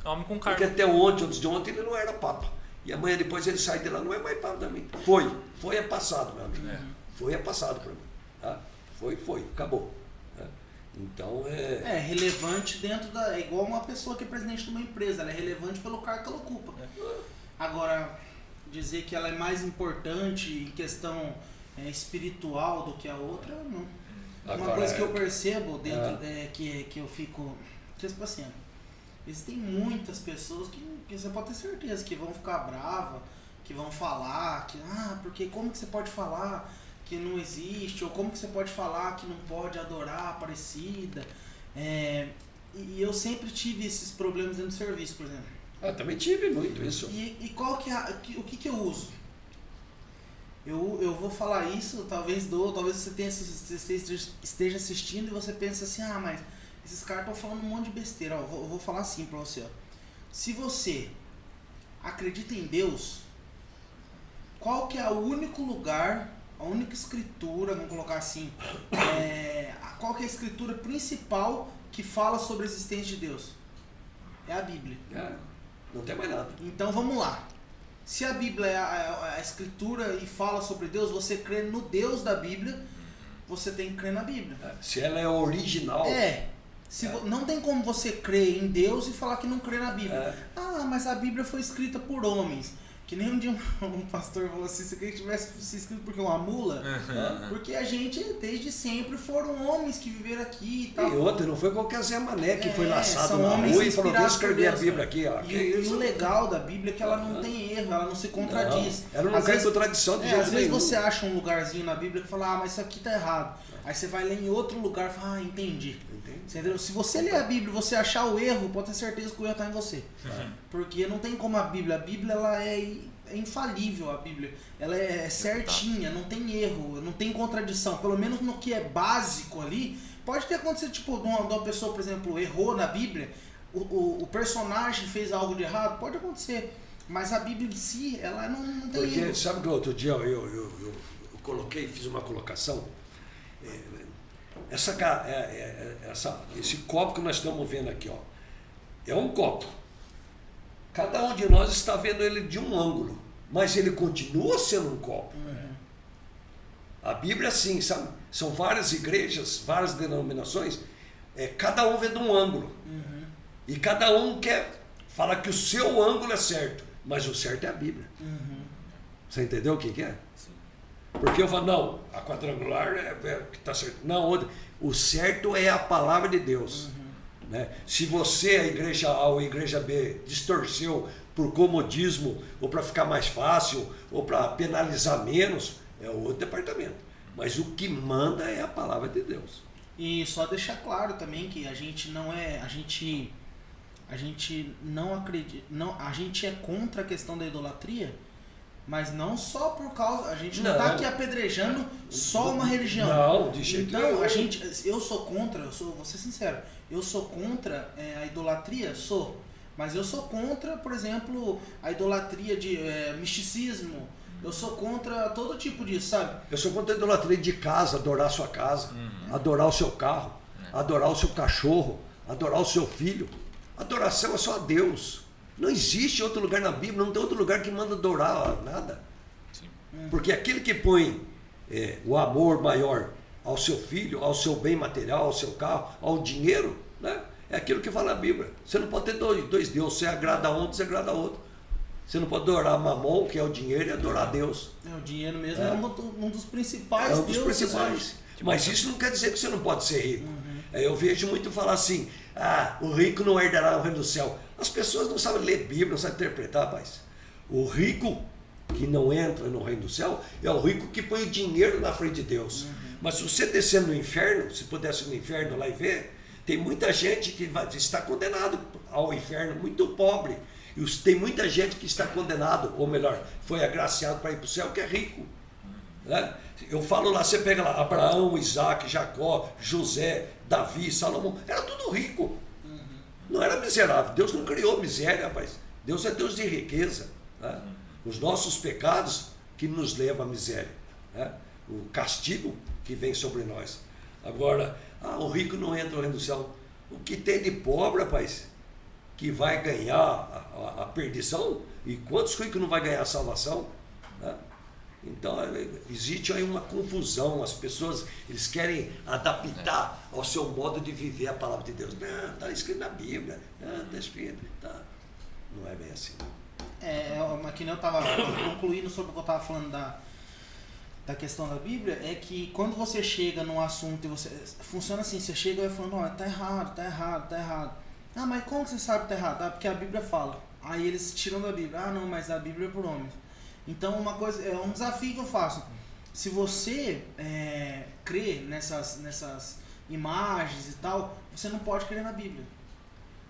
É um homem com cargo. Porque até ontem, antes de ontem, ele não era papa. E amanhã depois ele sai de lá, não é mais papa também. Foi passado, meu amigo. Foi passado para mim. Tá? Foi, acabou. Né? Então é relevante dentro da... É igual uma pessoa que é presidente de uma empresa, ela é relevante pelo cargo que ela ocupa. Agora, dizer que ela é mais importante em questão espiritual do que a outra, não. Uma coisa que eu percebo dentro que eu fico... Tipo assim, existem muitas pessoas que você pode ter certeza que vão ficar bravas, que vão falar que porque como que você pode falar que não existe, ou como que você pode falar que não pode adorar a Aparecida. E eu sempre tive esses problemas dentro do serviço, por exemplo. Eu também tive muito isso. E qual que o que eu uso? Eu vou falar isso, talvez você esteja assistindo e você pensa assim, mas esses caras estão falando um monte de besteira. Eu vou falar assim pra você. Se você acredita em Deus, qual que é o único lugar, a única escritura, vamos colocar assim, qual que é a escritura principal que fala sobre a existência de Deus? É a Bíblia. Não tem mais nada. Então vamos lá. Se a Bíblia é a escritura e fala sobre Deus, você crê no Deus da Bíblia, você tem que crer na Bíblia. Se ela é original... Não tem como você crer em Deus e falar que não crê na Bíblia. Mas a Bíblia foi escrita por homens. Que nem um dia um pastor falou assim, se ele tivesse se inscrito porque uma mula, porque a gente desde sempre foram homens que viveram aqui e tal. E outra, não foi qualquer Zé Mané que foi laçado na homens rua e falou, vou escrever a Deus, Bíblia aqui. Ó. E o legal da Bíblia é que ela não tem erro, ela não se contradiz. Não, ela não cai em contradição de jeito às vezes nenhum. você acha um lugarzinho na Bíblia que fala, mas isso aqui tá errado. Aí você vai ler em outro lugar e fala, entendi. Entendeu? Se você ler a Bíblia e você achar o erro, pode ter certeza que o erro está em você. Porque não tem como a Bíblia ela é infalível, a Bíblia. Ela é certinha, não tem erro, não tem contradição. Pelo menos no que é básico ali, pode ter acontecido, tipo, de uma pessoa, por exemplo, errou na Bíblia, o personagem fez algo de errado, pode acontecer. Mas a Bíblia em si, ela não tem Porque, erro. sabe que outro dia eu coloquei, fiz uma colocação. Esse copo que nós estamos vendo aqui, ó, é um copo. Cada um de nós está vendo ele de um ângulo, mas ele continua sendo um copo. A Bíblia, sim, sabe? São várias igrejas, várias denominações, cada um vê de um ângulo. E cada um fala que o seu ângulo é certo, mas o certo é a Bíblia. Você entendeu o que é? Porque eu falo, não, a quadrangular é que está certo. Não, o certo é a palavra de Deus. Né? Se você, a igreja A ou a igreja B, distorceu por comodismo, ou para ficar mais fácil, ou para penalizar menos, é outro departamento. Mas o que manda é a palavra de Deus. E só deixar claro também que a gente não é. A gente não acredita. Não, a gente é contra a questão da idolatria. Mas não só por causa... A gente não está aqui apedrejando só uma religião. Não, de jeito nenhum. Então, eu sou contra, vou ser sincero, eu sou contra a idolatria? Sou. Mas eu sou contra, por exemplo, a idolatria de misticismo. Eu sou contra todo tipo disso, sabe? Eu sou contra a idolatria de casa, adorar a sua casa, adorar o seu carro, adorar o seu cachorro, adorar o seu filho. Adoração é só a Deus. Não existe outro lugar na Bíblia, não tem outro lugar que manda adorar nada. Sim. Porque aquele que põe o amor maior ao seu filho, ao seu bem material, ao seu carro, ao dinheiro, né? É aquilo que fala a Bíblia. Você não pode ter dois deuses, você agrada a um, você agrada a outro. Você não pode adorar Mamon, que é o dinheiro, e adorar a Deus. O dinheiro mesmo é um dos principais deuses. É um dos principais. Mas isso não quer dizer que você não pode ser rico. Eu vejo muito falar assim, o rico não herdará o reino do céu. As pessoas não sabem ler Bíblia, não sabem interpretar, rapaz. O rico que não entra no reino do céu é o rico que põe o dinheiro na frente de Deus. Mas se você descer no inferno, se pudesse no inferno lá e ver, tem muita gente que está condenado ao inferno, muito pobre. E tem muita gente que está condenado, ou melhor, foi agraciado para ir para o céu, que é rico. Né? Eu falo lá, você pega lá, Abraão, Isaac, Jacó, José, Davi, Salomão, era tudo rico. Não era miserável. Deus não criou miséria, rapaz. Deus é Deus de riqueza. Né? Os nossos pecados que nos levam à miséria. Né? O castigo que vem sobre nós. Agora, o rico não entra no reino do céu. O que tem de pobre, rapaz, que vai ganhar a perdição? E quantos ricos não vai ganhar a salvação? Né? Então, existe aí uma confusão. As pessoas, eles querem adaptar ao seu modo de viver a palavra de Deus. Não, está escrito na Bíblia. Não, está escrito. Tá. Não é bem assim. Mas que nem eu estava concluindo sobre o que eu estava falando da questão da Bíblia, é que quando você chega num assunto e você... Funciona assim, você chega e vai falando, tá errado, tá errado, tá errado. Mas como que você sabe que tá errado? Porque a Bíblia fala. Aí eles tiram da Bíblia. Não, mas a Bíblia é por homens. Então, uma coisa, é um desafio que eu faço. Se você crê nessas imagens e tal, você não pode crer na Bíblia.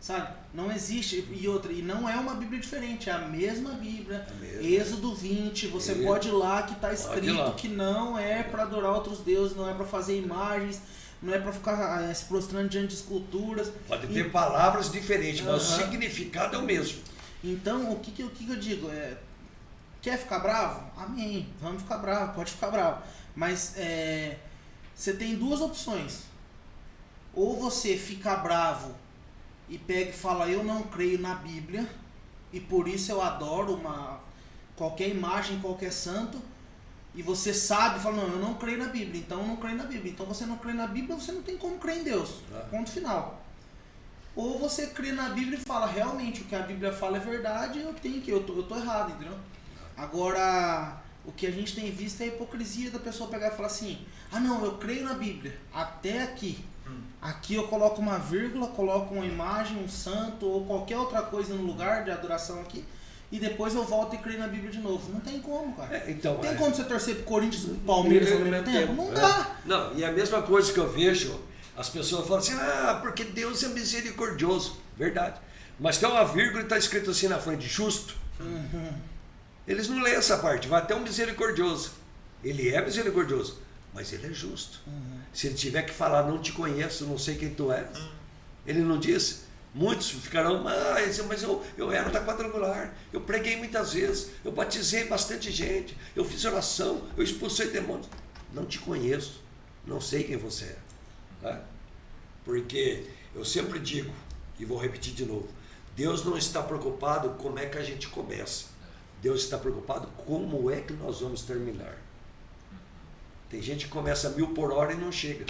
Sabe? Não existe. E não é uma Bíblia diferente, é a mesma Bíblia. Êxodo 20, você pode ir lá que está escrito que não é para adorar outros deuses, não é para fazer imagens, não é para ficar se prostrando diante de esculturas. Pode ter palavras diferentes, mas o significado é o mesmo. Então, o que eu digo? Quer ficar bravo? Amém. Vamos ficar bravo, pode ficar bravo. Mas você tem duas opções. Ou você fica bravo e pega e fala, eu não creio na Bíblia e por isso eu adoro qualquer imagem, qualquer santo, e você sabe, fala, não, eu não creio na Bíblia, então eu não creio na Bíblia. Então você não crê na Bíblia, você não tem como crer em Deus. Ponto final. Ou você crê na Bíblia e fala, realmente, o que a Bíblia fala é verdade, eu tô errado, entendeu? Agora, o que a gente tem visto é a hipocrisia da pessoa pegar e falar assim, ah não, eu creio na Bíblia, até aqui. Aqui eu coloco uma vírgula, coloco uma imagem, um santo ou qualquer outra coisa no lugar de adoração aqui, e depois eu volto e creio na Bíblia de novo. Não tem como, cara. Então, tem como você torcer pro Corinthians e pro Palmeiras ao mesmo tempo? Não dá. Não, e a mesma coisa que eu vejo, as pessoas falam assim, porque Deus é misericordioso. Verdade. Mas tem uma vírgula e está escrito assim na frente, justo. Eles não leem essa parte, vai até um misericordioso. Ele é misericordioso, mas ele é justo. Se ele tiver que falar, não te conheço, não sei quem tu és, ele não disse. Muitos ficarão, mas eu era da quadrangular, eu preguei muitas vezes, eu batizei bastante gente, eu fiz oração, eu expulsei demônios. Não te conheço, não sei quem você é. Tá? Porque eu sempre digo, e vou repetir de novo, Deus não está preocupado como é que a gente começa. Deus está preocupado como é que nós vamos terminar. Tem gente que começa 1000 por hora e não chega.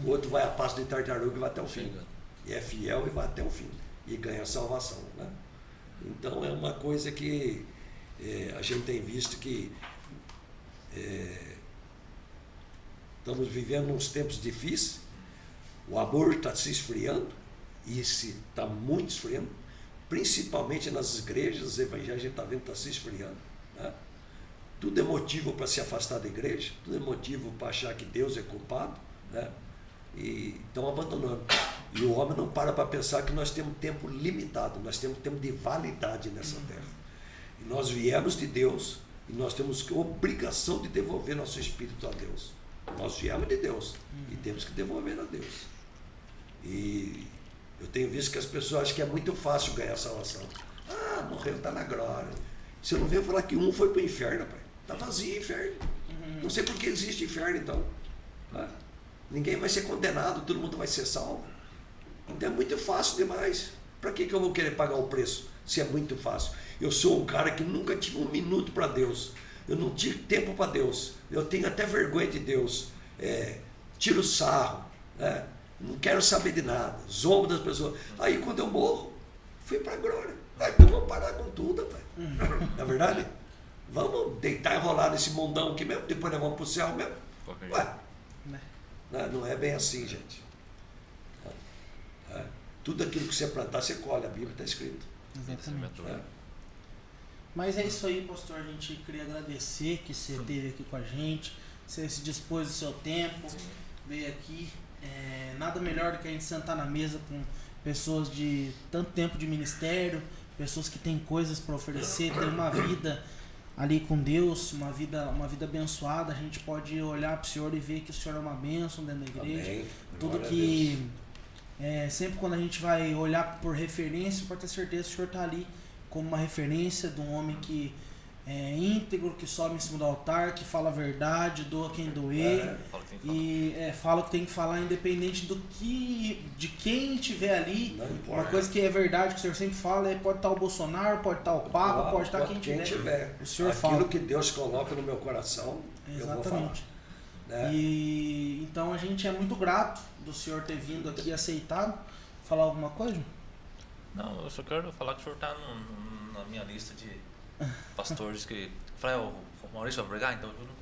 O outro vai a passo de tartaruga e vai até o fim. E é fiel e vai até o fim. E ganha a salvação. Né? Então é uma coisa que a gente tem visto que estamos vivendo uns tempos difíceis. O amor está se esfriando. E se está muito esfriando. Principalmente nas igrejas evangélicas, a gente está vendo que está se esfriando. Né? Tudo é motivo para se afastar da igreja, tudo é motivo para achar que Deus é culpado, né? E estão abandonando. E o homem não para pensar que nós temos tempo limitado, nós temos tempo de validade nessa terra. E nós viemos de Deus e nós temos obrigação de devolver nosso espírito a Deus. Nós viemos de Deus e temos que devolver a Deus. E eu tenho visto que as pessoas acham que é muito fácil ganhar a salvação. Morreu, está na glória. Você não veio falar que um foi para o inferno, pai. Está vazio o inferno. Não sei por que existe inferno, então. Ninguém vai ser condenado, todo mundo vai ser salvo. Então é muito fácil demais. Para que eu vou querer pagar o preço, se é muito fácil? Eu sou um cara que nunca tive um minuto para Deus. Eu não tive tempo para Deus. Eu tenho até vergonha de Deus. Tiro sarro. Não quero saber de nada. Zombo das pessoas. Aí quando eu morro, fui para a glória. Então vamos parar com tudo, pai. Não é verdade? Vamos deitar e rolar nesse mundão aqui mesmo, depois nós vamos para o céu mesmo. Ué, não é bem assim, gente. Tudo aquilo que você plantar, você colhe. A Bíblia está escrito. Exatamente. Mas é isso aí, pastor. A gente queria agradecer que você esteve aqui com a gente. Você se dispôs do seu tempo, veio aqui. Nada melhor do que a gente sentar na mesa com pessoas de tanto tempo de ministério, pessoas que têm coisas para oferecer, têm uma vida ali com Deus, uma vida abençoada. A gente pode olhar para o Senhor e ver que o Senhor é uma bênção dentro da igreja. Amém. Tudo que sempre quando a gente vai olhar por referência, pode ter certeza que o Senhor está ali como uma referência de um homem que é íntegro, que sobe em cima do altar, que fala a verdade, doa quem doer, fala o que tem que falar, independente de quem estiver ali. Uma coisa que é verdade, que o Senhor sempre fala, pode estar o Bolsonaro, pode estar o Papa, pode estar quem tiver. O Senhor fala. Aquilo que Deus coloca no meu coração, eu vou falar. Né? E então a gente é muito grato do Senhor ter vindo aqui aceitado. Falar alguma coisa? Não, eu só quero falar que o senhor está na minha lista de pastores que... Falei, o Maurício vai pregar, então eu não...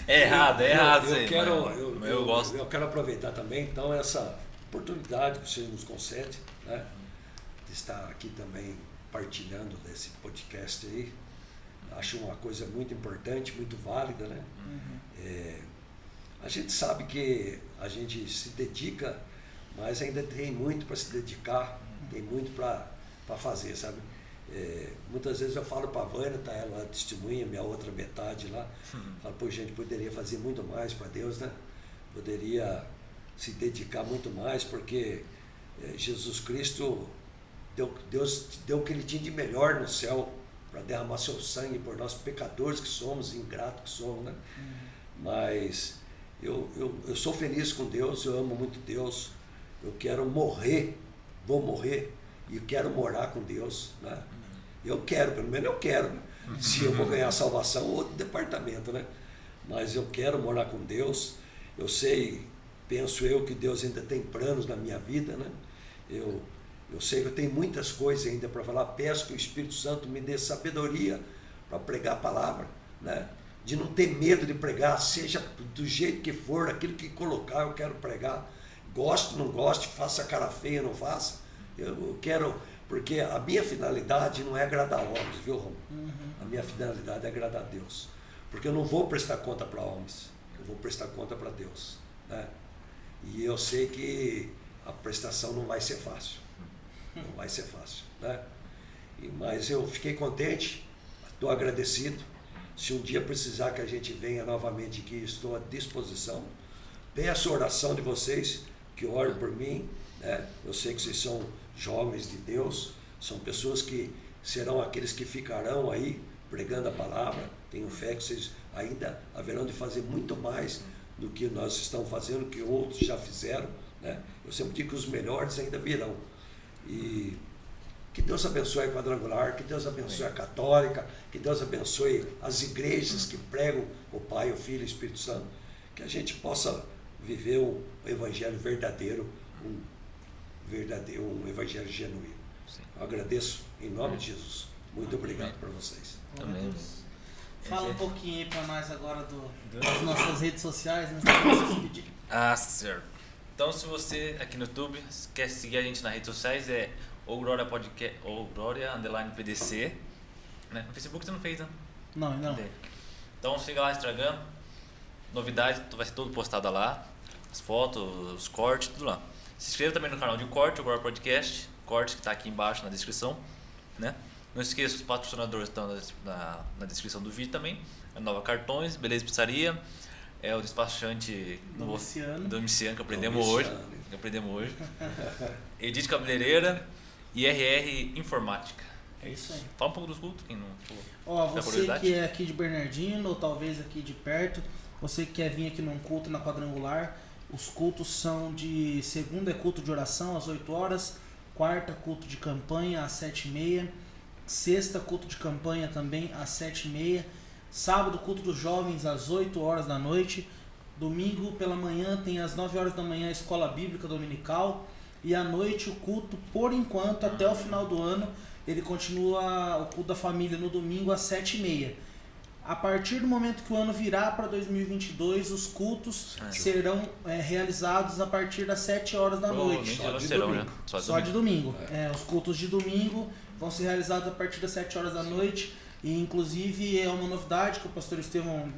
É errado isso aí. Eu quero aproveitar também, então, essa oportunidade que o Senhor nos concede, né, de estar aqui também partilhando desse podcast aí. Acho uma coisa muito importante, muito válida, né? A gente sabe que a gente se dedica, mas ainda tem muito para se dedicar, tem muito para fazer, sabe? Muitas vezes eu falo para a Vânia, tá ela testemunha, minha outra metade lá, falo, pô, gente, poderia fazer muito mais para Deus, né? Poderia se dedicar muito mais, porque Jesus Cristo, Deus deu o que Ele tinha de melhor no céu, para derramar seu sangue por nós pecadores que somos, ingratos que somos, né? Mas eu sou feliz com Deus, eu amo muito Deus, eu quero morrer, vou morrer e quero morar com Deus, né? Eu quero, pelo menos eu quero, né? Se eu vou ganhar a salvação, outro departamento, né? Mas eu quero morar com Deus. Eu sei, penso eu que Deus ainda tem planos na minha vida, né? Eu sei que eu tenho muitas coisas ainda para falar. Peço que o Espírito Santo me dê sabedoria para pregar a palavra, né? De não ter medo de pregar, seja do jeito que for, aquilo que colocar, eu quero pregar. Gosto, não gosto, faça cara feia, não faça. Eu quero, porque a minha finalidade não é agradar homens, viu, Romulo? A minha finalidade é agradar a Deus. Porque eu não vou prestar conta para homens, eu vou prestar conta para Deus, né? E eu sei que a prestação não vai ser fácil, não vai ser fácil, né? Mas eu fiquei contente, estou agradecido. Se um dia precisar que a gente venha novamente aqui, estou à disposição. Peço a oração de vocês, que orem por mim, né? Eu sei que vocês são jovens de Deus, são pessoas que serão aqueles que ficarão aí pregando a palavra. Tenho fé que vocês ainda haverão de fazer muito mais do que nós estamos fazendo, que outros já fizeram, né? Eu sempre digo que os melhores ainda virão. E que Deus abençoe a Quadrangular, que Deus abençoe a Católica, que Deus abençoe as igrejas que pregam o Pai, o Filho e o Espírito Santo, que a gente possa viver um evangelho verdadeiro, um evangelho genuíno. Eu agradeço em nome de Jesus. Muito obrigado para vocês. Também. Fala um pouquinho aí para nós agora das nossas redes sociais, né? Certo. Então, se você aqui no YouTube quer seguir a gente nas redes sociais, é ou Glória Podcast, ou Glória _PDC, né? No Facebook você não fez, né? Não. Então siga lá no Instagram, novidade vai ser tudo postada lá, as fotos, os cortes, tudo lá. Se inscreva também no canal de corte, o Glória Podcast, corte que está aqui embaixo na descrição, né? Não esqueça, os patrocinadores estão na descrição do vídeo também. A Nova Cartões, Beleza Pizzaria, é o despachante Domiciano que aprendemos hoje. Edith Cabeleireira e RR Informática. É isso aí. Fala um pouco dos cultos, quem não falou. Ó, você que é aqui de Bernardino, ou talvez aqui de perto, você que quer vir aqui num culto na Quadrangular, os cultos são de segunda é culto de oração às 8 horas, quarta culto de campanha às 7h30, sexta culto de campanha também às 7h30, sábado culto dos jovens às 8 horas da noite, domingo pela manhã tem às 9 horas da manhã a escola bíblica dominical, e à noite o culto, por enquanto, até o final do ano, ele continua o culto da família no domingo às 7h30. A partir do momento que o ano virar para 2022, os cultos serão realizados a partir das 7 horas da noite. Só de domingo. Os cultos de domingo vão ser realizados a partir das 7 horas da noite. E inclusive é uma novidade que o pastor Estevão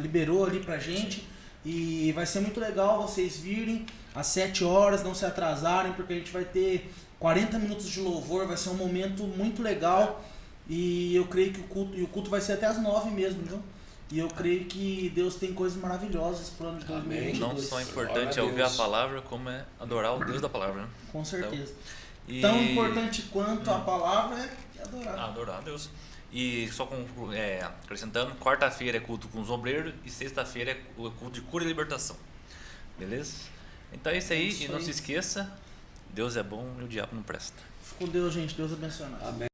liberou ali pra gente. E vai ser muito legal vocês virem às 7 horas, não se atrasarem, porque a gente vai ter 40 minutos de louvor, vai ser um momento muito legal. E eu creio que o culto vai ser até às 9 mesmo, viu? E eu creio que Deus tem coisas maravilhosas pro ano de 2022. Não só importante é ouvir a palavra, como é adorar o Deus da palavra, né? Com certeza. Tão importante quanto a palavra é adorar. Adorar a Deus. E só acrescentando, quarta-feira é culto com os obreiros e sexta-feira é culto de cura e libertação. Beleza? Então é isso aí. E não se esqueça, Deus é bom e o diabo não presta. Fique com Deus, gente. Deus abençoe nós. Amém.